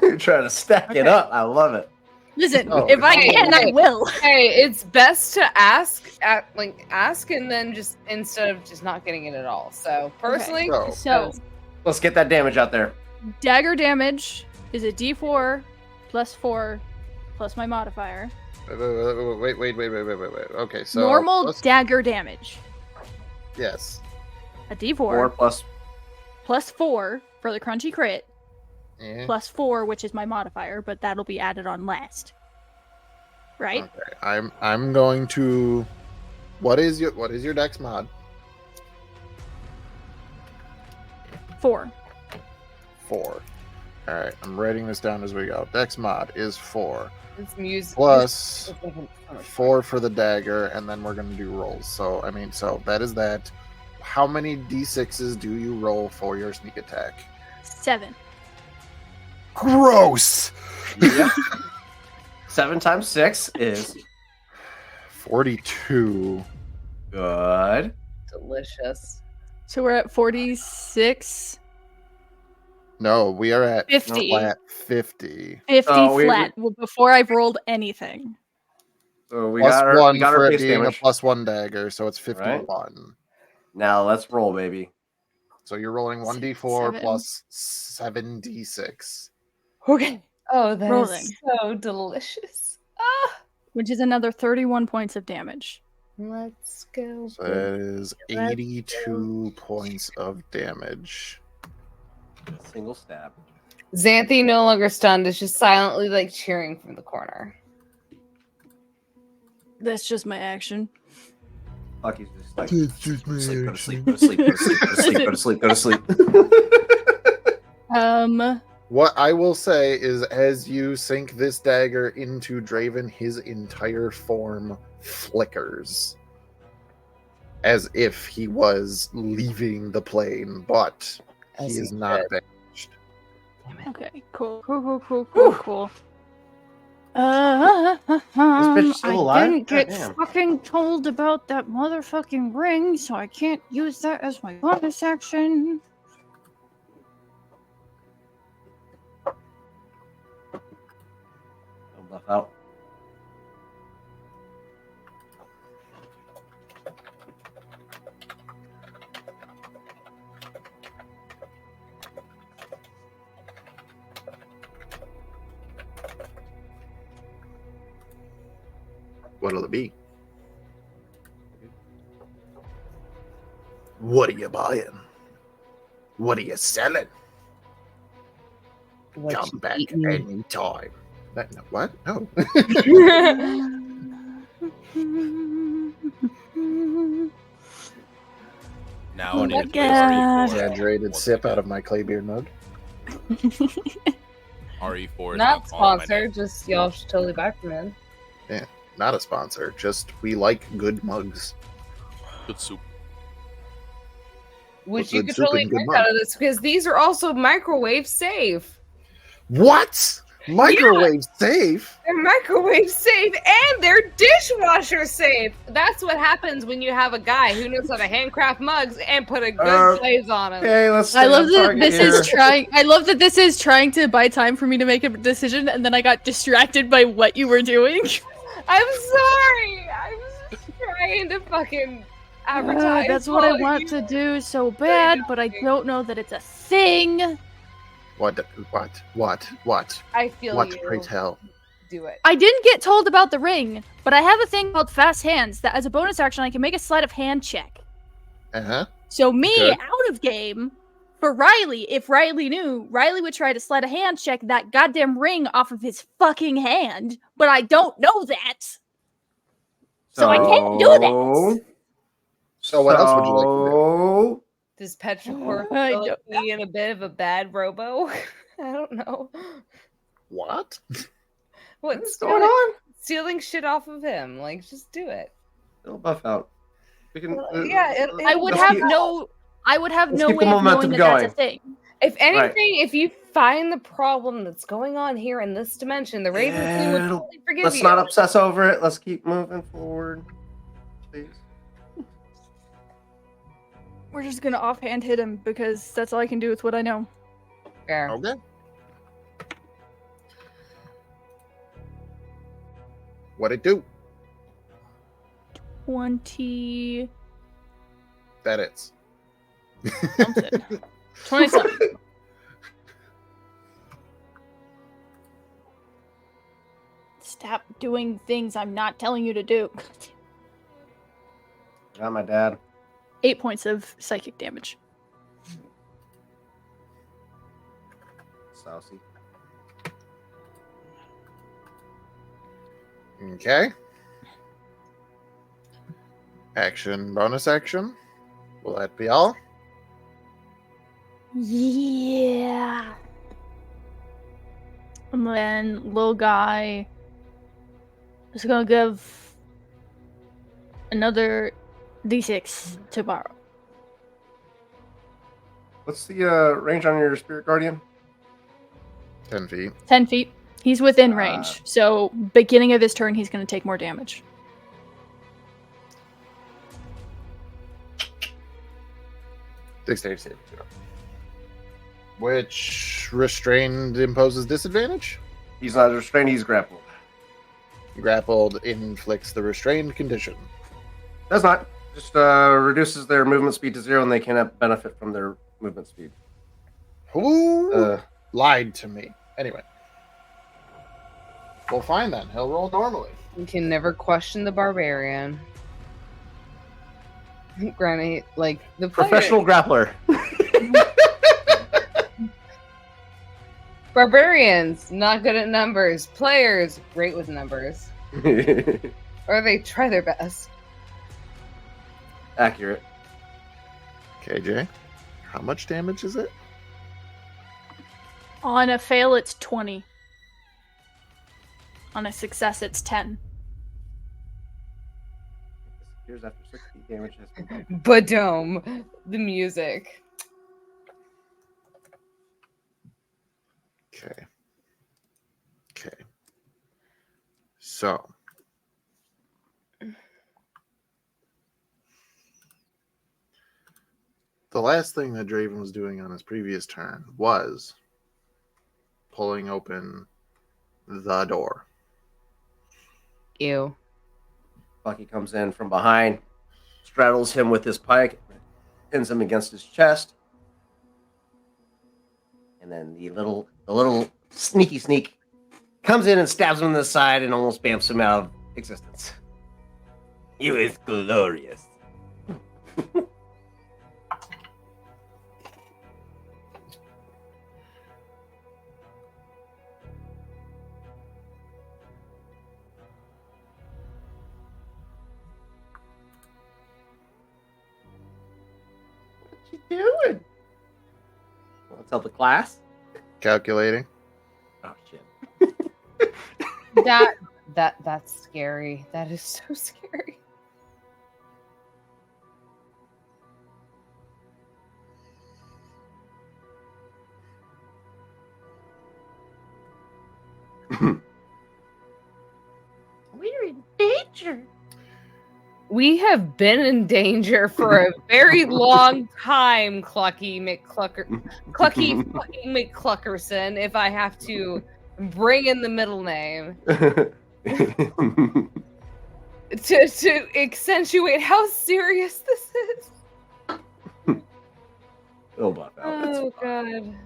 You're trying to stack it Okay. up. I love it. Listen, Oh, if I hey, can, I hey. will. Hey, it's best to ask and then just instead of just not getting it at all. So personally, So, So, Let's get that damage out there. dagger damage is a d4 plus 4 plus my modifier. wait. Okay, so Normal plus- dagger damage. yes. A d4 4 plus. plus 4 for the crunchy crit, Eh, plus 4, which is my modifier, but that'll be added on last. Right? Okay. I'm going to. What is your dex mod? 4. 4. All right, I'm writing this down as we go. Dex mod is 4 it's music. plus it's making so much 4 for the dagger, and then we're gonna do rolls. So that is that. How many d6s do you roll for your sneak attack? 7. Gross. Yep. 7 times 6 is 42. good. fun. Delicious. So we're at 46. No, we are at 50. flat 50. 50 Oh, we- flat before I've rolled anything. So we Plus got our, 1 we got for our it base being damage. a +1 dagger, so it's 51. Now let's roll, baby. So you're rolling 1d4 7. plus 7d6. Okay. Oh, that Rolling. is so delicious. Ah, Which is another 31 points of damage. let's go. So that is 82 points of damage. A single stab. Xanthi no longer stunned is just silently like cheering from the corner. That's just my action. Lucky's just like, It's just my sleep, go to action. sleep, go to sleep, go to sleep, go to sleep, go to sleep, go to sleep. What I will say is, as you sink this dagger into Draven, his entire form flickers. As if he was leaving the plane, but he As is he not should. banished. Okay, cool. bitch still I alive? didn't get Goddamn. fucking told about that motherfucking ring, so I can't use that as my bonus action. Don't buff out. What'll it be? What are you buying? What are you selling? What Come you back eating? anytime. What? No. Now I need to play God. RE4. Exaggerated sip out of my clay beer mug. RE4 is Not calling my sponsored, name. just y'all should totally buy from him. Not a sponsor, just we like good mugs. Good soup. which Well, you good could soup totally and good drink out mug. of this because these are also microwave safe. What? Microwave safe? They're microwave safe and they're dishwasher safe. That's what happens when you have a guy who knows how to handcraft mugs and put a good glaze on them. Okay, let's stay I love on that target this here. is trying. I love that this is trying to buy time for me to make a decision, and then I got distracted by what you were doing. I'm sorry. I was just trying to fucking advertise. That's what I while want you to were do so bad, but I don't know that it's a thing. What? I feel What, you. pray tell? Do it. I didn't get told about the ring, but I have a thing called fast hands that as a bonus action I can make a sleight of hand check. Uh-huh. So me Good. out of game for Riley, if Riley knew, Riley would try to sleight of hand check that goddamn ring off of his fucking hand, but I don't know that. So I can't do that. So what else would you like to do? Does Petrichor I feel like don't be in a bit of a bad robo? I don't know. What? What's going on? Stealing shit off of him. Like, just do it. It'll buff out. We can. I would have no let's keep the way of knowing momentum that going. that's a thing. If anything, if you find the problem that's going on here in this dimension, the Raven Queen would totally forgive Let's you. not obsess over it. Let's keep moving forward, please. We're just gonna offhand hit him because that's all I can do with what I know. Fair. Okay. What'd it do? 20 That it's. something. 27. Stop doing things I'm not telling you to do. Got my dad. 8 points of psychic damage. Saucy. Okay. Action, bonus action. Will that be all? Yeah. And then little guy is gonna give another D6 to borrow. What's the range on your spirit guardian? 10 feet. 10 feet. He's within range. So beginning of his turn, he's gonna take more damage. Dexterity saving throw. Which restrained imposes disadvantage? He's not restrained, he's grappled. Grappled inflicts the restrained condition. Does not. Just reduces their movement speed to 0 and they cannot benefit from their movement speed. Who lied to me? Anyway. Well, fine then. He'll roll normally. You can never question the barbarian. Granny, like the Professional grappler. Barbarians, not good at numbers. Players, great with numbers. Or they try their best. Accurate. KJ, how much damage is it? On a fail, it's 20. On a success, it's 10. Here's after 60 damage has been taken. Badome, the music. Okay. Okay. So. The last thing that Draven was doing on his previous turn was pulling open the door. Ew. Bucky comes in from behind, straddles him with his pike, pins him against his chest, and then the little sneaky sneak comes in and stabs him in the side and almost bamps him out of existence. You is glorious. Doing? Want to tell the class? Calculating. Oh shit! That's scary. That is so scary. We're in danger. We have been in danger for a very long time, Clucky fucking McCluckerson, if I have to bring in the middle name. To accentuate how serious this is. It'll buff out. It's Oh fine.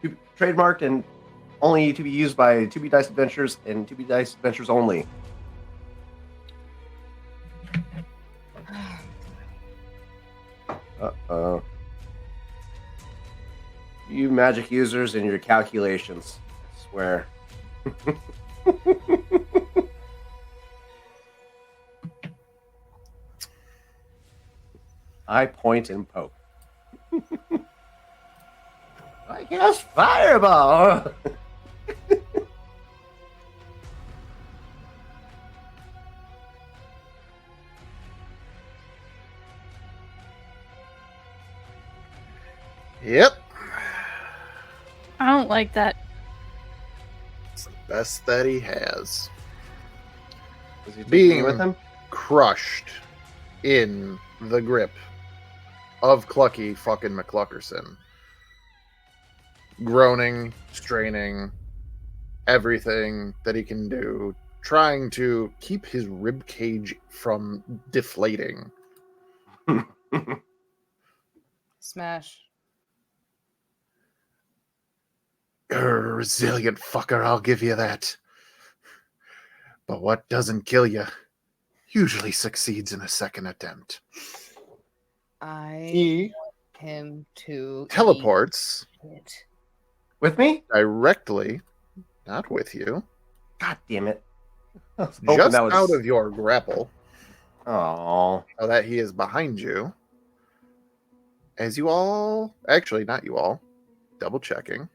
god. Trademarked and only to be used by 2B Dice Adventures and 2B Dice Adventures only. Uh-oh. You magic users and your calculations. I swear. I point and poke. I cast fireball. Yep. I don't like that. It's the best that he has. Was he taking Being me with him? crushed in the grip of Clucky fucking McCluckerson. Groaning, straining, everything that he can do, trying to keep his rib cage from deflating. Smash. Resilient fucker, I'll give you that. But what doesn't kill you usually succeeds in a second attempt. I want him to Teleports eat it. With me? directly, not with you, God damn it. I was hoping just that was... out of your grapple, Oh. so that he is behind you. As you all, actually not you all, double checking.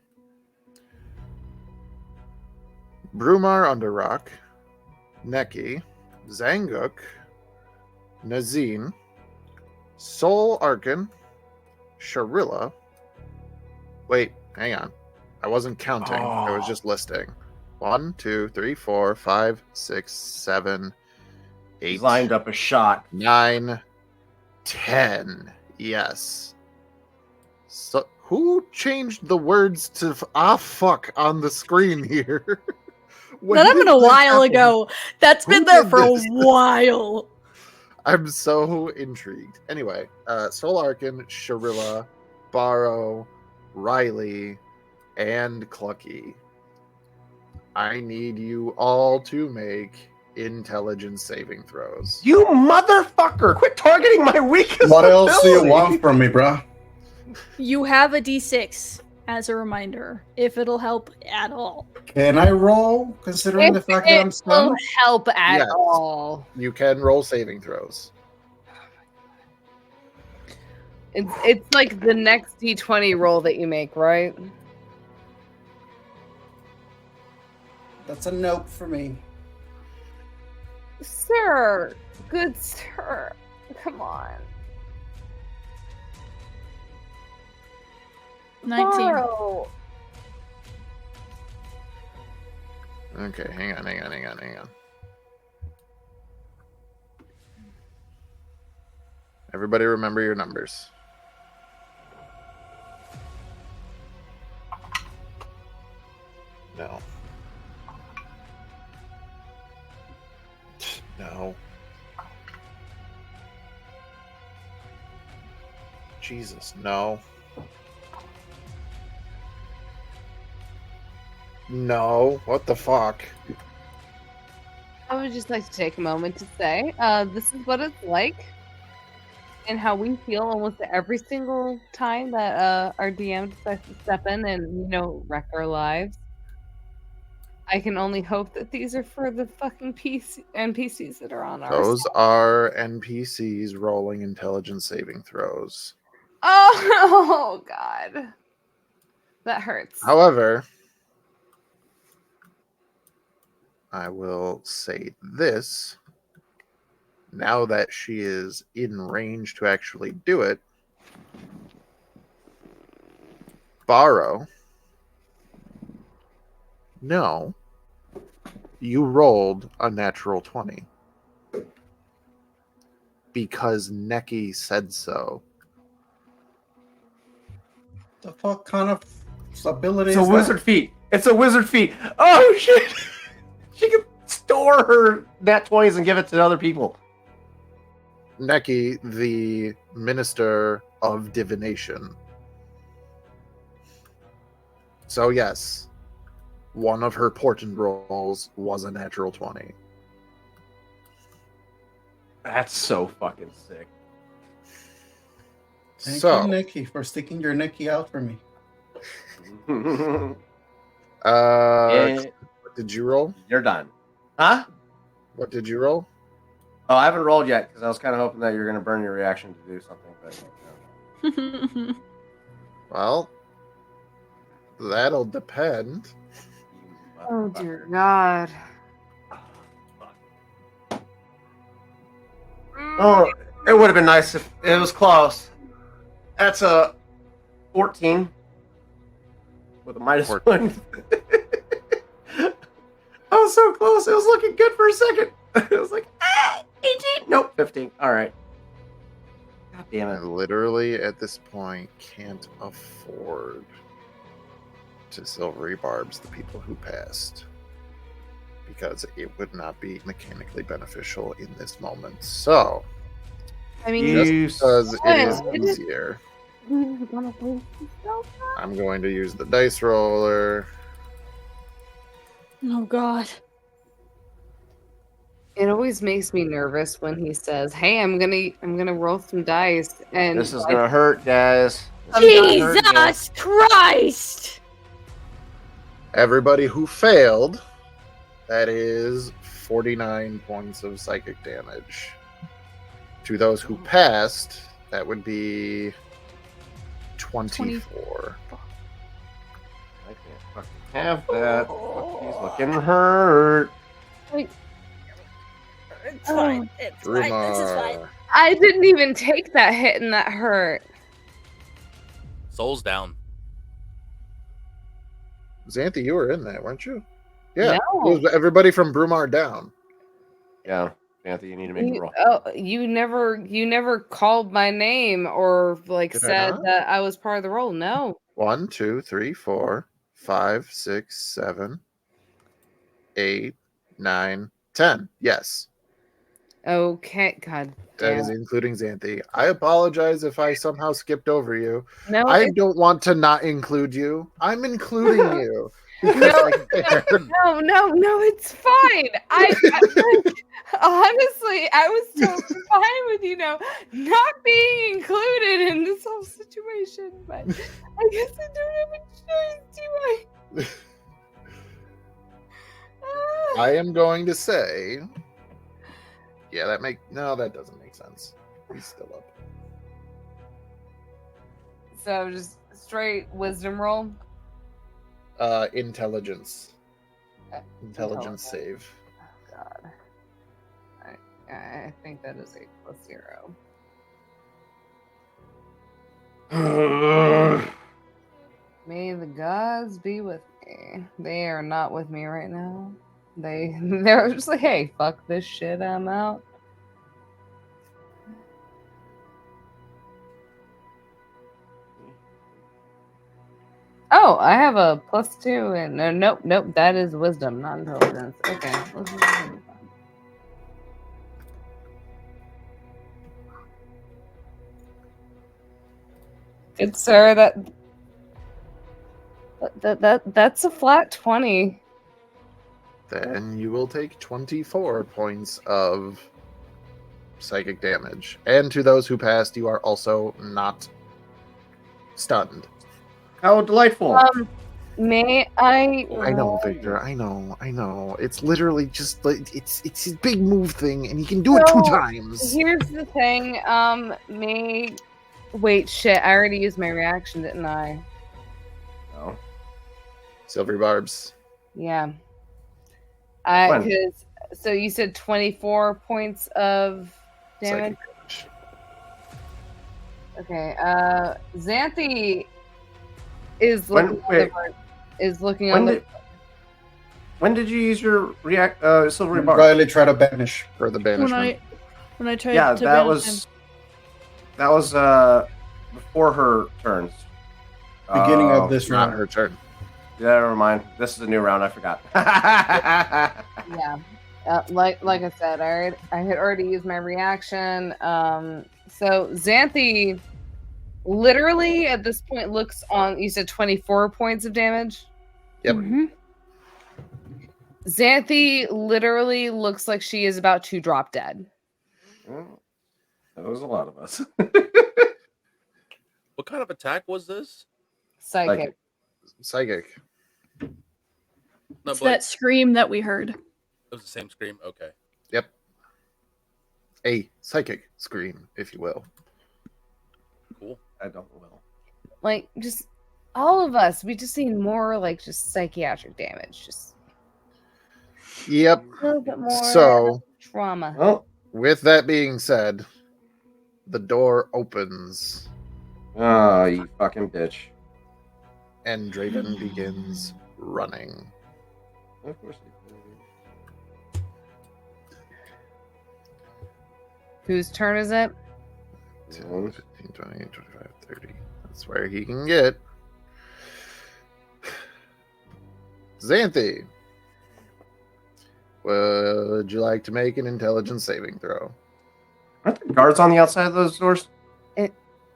Brumar Underrock, Neki, Zanguk, Nazim, Sol Arkin, Sharilla. Wait, hang on. I wasn't counting. I was just listing. 1, 2, 3, 4, 5, 6, 7, 8. He's lined up a shot. 9, 10. Yes. So who changed the words to fuck on the screen here? When That happened did a this while happen? ago. That's Who been there did for a this? while. I'm so intrigued. Anyway, Sol Arkin, Sharilla, Barrow, Riley, and Clucky. I need you all to make intelligence saving throws. You motherfucker! Quit targeting my weakest What else do you ability! want from me, bruh? You have a d6 as a reminder, if it'll help at all. Can I roll, considering the fact that I'm It will stunned? help at Yes. all. You can roll saving throws. It's like the next D20 roll that you make, right? That's a nope for me. Sir, good sir, come on. 19. Borrow. Okay, hang on. Everybody remember your numbers. No. No. Jesus, no. No. What the fuck? I would just like to take a moment to say, this is what it's like, and how we feel almost every single time that our DM decides to step in and wreck our lives. I can only hope that these are for the fucking NPCs that are on our Those side. are NPCs rolling intelligence saving throws. Oh God, that hurts. However, I will say this. Now that she is in range to actually do it, Borrow, No. You rolled a natural 20. Because Neki said so. The fuck kind of ability It's a is wizard feat. It's a wizard feat. Oh shit! She can store her nat 20s and give it to other people. Neki, the Minister of Divination. So yes, one of her portent rolls was a natural 20. That's so fucking sick. Thank So, you, Nikki, for sticking your Nikki out for me. Yeah, what did you roll? you're done. Huh? What did you roll? Oh, I haven't rolled yet because I was kind of hoping that you were going to burn your reaction to do something. But Well, that'll depend. Oh dear God. Oh, it would have been nice if it was close. That's a 14 with a minus 1. I was so close. It was looking good for a second. It was like, 18. Nope, 15. All right. God damn I it. literally, at this point, can't afford to silvery barbs the people who passed. Because it would not be mechanically beneficial in this moment. So, I mean, just because it is It is- easier, I'm going to use the dice roller. Oh God. it always makes me nervous when he says, "Hey, I'm gonna roll some dice," and This is going to hurt, guys. This is gonna hurt, guys. Jesus Christ! Everybody who failed, that is 49 points of psychic damage. To those who passed, that would be 24. I can't fucking have that. Fuck, he's looking hurt. It's fine. It's fine. This is fine. Rumar. I didn't even take that hit, and that hurt. Soul's down. Xanthi, you were in that, weren't you? Yeah. It No. was everybody from Brumar down. Yeah, Anthony, you need to make a You, roll. you never called my name or like Did I said not? that I was part of the role. No. 1, 2, 3, 4, 5, 6, 7, 8, 9, 10. Yes. Okay. God That damn. is including Xanthi. I apologize if I somehow skipped over you. No. I don't want to not include you. I'm including you. Because No, I care. no, it's fine. Honestly, I was totally fine with not being included in this whole situation, but I guess I don't have a choice, do I? I am going to say, yeah, that doesn't make sense. He's still up. So just straight wisdom roll. Intelligence Intelligence. save. Oh, God. I think that is 8 + 0. May the gods be with me. They are not with me right now. They're just like, hey, fuck this shit, I'm out. Oh, I have a +2 and nope, that is wisdom, not intelligence. Okay. Good sir, that's a flat 20. Then you will take 24 points of psychic damage. And to those who passed, you are also not stunned. How delightful. May I? I know, Victor. I know. It's literally just like it's his big move thing, and he can do it 2 times. Here's the thing. Wait, shit. I already used my reaction, didn't I? No. Silvery barbs. Yeah. When? Because so you said 24 points of damage. Psychic damage. Okay. Xanthi is looking Wait. is looking When on the. did- when did you use your silvery bar? Riley try to banish. For the When banishment. I tried Yeah, to that banish him. was before her turns. Beginning of Oh, this Not round. her turn. Yeah, never mind. This is a new round. I forgot. Yeah. Like I said, I had already used my reaction. So Xanthi literally at this point looks on. You said 24 points of damage. Yep. Mhm. Xanthi literally looks like she is about to drop dead. Well, that was a lot of us. What kind of attack was this? Psychic. Psychic. No, It's but that scream that we heard. it was the same scream. Okay. Yep. A psychic scream, if you will. Cool. I don't will. Like just all of us, we just need more like just psychiatric damage. Just Yep. a little bit more So, trauma. Well, with that being said, the door opens oh, you fucking bitch. and Draven begins running. Of course. Whose turn is it? 10, 15, 20, 25, 30. That's where he can get. Xanthi, would you like to make an intelligence saving throw? Aren't there guards on the outside of those doors?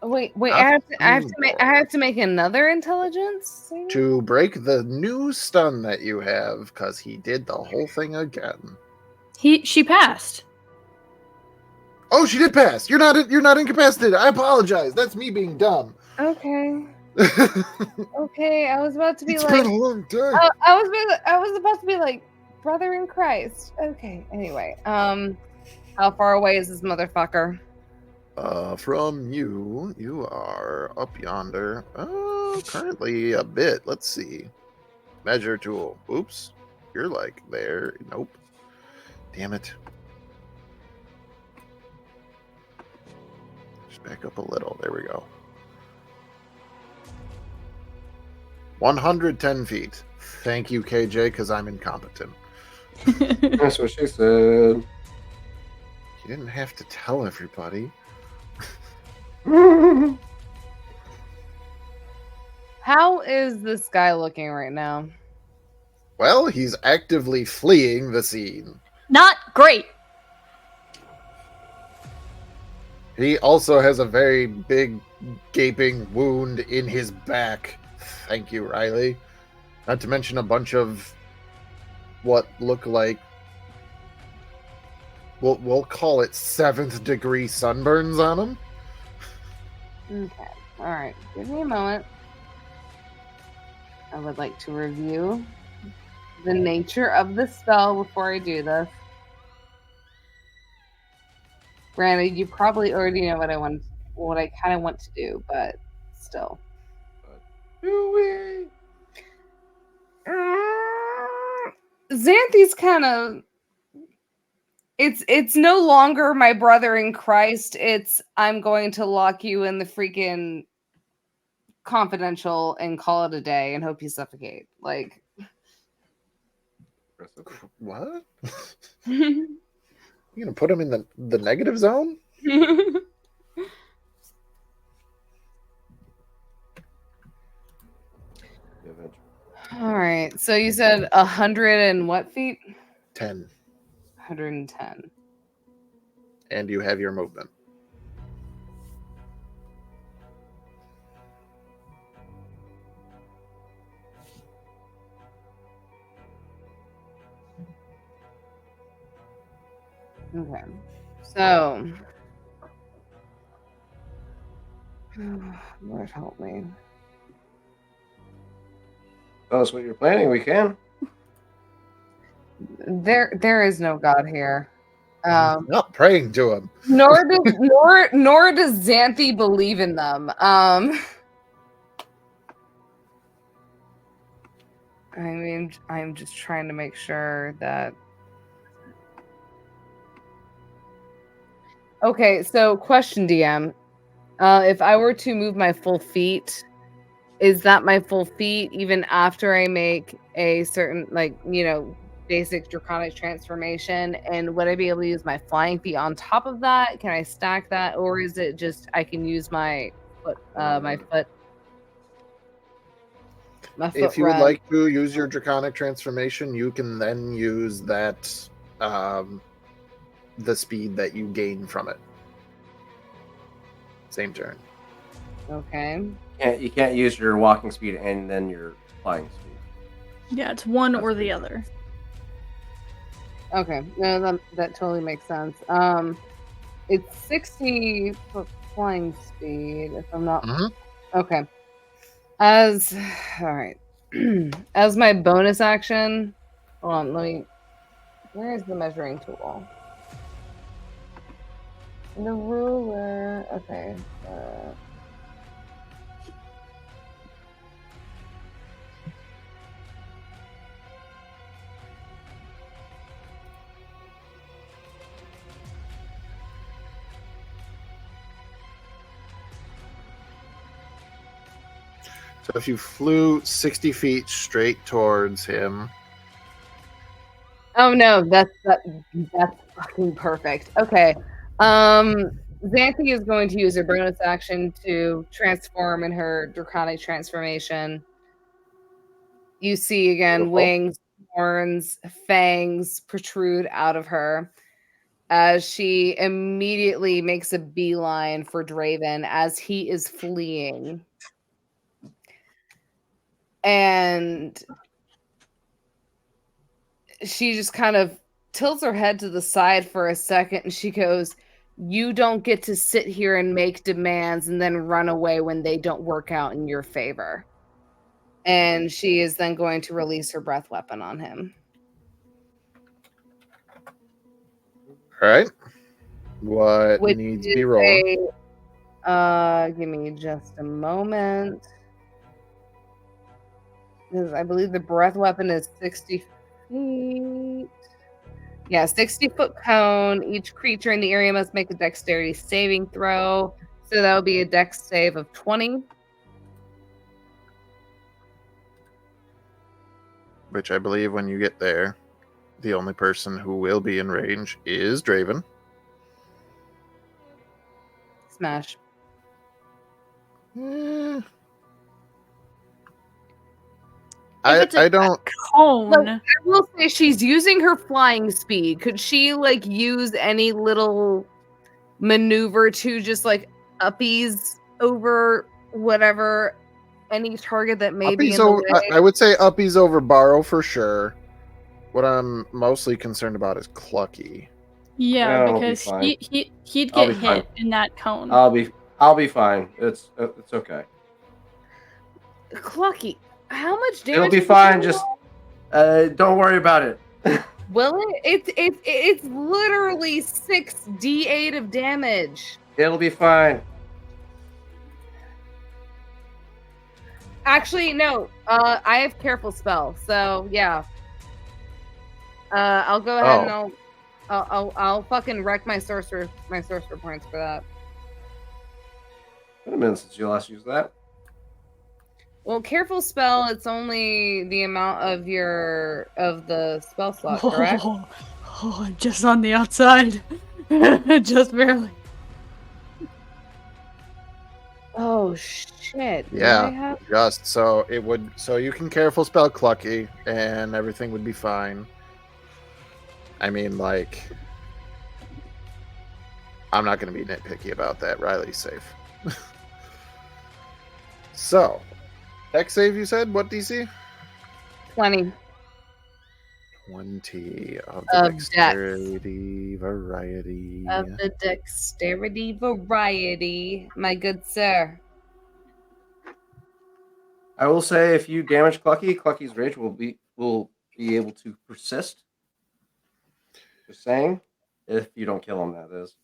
Wait, Not I have anymore. to make another intelligence saving? To break the new stun that you have, because he did the whole thing again. She passed. Oh, she did pass. You're not incapacitated. I apologize. That's me being dumb. Okay. It's Okay, I was about to be been like a long time. I was about to be like brother in Christ. Okay. Anyway, how far away is this motherfucker? From you are up yonder. Currently a bit. Let's see. Measure tool. Oops. You're like there. Nope. Damn it. Just back up a little. There we go. 110 feet. Thank you, KJ, because I'm incompetent. That's what she said. You didn't have to tell everybody. How is this guy looking right now? Well, he's actively fleeing the scene. Not great. He also has a very big, gaping wound in his back. Thank you, Riley. Not to mention a bunch of what look like, we'll call it 7th degree sunburns on him. Okay. All right. Give me a moment. I would like to review the nature of the spell before I do this. Granted, you probably already know what I kind of want to do, but still. Xanthi's kind of it's no longer my brother in Christ. It's I'm going to lock you in the freaking confidential and call it a day and hope you suffocate. Like What? You gonna put him in the negative zone? All right. So you said 100 and what feet? 10. 110. And you have your movement. Okay. So Lord help me. Tell us what you're planning. We can. There is no God here. Not praying to him. Nor does Xanthi believe in them. I mean, I'm just trying to make sure that. Okay, so question, DM. If I were to move my full feet, is that my full feat even after I make a certain, like, basic draconic transformation? And would I be able to use my flying feat on top of that? Can I stack that, or is it just I can use my foot, If you would run? like to use your draconic transformation, you can then use that the speed that you gain from it. Same turn. Okay. You can't use your walking speed and then your flying speed. Yeah, it's one or the other. Okay. No, that totally makes sense. It's 60 foot flying speed, if I'm not. Okay. All right. As my bonus action, hold on. Where is the measuring tool? The ruler. Okay. So if you flew 60 feet straight towards him. Oh no, that's fucking perfect. Okay. Xanthi is going to use her bonus action to transform in her draconic transformation. You see again wings, horns, fangs protrude out of her as she immediately makes a beeline for Draven as he is fleeing. And she just kind of tilts her head to the side for a second and she goes, "You don't get to sit here and make demands and then run away when they don't work out in your favor." And she is then going to release her breath weapon on him. All right. What needs to be rolled? Give me just a moment. Because I believe the breath weapon is 60 feet. Yeah, 60-foot cone. Each creature in the area must make a dexterity saving throw. So that would be a dex save of 20. Which I believe when you get there, the only person who will be in range is Draven. Smash. I don't. Cone. Look, I will say she's using her flying speed. Could she use any little maneuver to just uppies over whatever any target that may be in the way? I would say uppies over Borrow for sure. What I'm mostly concerned about is Clucky. Yeah, That'll because be he'd I'll get be fine. hit in that cone. I'll be fine. It's okay. Clucky, how much damage? It'll be fine. Just don't worry about it. Will it? It's literally 6d8 of damage. It'll be fine. Actually, no. I have careful spell, so yeah. I'll go ahead and I'll fucking wreck my sorcerer points for that. Been a minute since you last used that. Well, careful spell, it's only the amount of the spell slot, correct? Oh, just on the outside. Just barely. Oh shit. Yeah, just so it would. So you can careful spell Clucky, and everything would be fine. I mean, I'm not going to be nitpicky about that. Riley's safe. So, dex save, you said? What DC? 20. 20 of the dexterity variety. Of the dexterity variety, my good sir. I will say, if you damage Clucky, Clucky's rage will be able to persist. Just saying, if you don't kill him, that is.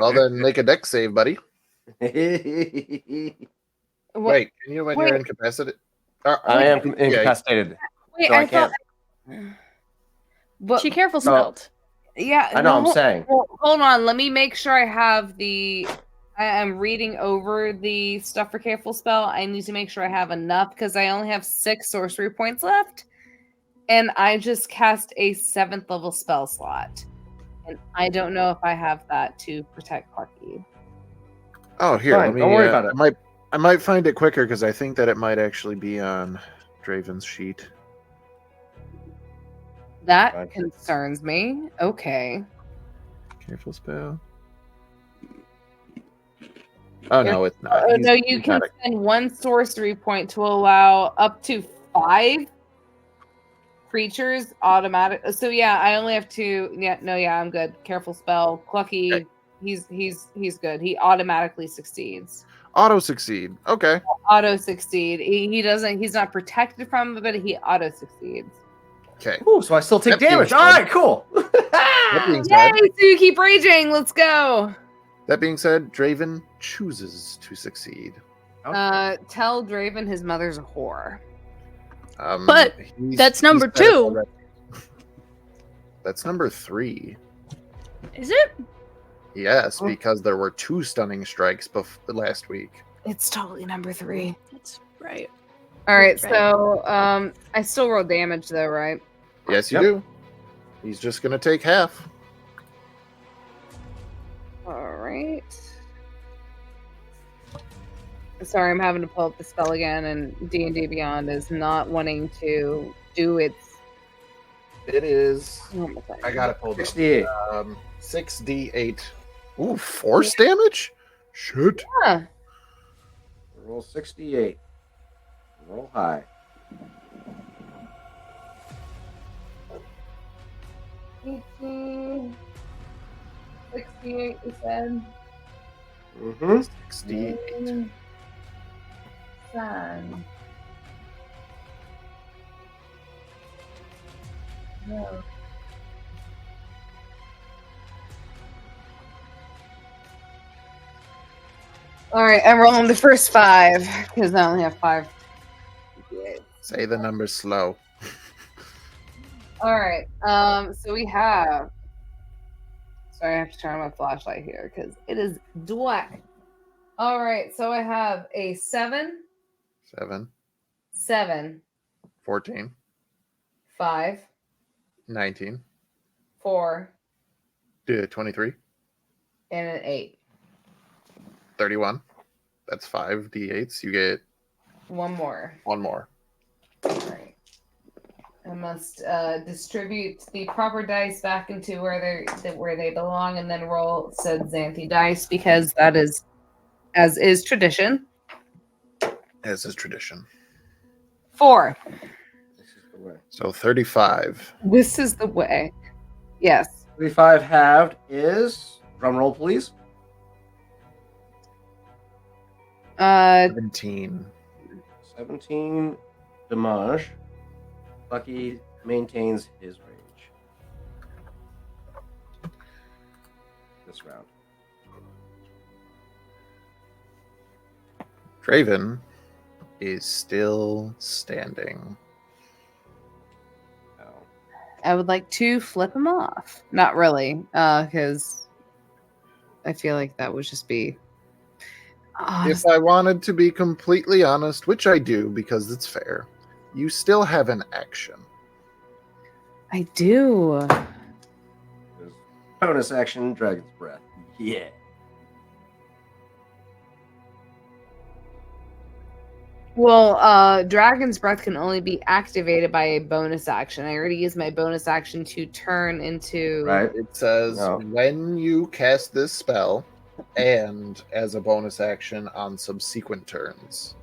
Well, then make a dex save, buddy. Wait, can you when you're incapacitated? I am incapacitated. Wait, so I can't. But she careful spelled. Yeah, I know. I'm saying. Well, hold on. Let me make sure I have the I am reading over the stuff for Careful Spell. I need to make sure I have enough because I only have 6 sorcery points left. And I just cast a 7th level spell slot. And I don't know if I have that to protect Clarky. Oh, here, Fine, let me. don't worry about it. I might find it quicker because I think that it might actually be on Draven's sheet. That Fine. concerns me. Okay. Careful spell. Oh no, it's not. Oh, He's- no, he's you can got it. spend 1 sorcery point to allow up to 5 creatures automatic. So yeah, I only have 2. Yeah, no, yeah, I'm good. Careful spell. Clucky. Okay. He's good. He automatically succeeds. Auto succeed. Okay. Auto succeed. He doesn't. He's not protected from it, but he auto succeeds. Okay. Ooh, so I still take That being damage. said- All right, cool. That being Yay! said, So you keep raging. Let's go. Draven chooses to succeed. Tell Draven his mother's a whore. But that's number said it 2. already. That's number 3. Is it? Yes, Oh. because there were 2 stunning strikes last week. It's totally number 3. That's right. All right. Right. So I still roll damage though, right? Yes, you Yep. do. He's just gonna take half. All right. Sorry, I'm having to pull up the spell again, and D&D Beyond is not wanting to do its. It is. Oh my God. I got it pulled up. 68. 6d8. Ooh, force damage? Shit. Huh. Roll 68. Roll high. 18, 68, you said. Mm-hmm. 6d8. Sun. No. All right, I'm rolling the first 5 because I only have 5. Say the number slow. All right. So we have. Sorry, I have to turn on my flashlight here because it is dark. All right. So I have a 7, 7, 7, 14, 5, 19, 4, 23, and an 8. 31. That's 5 d8s. You get One more. 1 more. All right. I must distribute the proper dice back into where they belong, and then roll said Xanthi dice because that is, as is tradition. As is tradition. 4. This is the way. So 35. This is the way. Yes. 35 halved is. Drum roll, please. 17. 17 damage. Lucky maintains his range. This round. Draven is still standing. Oh. I would like to flip him off. Not really, because I feel like that would just be. If I wanted to be completely honest, which I do because it's fair, you still have an action. I do. There's bonus action, Dragon's Breath. Yeah. Well, Dragon's Breath can only be activated by a bonus action. I already used my bonus action to turn into. Right. It says No. when you cast this spell and as a bonus action on subsequent turns.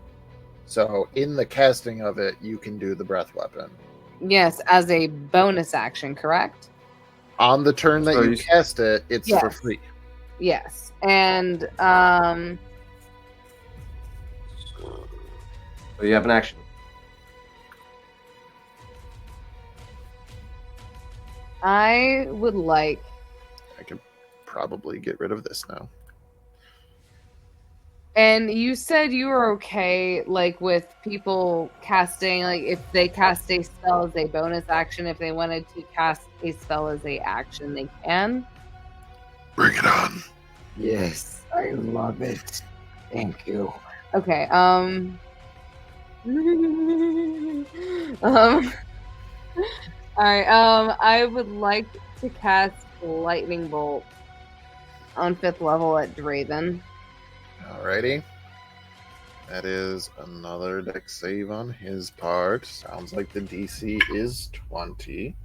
So in the casting of it, you can do the breath weapon. Yes, as a bonus action, correct? On the turn that So you you- cast it, it's for Yes. free. Yes, and So you have an action. I would like. I could probably get rid of this now. And you said you were okay, like with people casting, like if they cast a spell as a bonus action, if they wanted to cast a spell as a action, they can. Bring it on. Yes, I love it. Thank you. Okay. All right. I would like to cast lightning bolt on 5th level at Draven. Alrighty. That is another dex save on his part. Sounds like the DC is 20.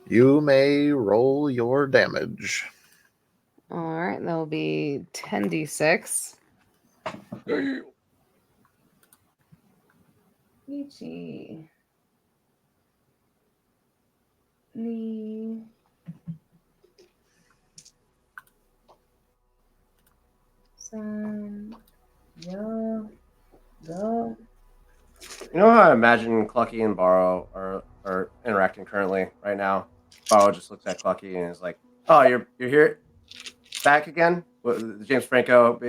You may roll your damage. All right, that will be 10d6. Ichi. Ni. San. Yeah. Yeah. You know how I imagine Clucky and Borrow are interacting currently right now? Borrow just looks at Clucky and is like, "Oh, you're here, back again?" What, James Franco.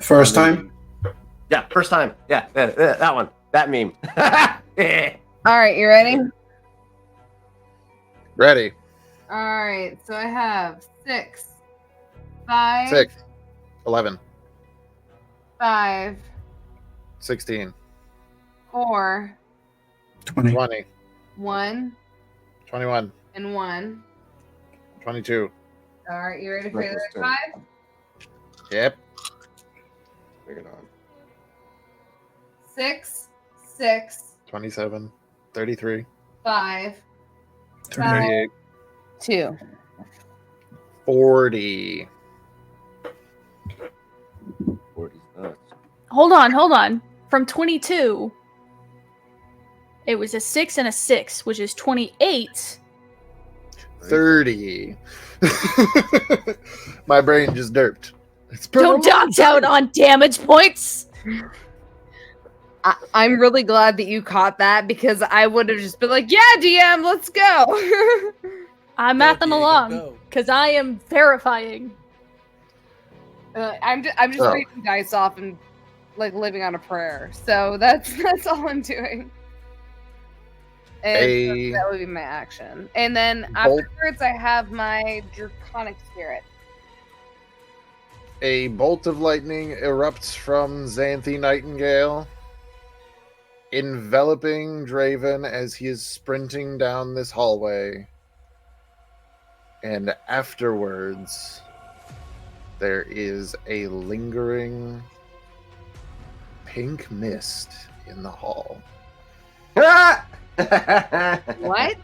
First time? Yeah, first time. Yeah, that one. That meme. All right, you ready? Ready. All right, so I have 6, 5, 6, 11, 5, 16, 4, 20. 20, 1, 21, and 1. 22. All right, you ready for Make the this other turn. 5? Yep. Bring it on. 6, 6, 27, 33, 5, 38, 2. 40. 40's nuts. Hold on. From 22, it was a 6 and a 6, which is 28. 30. My brain just derped. It's Don't dox out on damage points. I'm really glad that you caught that because I would have just been like, "Yeah, DM, let's go." I'm Go, mathing Diego, along go. because I am verifying. I'm just Oh. reading dice off and like living on a prayer. So that's all I'm doing. And so that would be my action. And then Bolt. afterwards, I have my draconic spirit. A bolt of lightning erupts from Xanthi Nightingale, enveloping Draven as he is sprinting down this hallway. And afterwards, there is a lingering pink mist in the hall. What?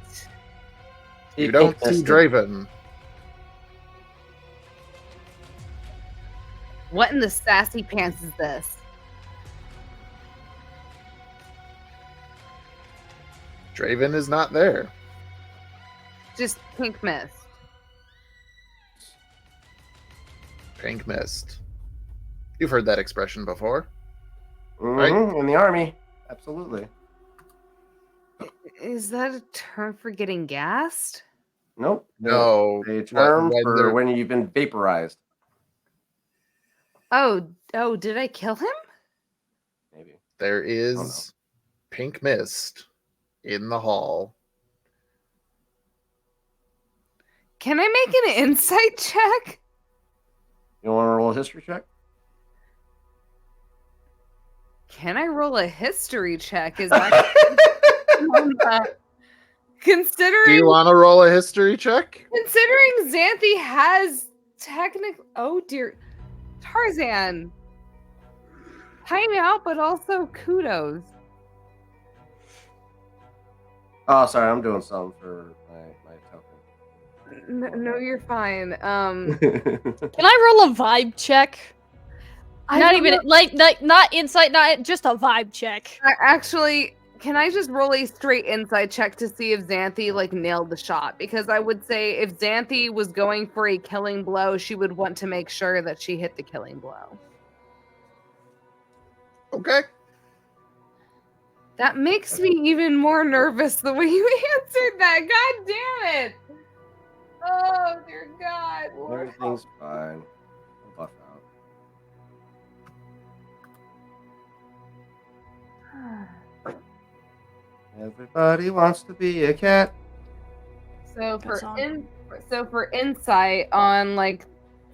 You don't see Draven. What in the sassy pants is this? Draven is not there. Just pink mist. Pink mist. You've heard that expression before. Mm-hmm, in the army. Absolutely. Is that a term for getting gassed? Nope. No. A term when for they're- when you've been vaporized. Oh, did I kill him? Maybe. There know. is pink mist in the hall. Can I make an insight check? You want to roll a history check? Can I roll a history check? Is that considering? Do you want to roll a history check? Considering Xanthi has technically, oh dear, Tarzan, time out, but also kudos. Oh, sorry, I'm doing something for my token. No, you're fine. Can I roll a vibe check? I Not don't even know- not insight, not just a vibe check. Actually, can I just roll a straight insight check to see if Xanthi like nailed the shot? Because I would say if Xanthi was going for a killing blow, she would want to make sure that she hit the killing blow. Okay. That makes me even more nervous the way you answered that. God damn it! Oh dear God! Lord help. Everything's fine. I'll buff out. Everybody wants to be a cat. So Good for song. for insight on like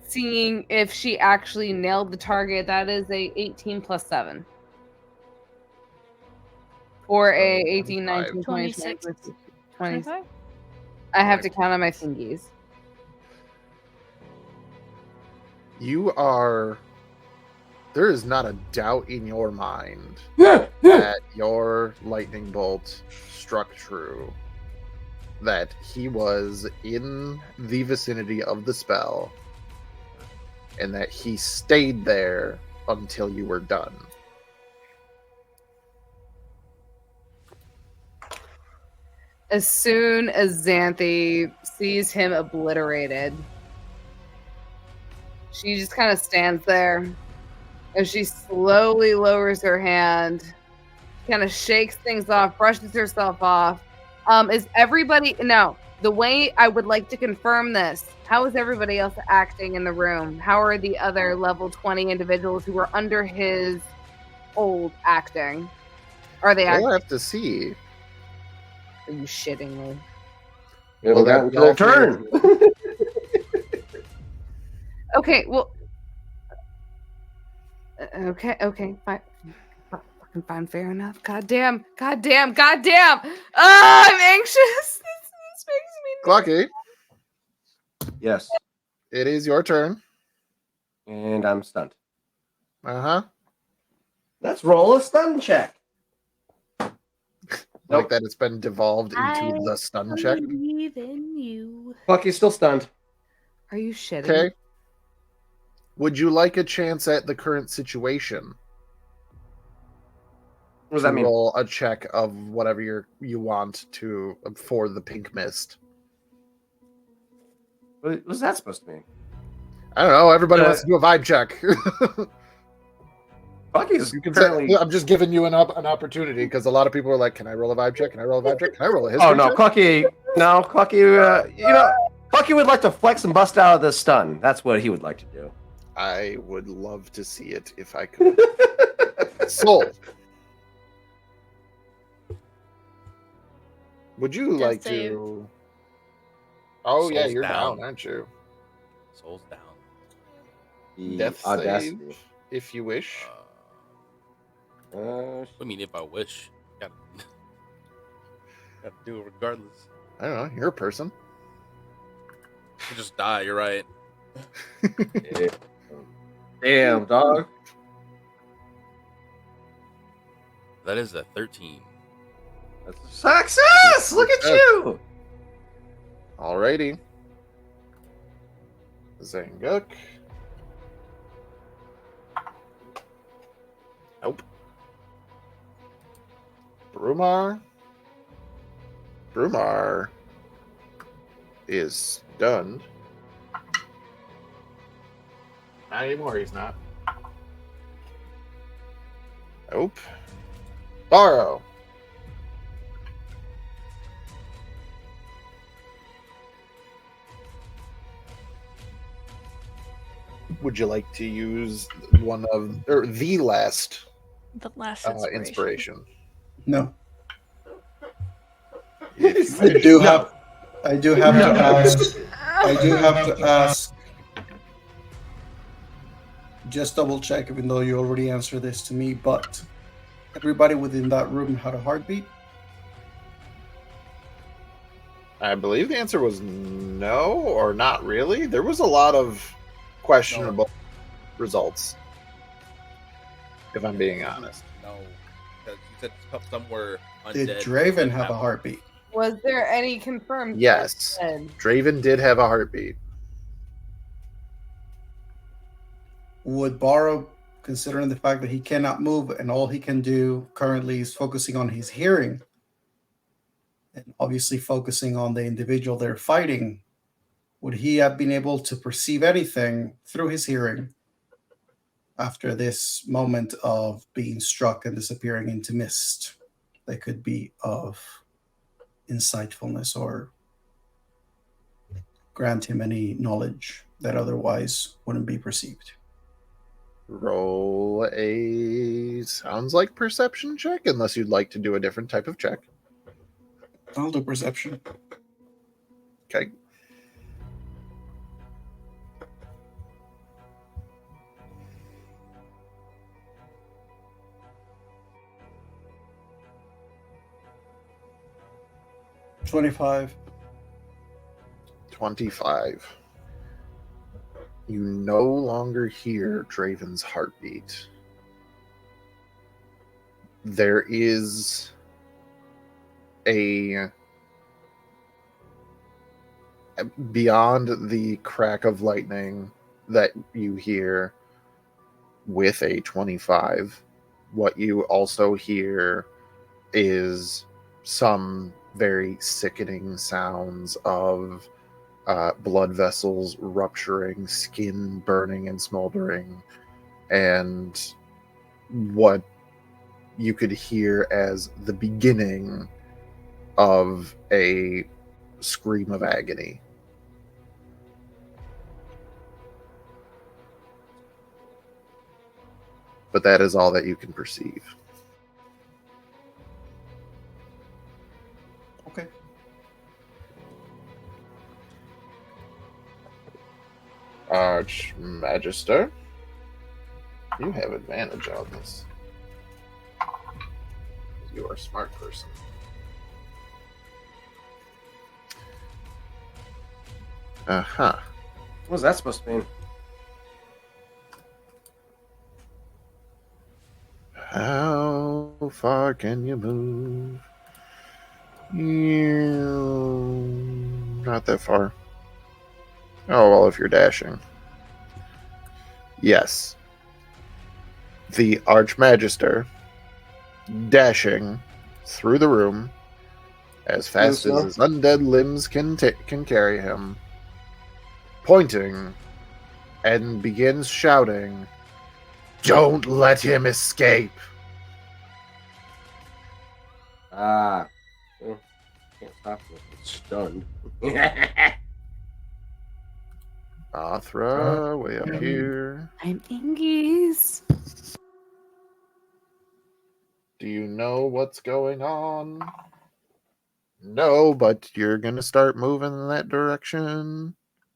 seeing if she actually nailed the target, that is a 18 plus 7. Or a 18, 19, 20, 26. 20. 25? I have to count on my fingies. You are. There is not a doubt in your mind Yeah. that your lightning bolt struck true. That he was in the vicinity of the spell, and that he stayed there until you were done. As soon as Xanthi sees him obliterated, she just kind of stands there as she slowly lowers her hand, kind of shakes things off, brushes herself off. Is everybody now? The way I would like to confirm this, how is everybody else acting in the room? How are the other level 20 individuals who were under his hold acting? Are they acting? We'll have to see. Are you shitting me? We Well, haven't that gotten to their all turn. Okay, well. Okay, fine. Fucking fine, fair enough. Goddamn. Ah, I'm anxious. This makes me Clocky, Yes. it is your turn. And I'm stunned. Uh-huh. Let's roll a stun check. Like Nope. that it's been devolved into the stun check. believe in you. Bucky's still stunned. Are you shitting Okay. me? Would you like a chance at the current situation? What does to that mean? roll a check of whatever you want to for the pink mist. What was that supposed to mean? I don't know. Everybody wants to do a vibe check. Bucky's You can currently. say, I'm just giving you an opportunity because a lot of people are like, "Can I roll a vibe check? Can I roll a vibe check? Can I roll a history Oh no, check?" Clucky! No, Clucky. Clucky would like to flex and bust out of the stun. That's what he would like to do. I would love to see it if I could. Soul. Would you Death like save. to? Oh yeah, Soul's you're down. down, aren't you? Soul's down. The Death audacity. save, if you wish. I mean, if I wish, gotta do it regardless. I don't know. You're a person. You just die. You're right. Damn, dog. That is a 13. That's a success! Look at you! Alrighty. Zanguk. Nope. Brumar. Brumar is stunned. Not anymore, he's not. Nope. Borrow. Would you like to use one of or the last The last inspiration? No. If I you do wish. have. I do have to ask. I do have to ask. Just double check, even though you already answered this to me. But everybody within that room had a heartbeat. I believe the answer was no, or not really. There was a lot of questionable results, if I'm being honest. No, because you said somewhere undead. Did Draven have a heartbeat? Was there any confirmed? Yes. dead? Draven did have a heartbeat. Would Borrow, considering the fact that he cannot move and all he can do currently is focusing on his hearing, and obviously focusing on the individual they're fighting, would he have been able to perceive anything through his hearing after this moment of being struck and disappearing into mist that could be of insightfulness or grant him any knowledge that otherwise wouldn't be perceived? Roll a sounds like perception check, unless you'd like to do a different type of check. I'll do perception. Okay. $25. 25. You no longer hear Draven's heartbeat. There is a beyond the crack of lightning that you hear with a 25. What you also hear is some very sickening sounds of blood vessels rupturing, skin burning and smoldering, and what you could hear as the beginning of a scream of agony. But that is all that you can perceive. Okay. Archmagister, you have advantage on this. You are a smart person. Uh-huh. What was that supposed to mean? How far can you move? Not that far. Oh, well, if you're dashing. Yes. The Archmagister dashing through the room as fast as his undead limbs can carry him, pointing and begins shouting, "Don't let him escape!" Well, can't stop him. It's stunned. Athra, way up here. I'm Ingies. Do you know what's going on? No, but you're going to start moving in that direction.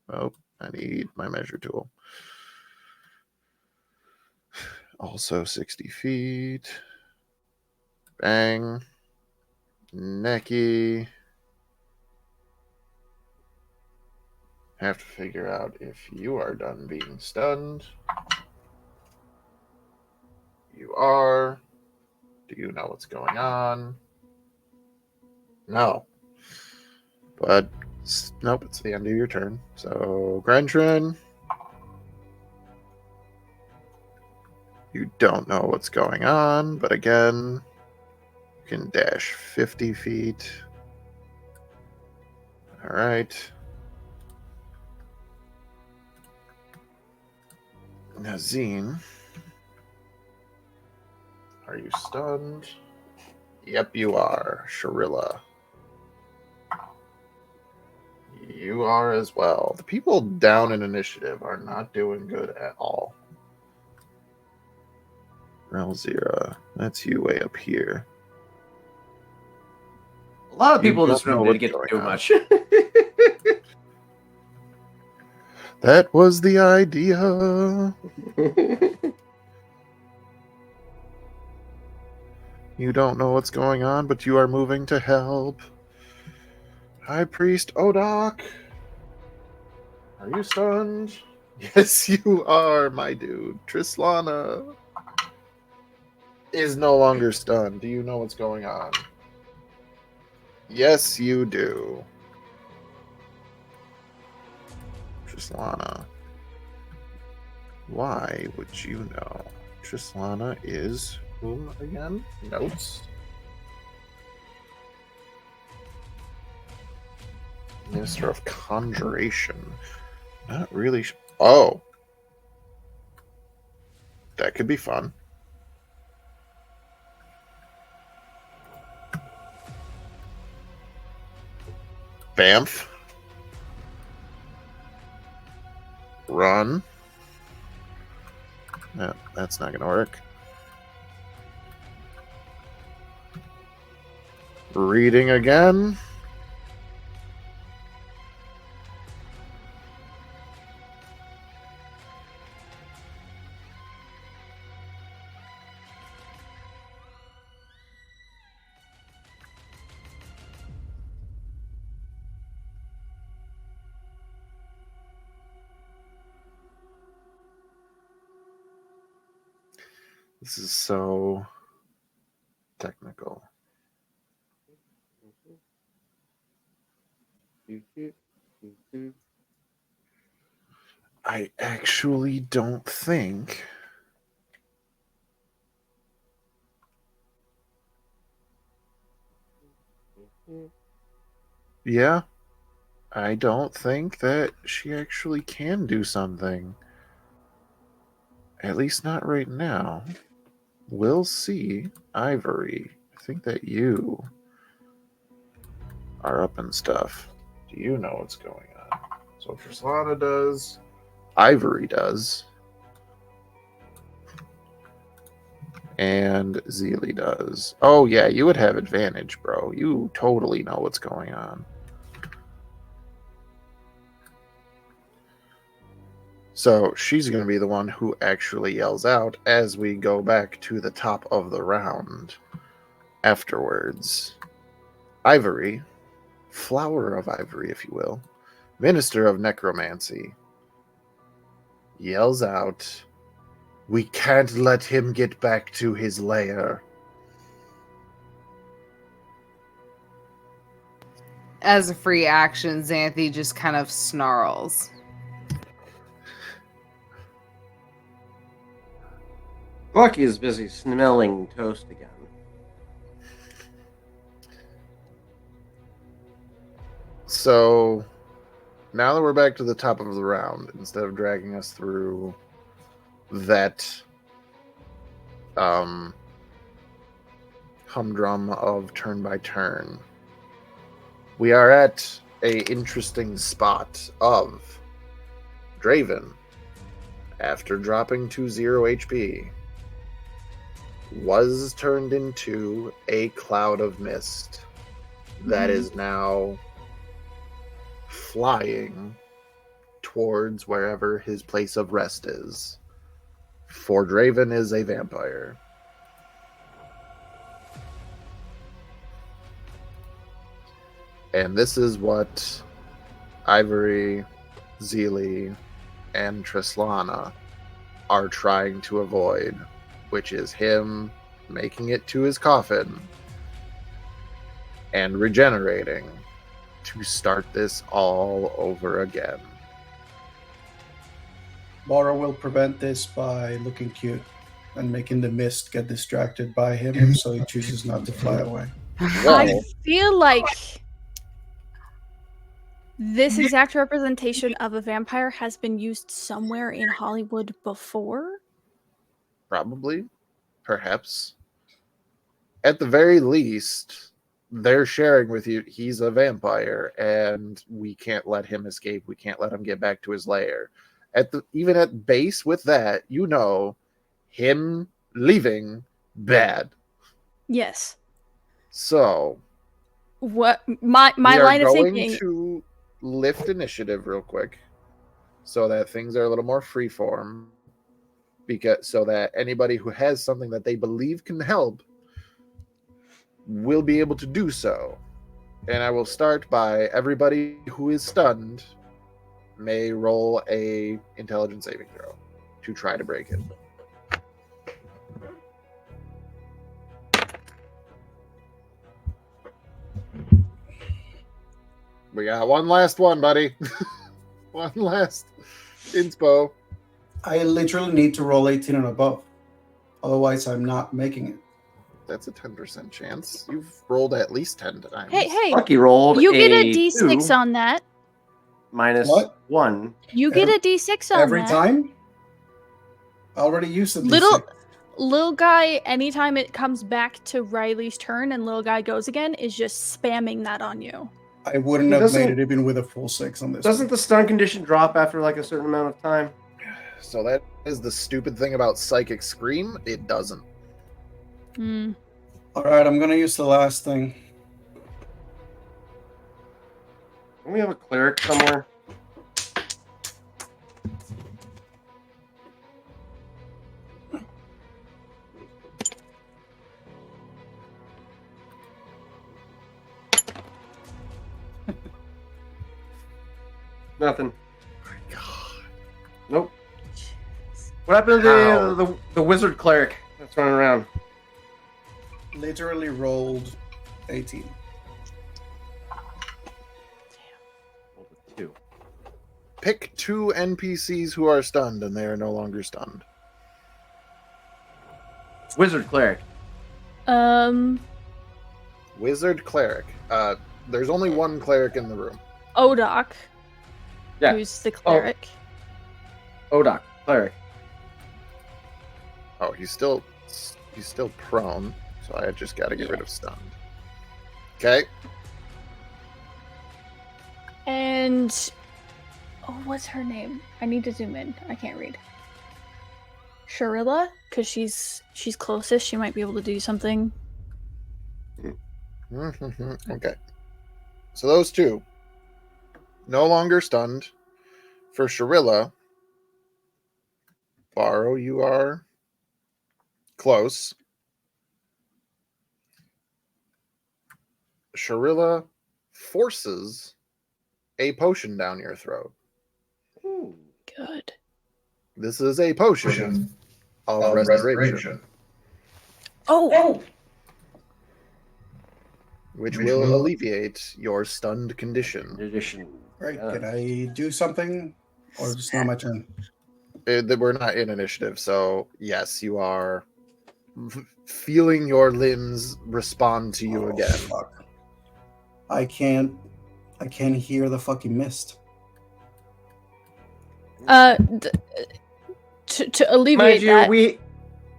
Oh, I need my measure tool. Also 60 feet. Bang. Necky. Have to figure out if you are done being stunned. You are. Do you know what's going on? No. But, nope, it's the end of your turn. So, Grantrin, you don't know what's going on, but again, you can dash 50 feet. All right. Nazine, are you stunned? Yep, you are. Sharilla, you are as well. The people down in initiative are not doing good at all. Relzira, that's you way up here. A lot of You people in this don't know room didn't what's get to going do on. much. That was the idea. You don't know what's going on, but you are moving to help. High Priest Odok, are you stunned? Yes, you are, my dude. Trislana is no longer stunned. Do you know what's going on? Yes, you do. Trislana. Why would you know? Trislana is whom again? Notes. Minister of Conjuration. Not really. Oh. That could be fun. Bamf. Run. No, that's not going to work. Reading again. This is so technical. I actually don't think. Yeah, I don't think that she actually can do something. At least not right now. We'll see. Ivory, I think that you are up and stuff. Do you know what's going on? So Trislana does. Ivory does. And Zeely does. Oh, yeah, you would have advantage, bro. You totally know what's going on. So she's going to be the one who actually yells out as we go back to the top of the round afterwards. Ivory, Flower of Ivory, if you will, Minister of Necromancy, yells out, "We can't let him get back to his lair." As a free action, Xanthi just kind of snarls. Lucky is busy smelling toast again. So now that we're back to the top of the round, instead of dragging us through that humdrum of turn by turn, we are at a interesting spot of Draven, after dropping to 0 HP, was turned into a cloud of mist that is now flying towards wherever his place of rest is. For Draven is a vampire. And this is what Ivory, Zeely, and Trislana are trying to avoid, which is him making it to his coffin and regenerating to start this all over again. Laura will prevent this by looking cute and making the mist get distracted by him, so he chooses not to fly away. I feel like this exact representation of a vampire has been used somewhere in Hollywood before. Probably, perhaps. At the very least, they're sharing with you he's a vampire and we can't let him escape. We can't let him get back to his lair. Even at base with that, you know, him leaving bad. Yes. So What my we are line of going thinking to lift initiative real quick so that things are a little more freeform, because so that anybody who has something that they believe can help will be able to do so. And I will start by everybody who is stunned may roll a intelligence saving throw to try to break it. We got one last one, buddy. One last inspo. I literally need to roll 18 and above. Otherwise, I'm not making it. That's a 10% chance. You've rolled at least 10 times. Hey, Lucky rolled you get a a D6 2 on that. minus What? 1. You get a D6 on Every that. time? I already used the Little D6. little guy, anytime it comes back to Riley's turn and little guy goes again, is just spamming that on you. I wouldn't It have doesn't- made it even with a full 6 on this. Doesn't one. the stun condition drop after like a certain amount of time? So that is the stupid thing about Psychic Scream. It doesn't. Hmm. All right, I'm gonna use the last thing. Don't we have a cleric somewhere? Nothing. Nope. What happened to the wizard cleric? What's running around? Literally rolled 18. Rolled a 2. Pick 2 NPCs who are stunned, and they are no longer stunned. Wizard cleric. Wizard cleric. There's only one cleric in the room. Odoc, Yeah. who's the cleric. Odoc, cleric. Oh, he's still prone, so I just got to get rid of stunned. Okay. And what's her name? I need to zoom in. I can't read. Sharilla, because she's closest. She might be able to do something. Okay. So those 2 no longer stunned. For Sharilla, Borrow, you are close. Sharilla forces a potion down your throat. Ooh. Good. This is a potion of restoration, Oh! which will alleviate your stunned condition. Addition. Right, can I do something? Or is it not my turn? We're not in initiative, so yes, you are feeling your limbs respond to you again. Fuck. I can't hear the fucking mist. To alleviate Mind you, that,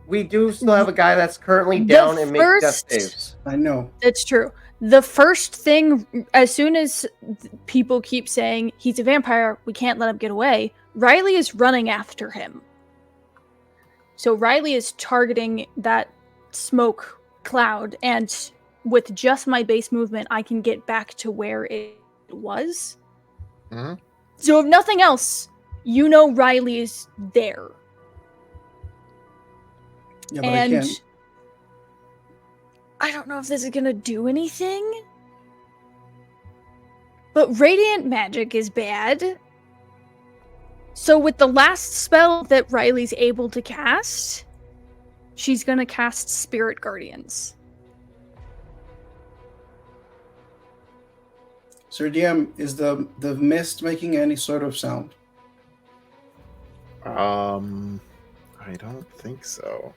we do still have a guy that's currently The down and make death first- saves. I know. it's true. The first thing, as soon as people keep saying he's a vampire, we can't let him get away, Riley is running after him. So Riley is targeting that smoke cloud, and with just my base movement, I can get back to where it was. Mhm. So if nothing else, you know Riley is there. Yeah, but And I can't. I don't know if this is gonna do anything. But radiant magic is bad. So with the last spell that Riley's able to cast, she's gonna cast Spirit Guardians. Sir DM, is the mist making any sort of sound? I don't think so.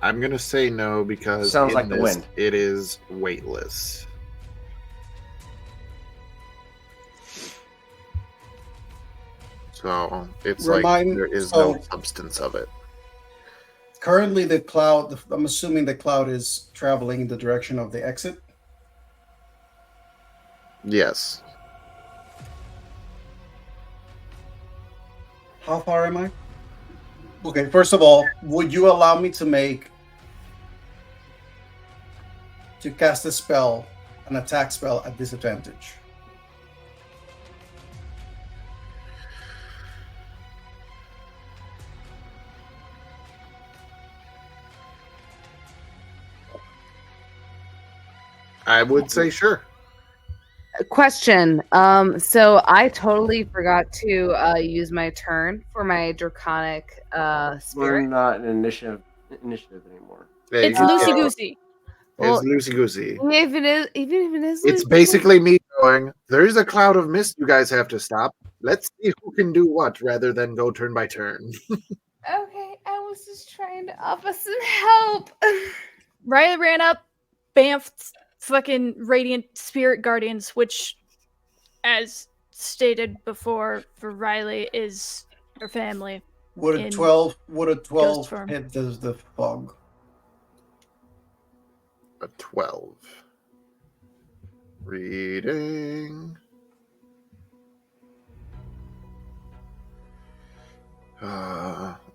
I'm gonna say no because Sounds in like the this, wind. it is weightless. So it's like there is no substance of it. Currently, the cloud. I'm assuming the cloud is traveling in the direction of the exit. Yes. How far am I? Okay, first of all, would you allow me to cast a spell, an attack spell at disadvantage? I would say sure. Question. So I totally forgot to use my turn for my draconic We're spirit. not in initiative anymore. Yeah, you It's can- loosey goosey. Well, It's loosey goosey. even if it is, It's loosey-goosey- basically me going, there's a cloud of mist you guys have to stop. Let's see who can do what rather than go turn by turn. Okay, I was just trying to offer some help. Riley ran up, bamfed fucking Radiant Spirit Guardians, which, as stated before, for Riley is her family. Would a In 12 ghost form. hit the fog? A 12. Reading.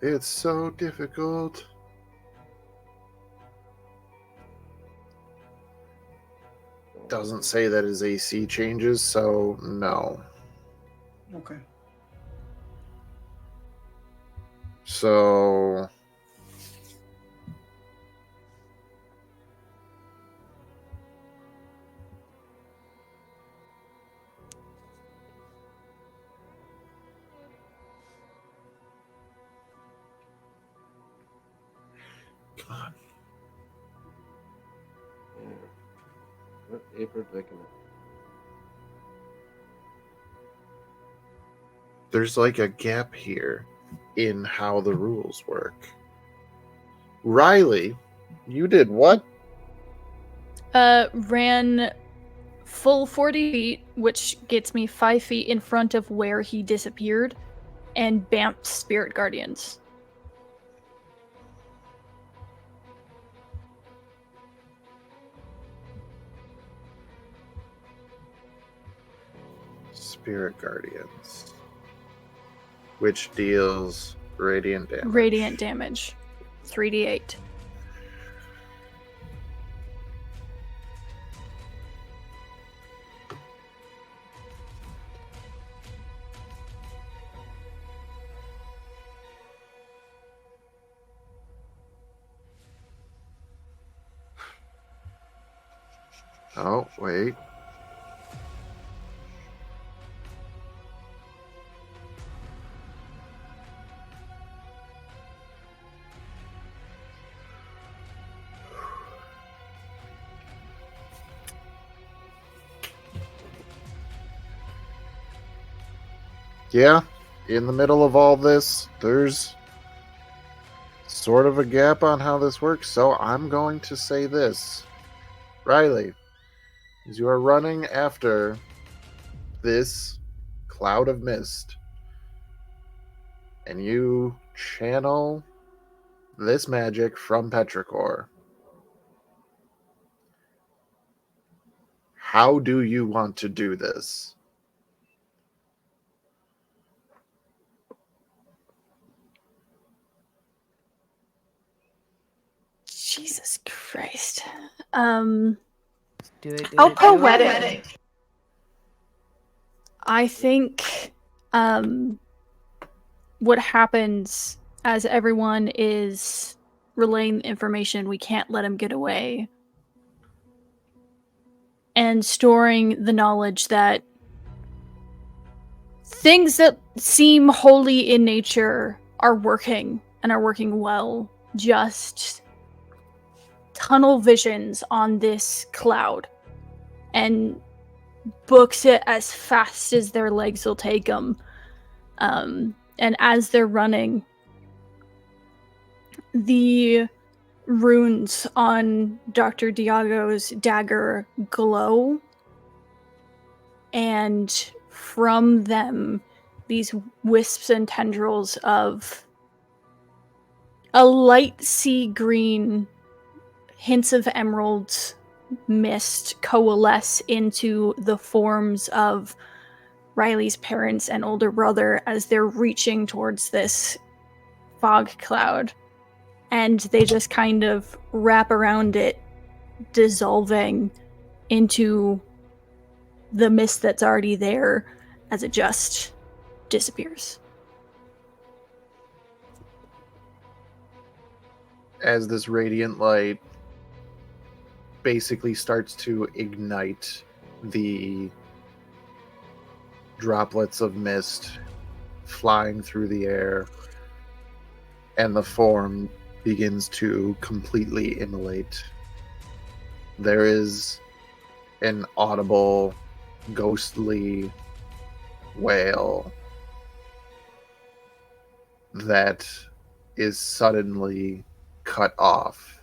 It's so difficult. Doesn't say that his AC changes, so no. Okay. So on. What a predicament. There's like a gap here in how the rules work. Riley, you did what? Ran full 40 feet, which gets me 5 feet in front of where he disappeared, and bamped Spirit Guardians. Spirit Guardians. Which deals radiant damage. Radiant damage. 3d8. Oh, wait. Yeah, in the middle of all this, there's sort of a gap on how this works, so I'm going to say this. Riley, as you are running after this cloud of mist, and you channel this magic from Petrichor, how do you want to do this? Jesus Christ. Do it. I'll poetic. I think what happens as everyone is relaying the information, we can't let him get away. And storing the knowledge that things that seem holy in nature are working and are working well. Just tunnel visions on this cloud and books it as fast as their legs will take them. And as they're running, the runes on Dr. Diago's dagger glow, and from them, these wisps and tendrils of a light sea green, hints of emerald mist coalesce into the forms of Riley's parents and older brother as they're reaching towards this fog cloud. And they just kind of wrap around it, dissolving into the mist that's already there as it just disappears. As this radiant light basically starts to ignite the droplets of mist flying through the air, and the form begins to completely immolate. There is an audible, ghostly wail that is suddenly cut off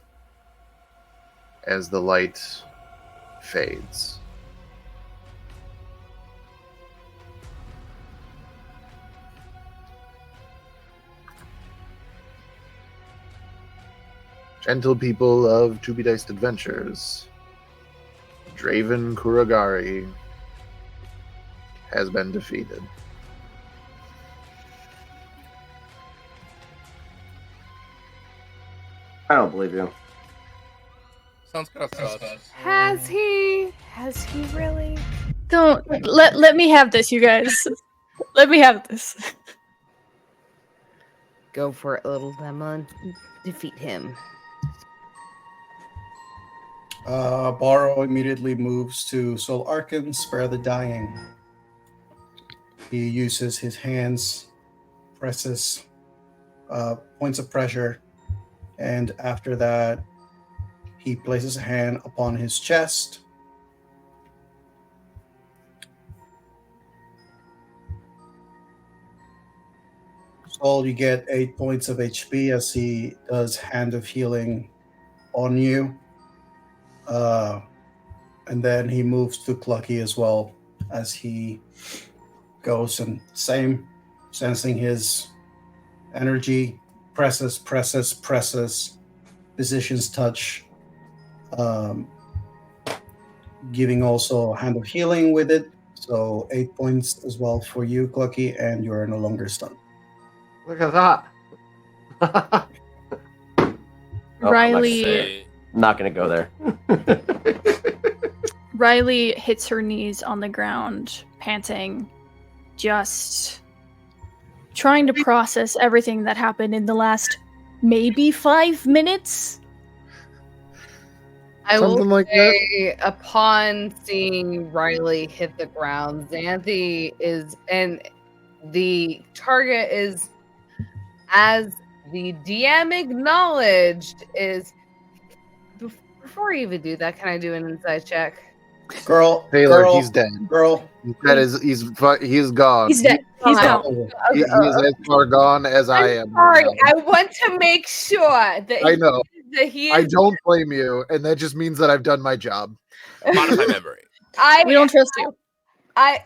as the light fades. Gentle people of To Be Diced Adventures, Draven Kuragari has been defeated. I don't believe you. Sounds kind of sus. Has he? Has he really? Don't let me have this, you guys. Let me have this. Go for it, little lemon. Defeat him. Borrow immediately moves to Soul Arcan, Spare the Dying. He uses his hands, presses points of pressure, And after that, he places a hand upon his chest. So you get 8 points of HP as he does Hand of Healing on you. And then he moves to Clucky as well as he goes and same, sensing his energy, presses, positions touch, giving also Hand of Healing with it. So 8 points as well for you, Clucky, and you're no longer stunned. Look at that. Riley I'm not gonna go there. Riley hits her knees on the ground, panting, just trying to process everything that happened in the last maybe 5 minutes. I will Something like say, upon seeing Riley hit the ground, Xanthi is, and the target is, as the DM acknowledged, is. Before you even do that, can I do an inside check? Girl, Taylor, girl, he's dead. girl. He's gone. He's dead. He's Fine. gone. He is as far gone as I I'm am. sorry. right now. I want to make sure that I know. he I is. don't blame you, and that just means that I've done my job. Modify memory. We don't trust you. I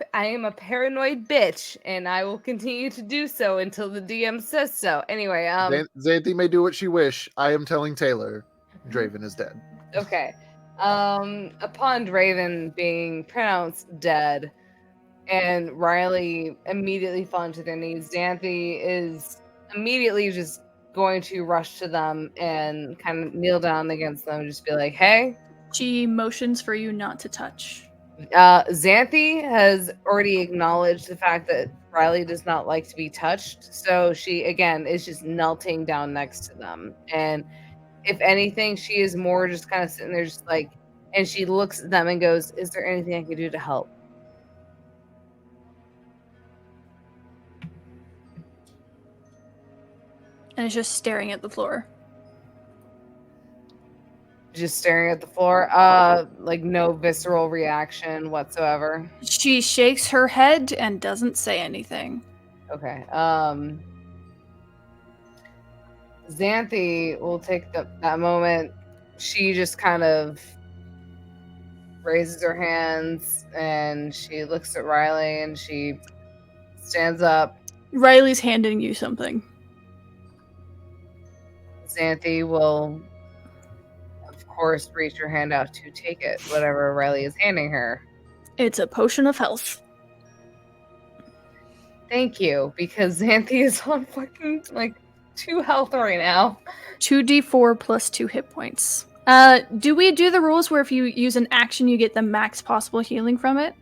am a paranoid bitch, and I will continue to do so until the DM says so. Anyway, Xanthi may do what she wish. I am telling Taylor, Draven is dead. okay. Upon Draven being pronounced dead, and Riley immediately falling to their knees, Xanthi is immediately just going to rush to them and kind of kneel down against them and just be like, hey. She motions for you not to touch. Xanthi has already acknowledged the fact that Riley does not like to be touched. So she, again, is just knelting down next to them. And if anything, she is more just kind of sitting there just like, and she looks at them and goes, is there anything I can do to help? And is just staring at the floor. Just staring at the floor. Like no visceral reaction whatsoever. She shakes her head and doesn't say anything. Okay. Xanthi will take that moment. She just kind of raises her hands and she looks at Riley and she stands up. Riley's handing you something. Xanthi will, of course, reach her hand out to take it, whatever Riley is handing her. It's a potion of health. Thank you, because Xanthi is on fucking, 2 health right now. 2d4 plus 2 hit points. Do we do the rules where if you use an action, you get the max possible healing from it?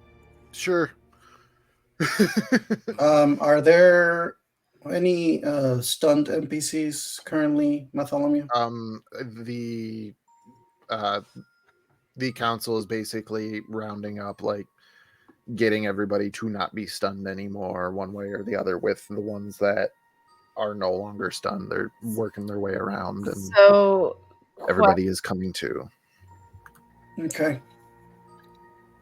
Sure. Are there any stunned NPCs currently, Bartholomew? The council is basically rounding up, like, getting everybody to not be stunned anymore, one way or the other. With the ones that are no longer stunned, they're working their way around, and so everybody is coming to. Okay.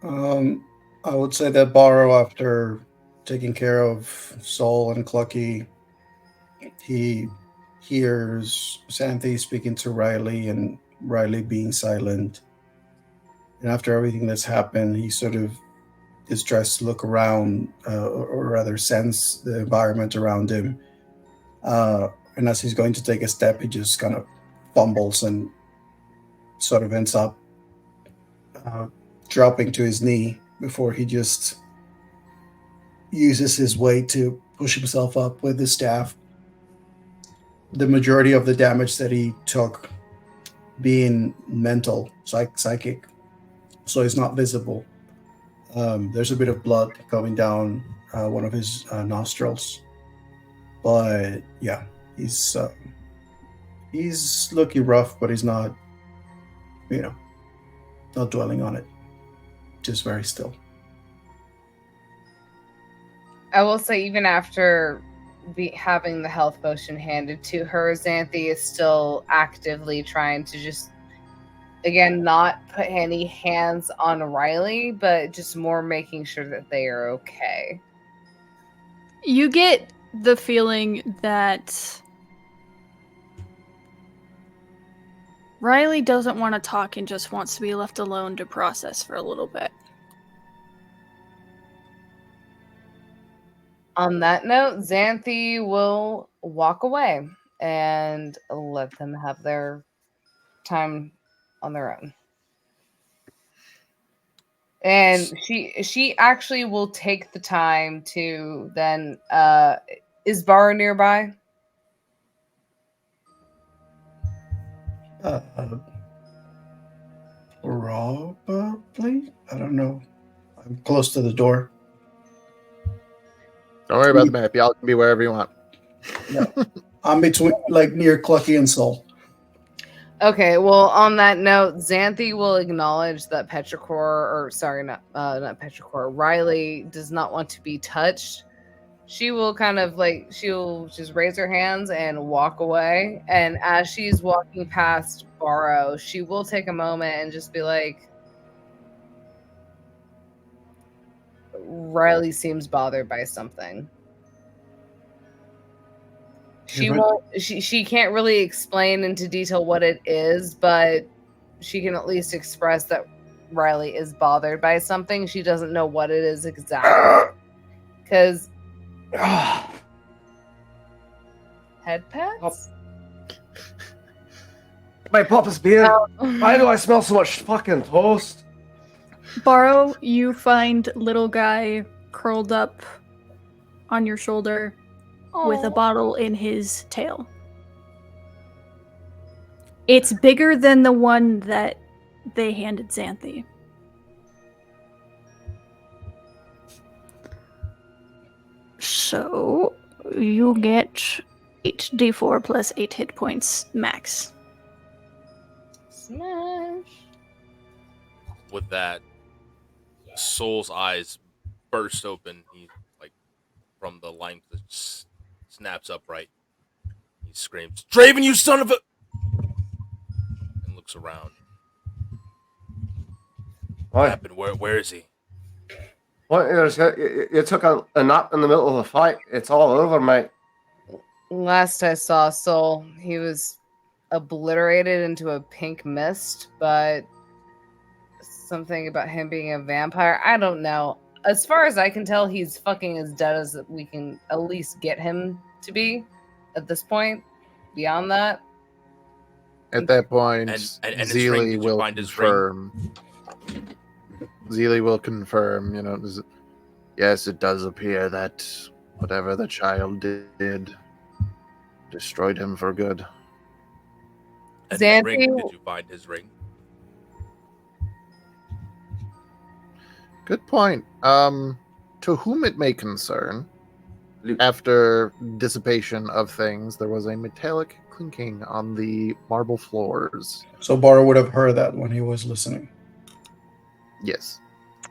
I would say that Borrow, after taking care of Soul and Clucky, he hears Xanthi speaking to Riley and Riley being silent. And after everything that's happened, he sort of is tries to look around, or rather sense the environment around him. And as he's going to take a step, he just kind of fumbles and sort of ends up dropping to his knee before he just uses his weight to push himself up with the staff. The majority of the damage that he took being mental, psychic, so it's not visible. There's a bit of blood coming down one of his nostrils, but yeah, he's looking rough, but he's not, not dwelling on it. Just very still. I will say, even after having the health potion handed to her, Xanthi is still actively trying to just, again, not put any hands on Riley, but just more making sure that they are okay. You get the feeling that Riley doesn't want to talk and just wants to be left alone to process for a little bit. On that note, Xanthi will walk away and let them have their time on their own. And she actually will take the time to then is Bar nearby? Probably. I don't know. I'm close to the door. Don't worry about the map. Y'all can be wherever you want. Yeah. I'm between, like, near Clucky and Soul. Okay, well, on that note, Xanthi will acknowledge that not Petrichor, Riley does not want to be touched. She will kind of she'll just raise her hands and walk away. And as she's walking past Borrow, she will take a moment and just be like, Riley seems bothered by something. She can't really explain into detail what it is, but she can at least express that Riley is bothered by something. She doesn't know what it is exactly. Because head pats? My Papa's beer. Why do I smell so much fucking toast? Borrow, you find little guy curled up on your shoulder with a bottle in his tail. It's bigger than the one that they handed Xanthi. So you get 8d4 plus 8 hit points max. Smash. With that, Soul's eyes burst open. He, like, from the line that snaps upright. He screams, "Draven, you son of a!" and looks around. What happened? Where is he? What? You took a nap in the middle of the fight. It's all over, mate. Last I saw Soul, he was obliterated into a pink mist, but something about him being a vampire, I don't know. As far as I can tell, he's fucking as dead as we can at least get him to be at this point. Beyond that, At that point, And his ring, Zeely did you will find his ring? confirm. Zeely will confirm, yes, it does appear that whatever the child did destroyed him for good. And his ring, Xanthi, did you find his ring? Good point. To whom it may concern, after dissipation of things, there was a metallic clinking on the marble floors. So Borrow would have heard that when he was listening. Yes.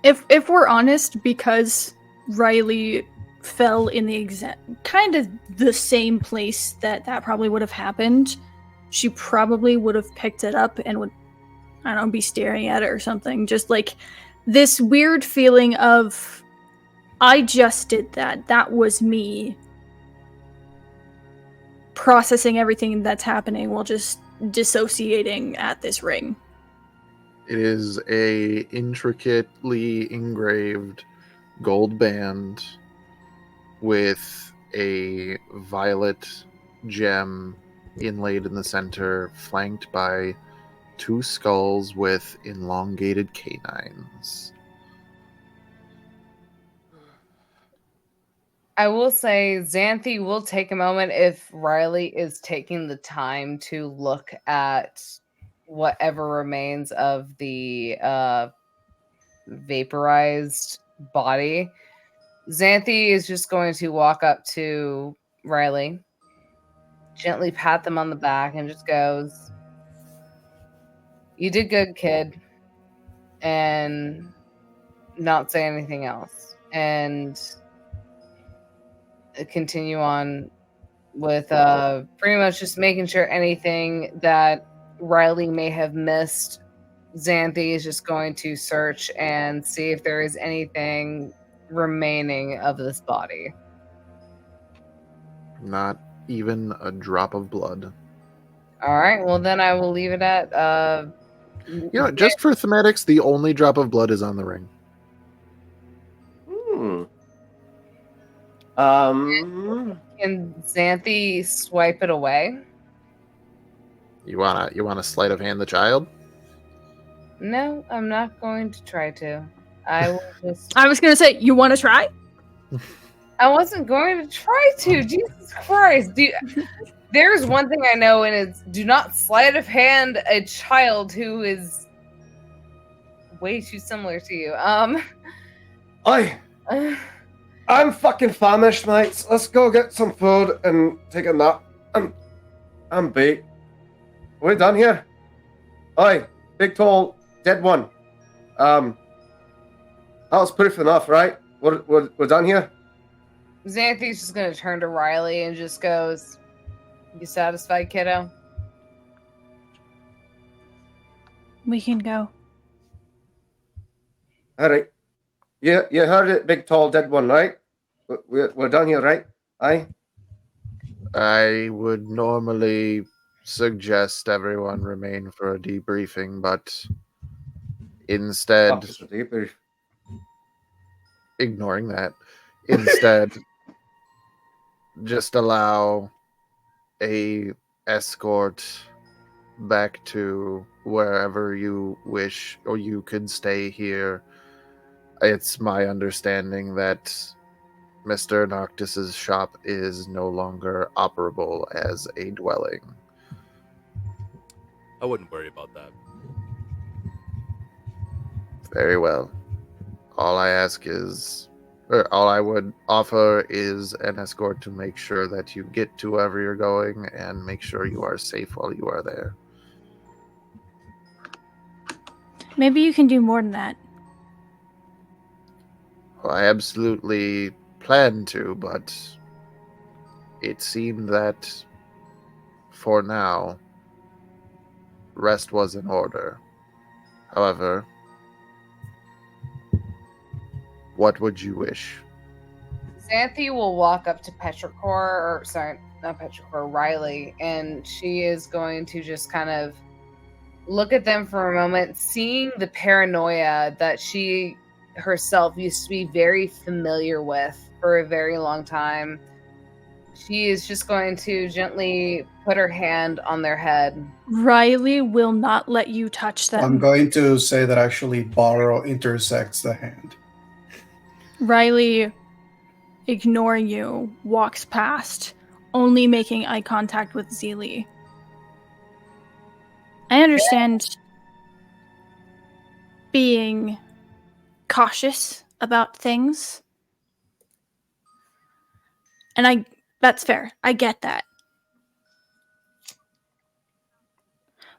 If we're honest, because Riley fell in the kind of the same place that probably would have happened, she probably would have picked it up and would, I don't know, be staring at it or something. Just like this weird feeling of, I just did that. That was me. Processing everything that's happening while just dissociating at this ring. It is a intricately engraved gold band with a violet gem inlaid in the center, flanked by 2 skulls with elongated canines. I will say Xanthi will take a moment if Riley is taking the time to look at whatever remains of the vaporized body. Xanthi is just going to walk up to Riley, gently pat them on the back, and just goes, "You did good, kid," and not say anything else. And continue on with pretty much just making sure anything that Riley may have missed, Xanthi is just going to search and see if there is anything remaining of this body. Not even a drop of blood. All right, well then I will leave it at You know, just for thematics, the only drop of blood is on the ring. Can Xanthi swipe it away? You wanna sleight of hand the child? No, I'm not going to try to. I will just. I was gonna say, you want to try? I wasn't going to try to. Jesus Christ! There's one thing I know, and it's do not sleight of hand a child who is way too similar to you. Oi! I'm fucking famished, mates. Let's go get some food and take a nap. I'm beat. Are we done here? Oi, big tall dead one. That was proof enough, right? We're done here. Xanthi's just gonna turn to Riley and just goes, "You satisfied, kiddo?" We can go. All right. You heard it, big tall dead one, right? We're done here, right? Aye. I would normally suggest everyone remain for a debriefing, but instead, Fuck, it's a debrief. ignoring that, instead, just allow a escort back to wherever you wish, or you could stay here. It's my understanding that Mr. Noctis's shop is no longer operable as a dwelling. I wouldn't worry about that. Very well. All I would offer is an escort to make sure that you get to wherever you're going and make sure you are safe while you are there. Maybe you can do more than that. Well, I absolutely planned to, but it seemed that for now, rest was in order. However, what would you wish? Xanthi will walk up to Riley, and she is going to just kind of look at them for a moment, seeing the paranoia that she herself used to be very familiar with for a very long time. She is just going to gently put her hand on their head. Riley will not let you touch them. I'm going to say that actually borrow intersects the hand. Riley, ignoring you, walks past, only making eye contact with Zeely. I understand being cautious about things. And that's fair. I get that.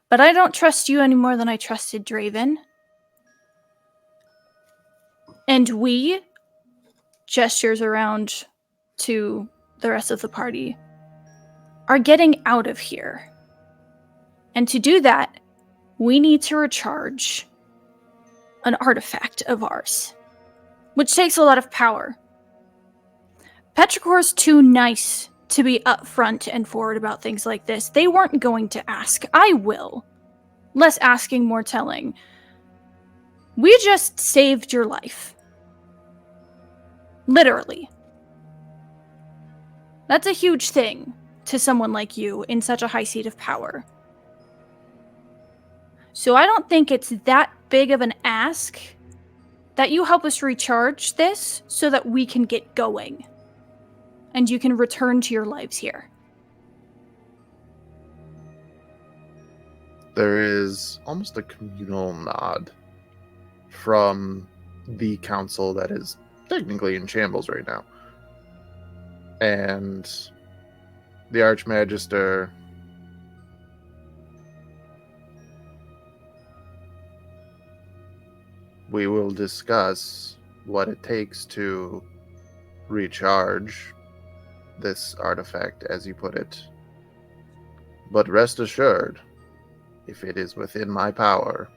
But I don't trust you any more than I trusted Draven. And we, gestures around to the rest of the party, are getting out of here. And to do that, we need to recharge an artifact of ours, which takes a lot of power. Petrichor's too nice to be upfront and forward about things like this. They weren't going to ask. I will. Less asking, more telling. We just saved your life. Literally. That's a huge thing to someone like you in such a high seat of power. So I don't think it's that big of an ask that you help us recharge this so that we can get going. And you can return to your lives here. There is almost a communal nod from the council that is technically in shambles right now. And the Archmagister we will discuss what it takes to recharge this artifact, as you put it. But rest assured, if it is within my power,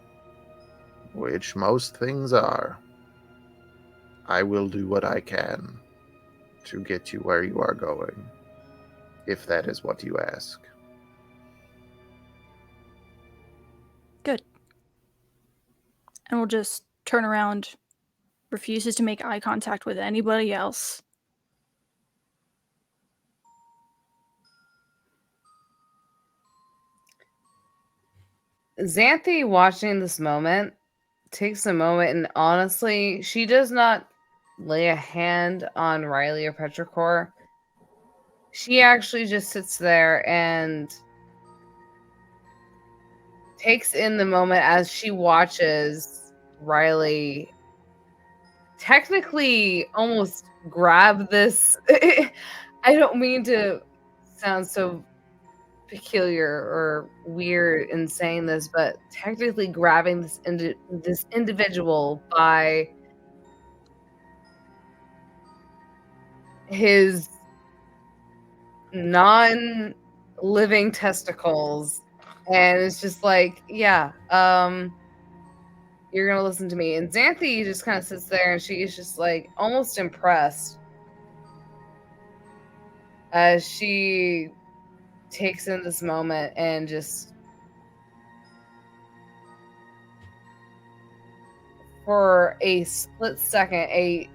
which most things are, I will do what I can to get you where you are going, if that is what you ask. Good. And we'll just turn around, refuses to make eye contact with anybody else. Xanthi, watching this moment, takes a moment, and honestly, she does not lay a hand on Riley or Petrichor. She actually just sits there and takes in the moment as she watches Riley technically almost grab this. I don't mean to sound so peculiar or weird in saying this, but technically grabbing this individual by his non-living testicles, and it's just like, yeah, you're gonna listen to me. And Xanthi just kind of sits there, and she is just like almost impressed as she takes in this moment and just for a split second, a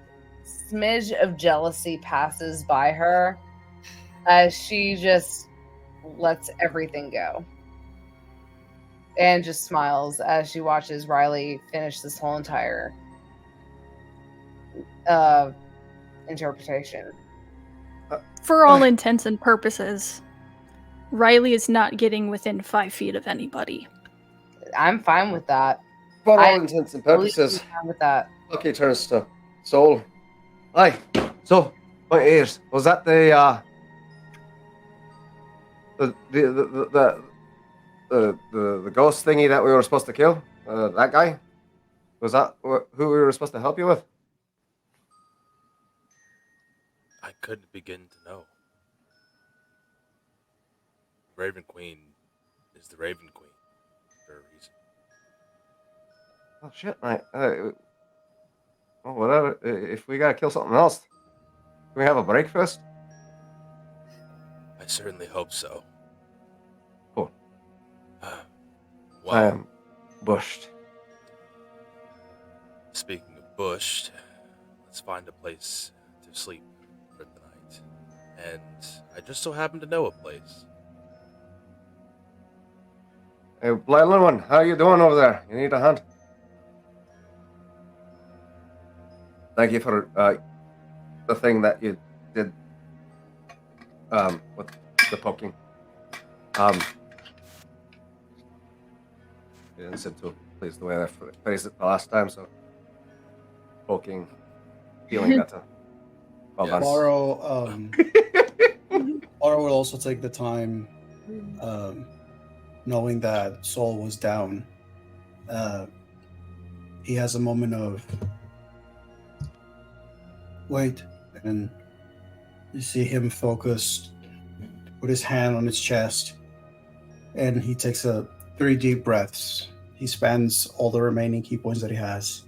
smidge of jealousy passes by her as she just lets everything go and just smiles as she watches Riley finish this whole entire interpretation. For all intents and purposes, Riley is not getting within 5 feet of anybody. I'm fine with that. For all I intents and Totally purposes. fine with that. Okay, turns to Soul. Aye. So, my ears. Was that the ghost thingy that we were supposed to kill? That guy? Was that who we were supposed to help you with? I couldn't begin to know. Raven Queen is the Raven Queen for a reason. Oh shit, mate. Well, whatever. If we gotta kill something else, can we have a break first? I certainly hope so. Cool. Well, I am bushed. speaking of bushed, let's find a place to sleep for the night. And I just so happen to know a place. Hey, Blind Little One, how you doing over there? You need a hand? Thank you for the thing that you did with the poking. You didn't seem too pleased the way I phrased it the last time, so poking, feeling better. Well Yes. done. Baro will also take the time, knowing that Saul was down. He has a moment of wait, and you see him focused, put his hand on his chest, and he takes 3 deep breaths. He spends all the remaining key points that he has,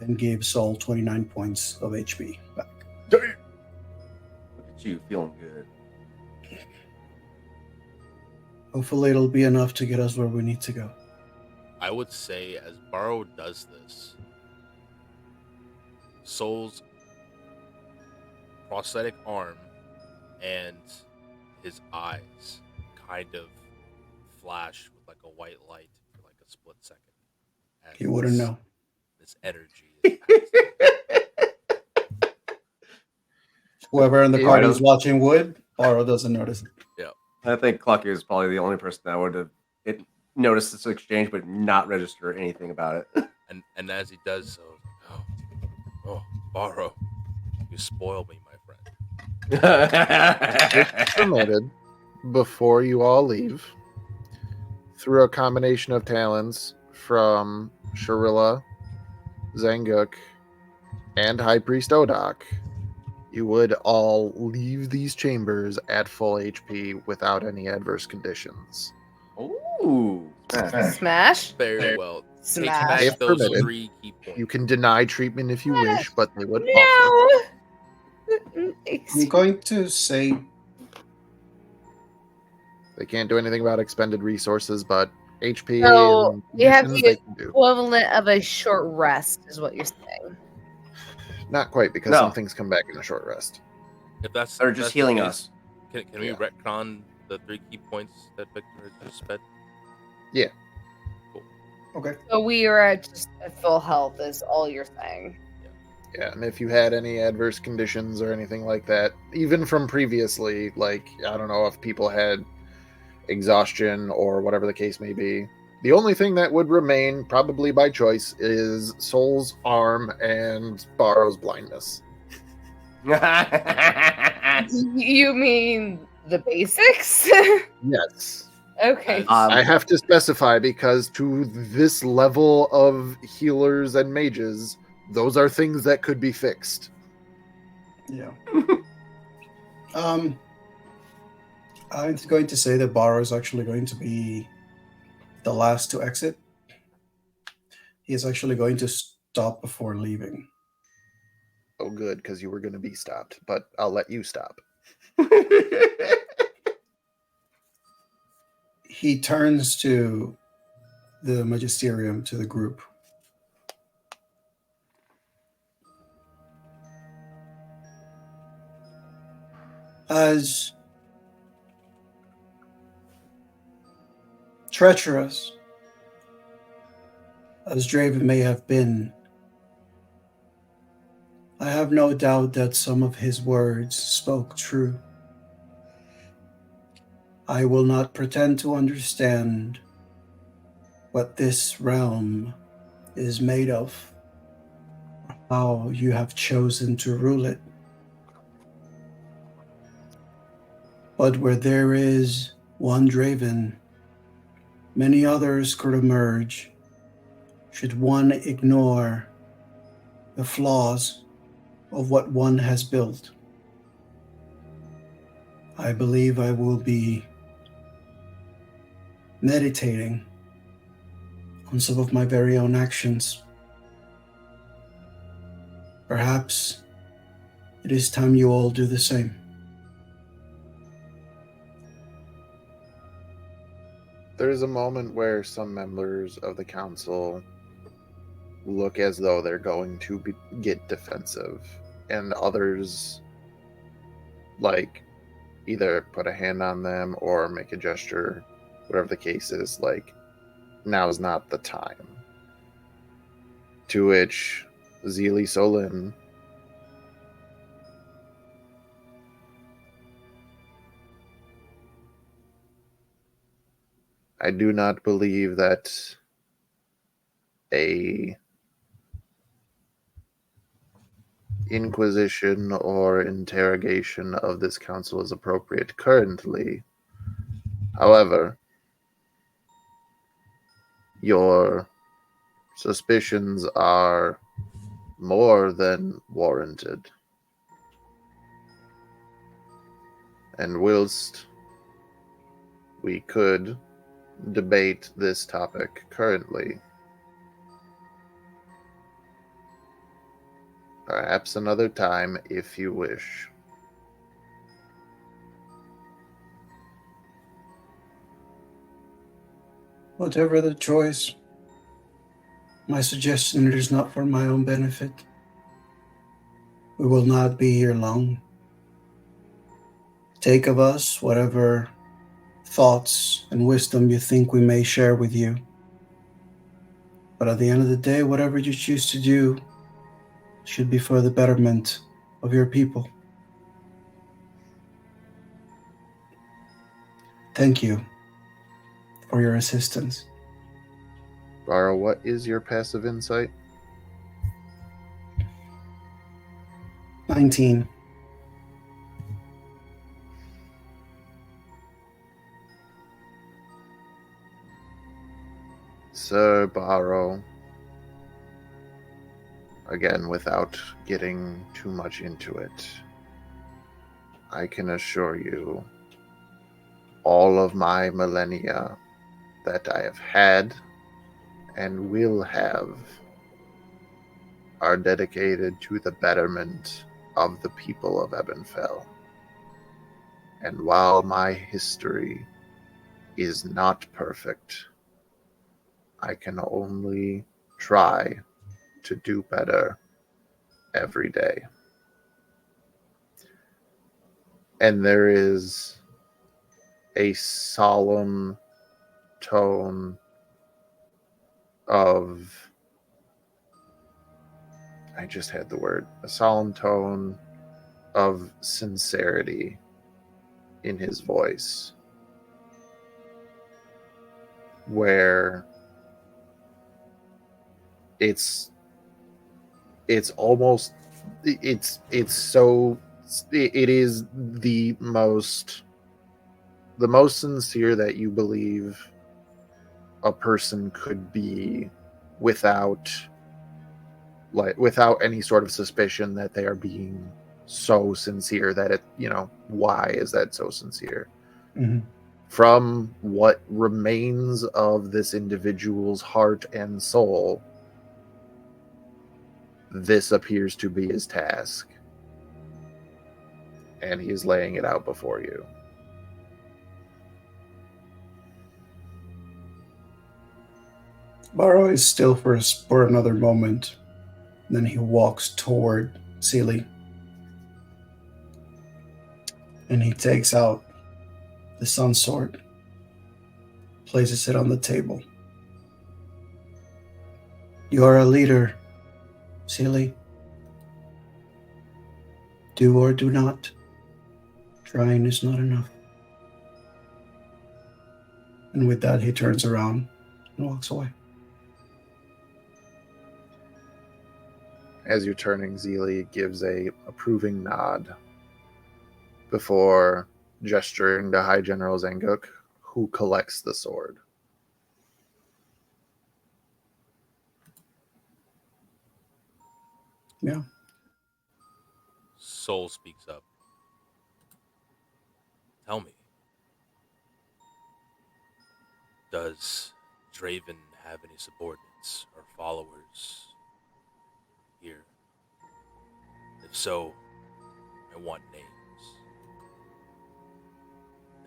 and gives Saul 29 points of HP back. Look at you, feeling good. Hopefully it'll be enough to get us where we need to go. I would say as Barrow does this, Soul's prosthetic arm and his eyes kind of flash with like a white light for like a split second. as He wouldn't know. This energy is passing. Whoever in the Yeah, party I is watching would, Baro doesn't notice it. I think Clucky is probably the only person that would have noticed this exchange but not register anything about it. and as he does so, oh, Barrow, you spoil me, my friend. Permitted before you all leave through a combination of talents from Sharilla, Zanguk, and High Priest Odak. You would all leave these chambers at full HP without any adverse conditions. Ooh. Smash. Very well. Take Smash. back If those permitted. 3 key points. You can deny treatment if you wish, but they would offer. No. I'm going to say They can't do anything about expended resources, but HP So and we have conditions the they can do. equivalent of a short rest, is what you're saying. Not quite, because No. some things come back in a short rest. If that's They're if just that's the healing case, us. Can we Yeah. retcon the 3 key points that Victor had just spent? okay. So we are at full health, is all you're saying. Yeah, and if you had any adverse conditions or anything like that, even from previously, like, I don't know if people had exhaustion or whatever the case may be, the only thing that would remain, probably by choice, is Soul's arm and Borrow's blindness. You mean the basics? Yes. Okay. I have to specify because to this level of healers and mages, those are things that could be fixed. Yeah. I'm going to say that Barrow is actually going to be the last to exit. He is actually going to stop before leaving. Oh, good, because you were going to be stopped, but I'll let you stop. He turns to the magisterium, to the group. As treacherous as Draven may have been, I have no doubt that some of his words spoke true. I will not pretend to understand what this realm is made of, how you have chosen to rule it. But where there is one Draven, many others could emerge should one ignore the flaws of what one has built. I believe I will be meditating on some of my very own actions. Perhaps it is time you all do the same. There is a moment where some members of the council look as though they're going to get defensive, and others, like, either put a hand on them or make a gesture, whatever the case is, like, now is not the time. To which Zeely Solin I do not believe that a inquisition or interrogation of this council is appropriate currently. However, your suspicions are more than warranted. And whilst we could debate this topic currently, perhaps another time if you wish. Whatever the choice, my suggestion it is not for my own benefit. We will not be here long. Take of us whatever thoughts and wisdom you think we may share with you. But at the end of the day, whatever you choose to do should be for the betterment of your people. Thank you for your assistance. Vara, what is your passive insight? 19. Sir Barrow, again, without getting too much into it, I can assure you, all of my millennia that I have had and will have are dedicated to the betterment of the people of Ebenfell. And while my history is not perfect, I can only try to do better every day. And there is a solemn tone of, I just had the word, a solemn tone of sincerity in his voice, where it's almost, it's so, it is the most sincere that you believe a person could be, without any sort of suspicion that they are being so sincere that why is that so sincere? Mhm. From what remains of this individual's heart and soul, this appears to be his task, and he is laying it out before you. Barrow is still for another moment. Then he walks toward Sealy. And he takes out the sun sword, places it on the table. You are a leader, Sealy. Do or do not. Trying is not enough. And with that, he turns around and walks away. As you're turning, Zeely gives a approving nod before gesturing to High General Zanguk, who collects the sword. Yeah. Soul speaks up. Tell me, does Draven have any subordinates or followers here? If so, I want names.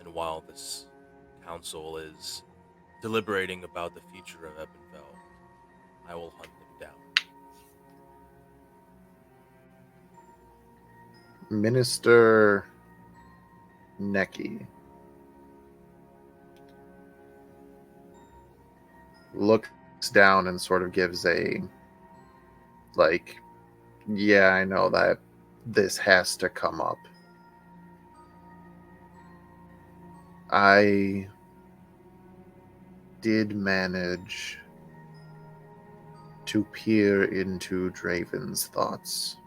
And while this council is deliberating about the future of Ebenfell, I will hunt them down. Minister Neki looks down and sort of gives a, like, yeah, I know that this has to come up. I did manage to peer into Draven's thoughts.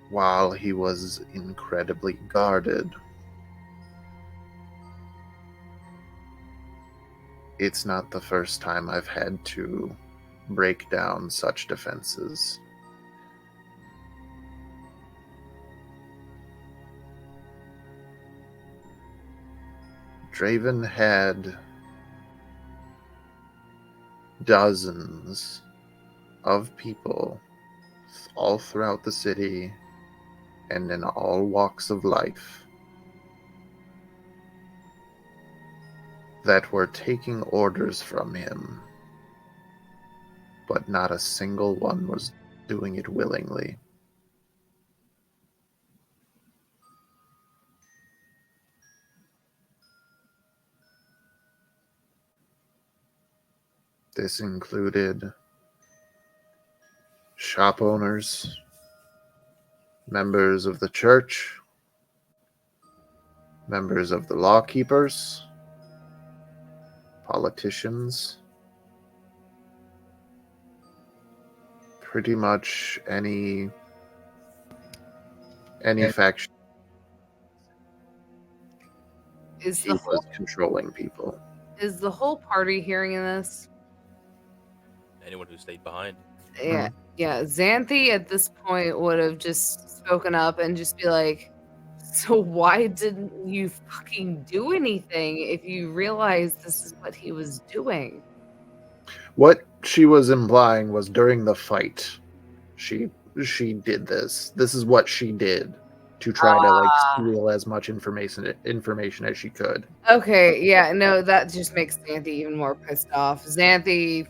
While he was incredibly guarded, it's not the first time I've had to break down such defenses. Draven had dozens of people all throughout the city and in all walks of life that were taking orders from him, but not a single one was doing it willingly. This included shop owners, members of the church, members of the law keepers, politicians, pretty much any faction. Is He the was controlling people. whole party hearing this? anyone who stayed behind. Yeah, yeah. Xanthi at this point would have just spoken up and just be like, "So why didn't you fucking do anything if you realized this is what he was doing?" What she was implying was during the fight, she did this. This is what she did to try to like steal as much information as she could. Okay, yeah, no, that just makes Xanthi even more pissed off. Xanthi,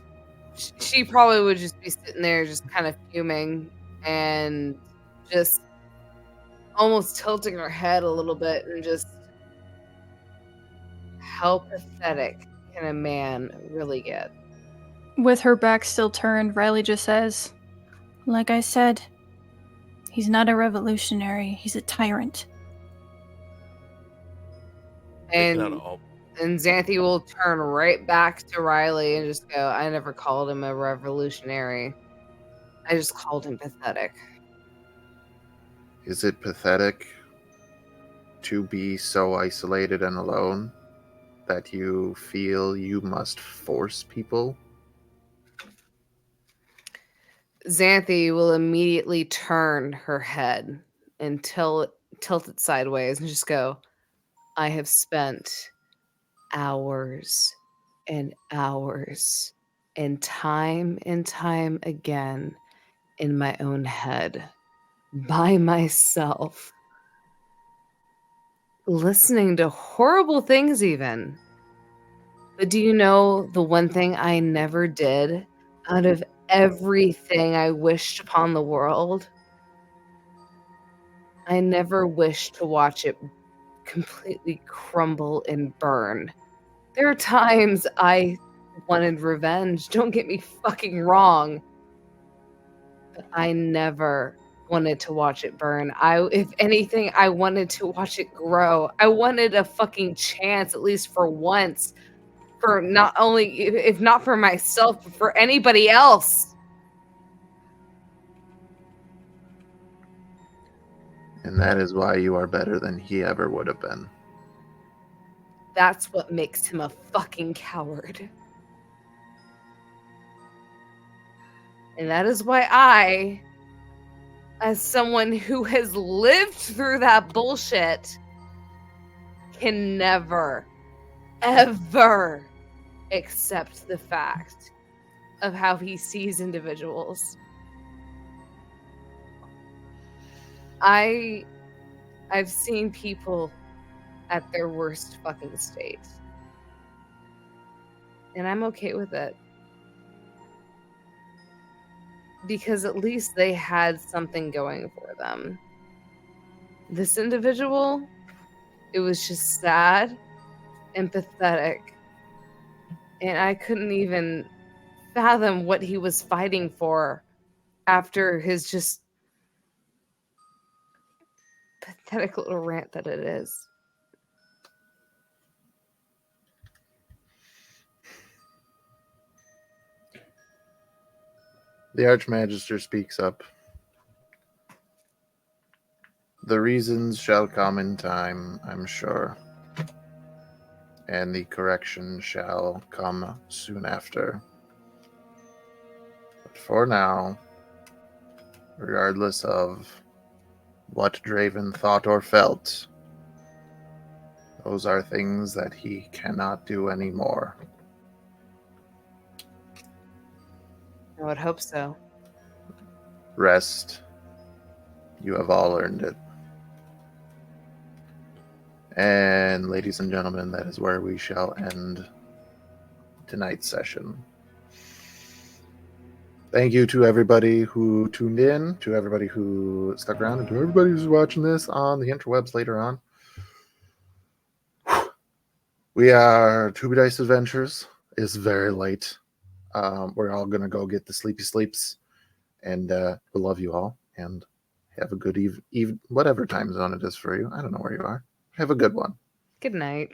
she probably would just be sitting there just kind of fuming and just almost tilting her head a little bit and just, how pathetic can a man really get? With her back still turned, Riley just says, "Like I said, he's not a revolutionary, he's a tyrant." Taking out And all. and Xanthi will turn right back to Riley and just go, "I never called him a revolutionary. I just called him pathetic." Is it pathetic to be so isolated and alone that you feel you must force people? Xanthi will immediately turn her head and tilt it sideways and just go, "I have spent hours and hours and time again in my own head by myself, listening to horrible things even. But do you know the one thing I never did out of everything I wished upon the world? I never wished to watch it completely crumble and burn. There are times I wanted revenge, don't get me fucking wrong, but I never wanted to watch it burn. If anything, I wanted to watch it grow. I wanted a fucking chance, at least for once, for not only, if not for myself, but for anybody else." And that is why you are better than he ever would have been. That's what makes him a fucking coward. And that is why I, as someone who has lived through that bullshit, can never, ever accept the fact of how he sees individuals. I've seen people at their worst fucking state. And I'm okay with it. Because at least they had something going for them. This individual, it was just sad and pathetic. And I couldn't even fathom what he was fighting for after his just pathetic little rant that it is. The Archmagister speaks up. The reasons shall come in time, I'm sure, and the correction shall come soon after. But for now, regardless of what Draven thought or felt, those are things that he cannot do anymore. I would hope so. Rest. You have all earned it. And ladies and gentlemen, that is where we shall end tonight's session. Thank you to everybody who tuned in, to everybody who stuck around, and to everybody who's watching this on the interwebs later on. We are Tubi Dice Adventures. It's very late. We're all going to go get the sleepy sleeps. And we love you all. And have a good whatever time zone it is for you. I don't know where you are. Have a good one. Good night.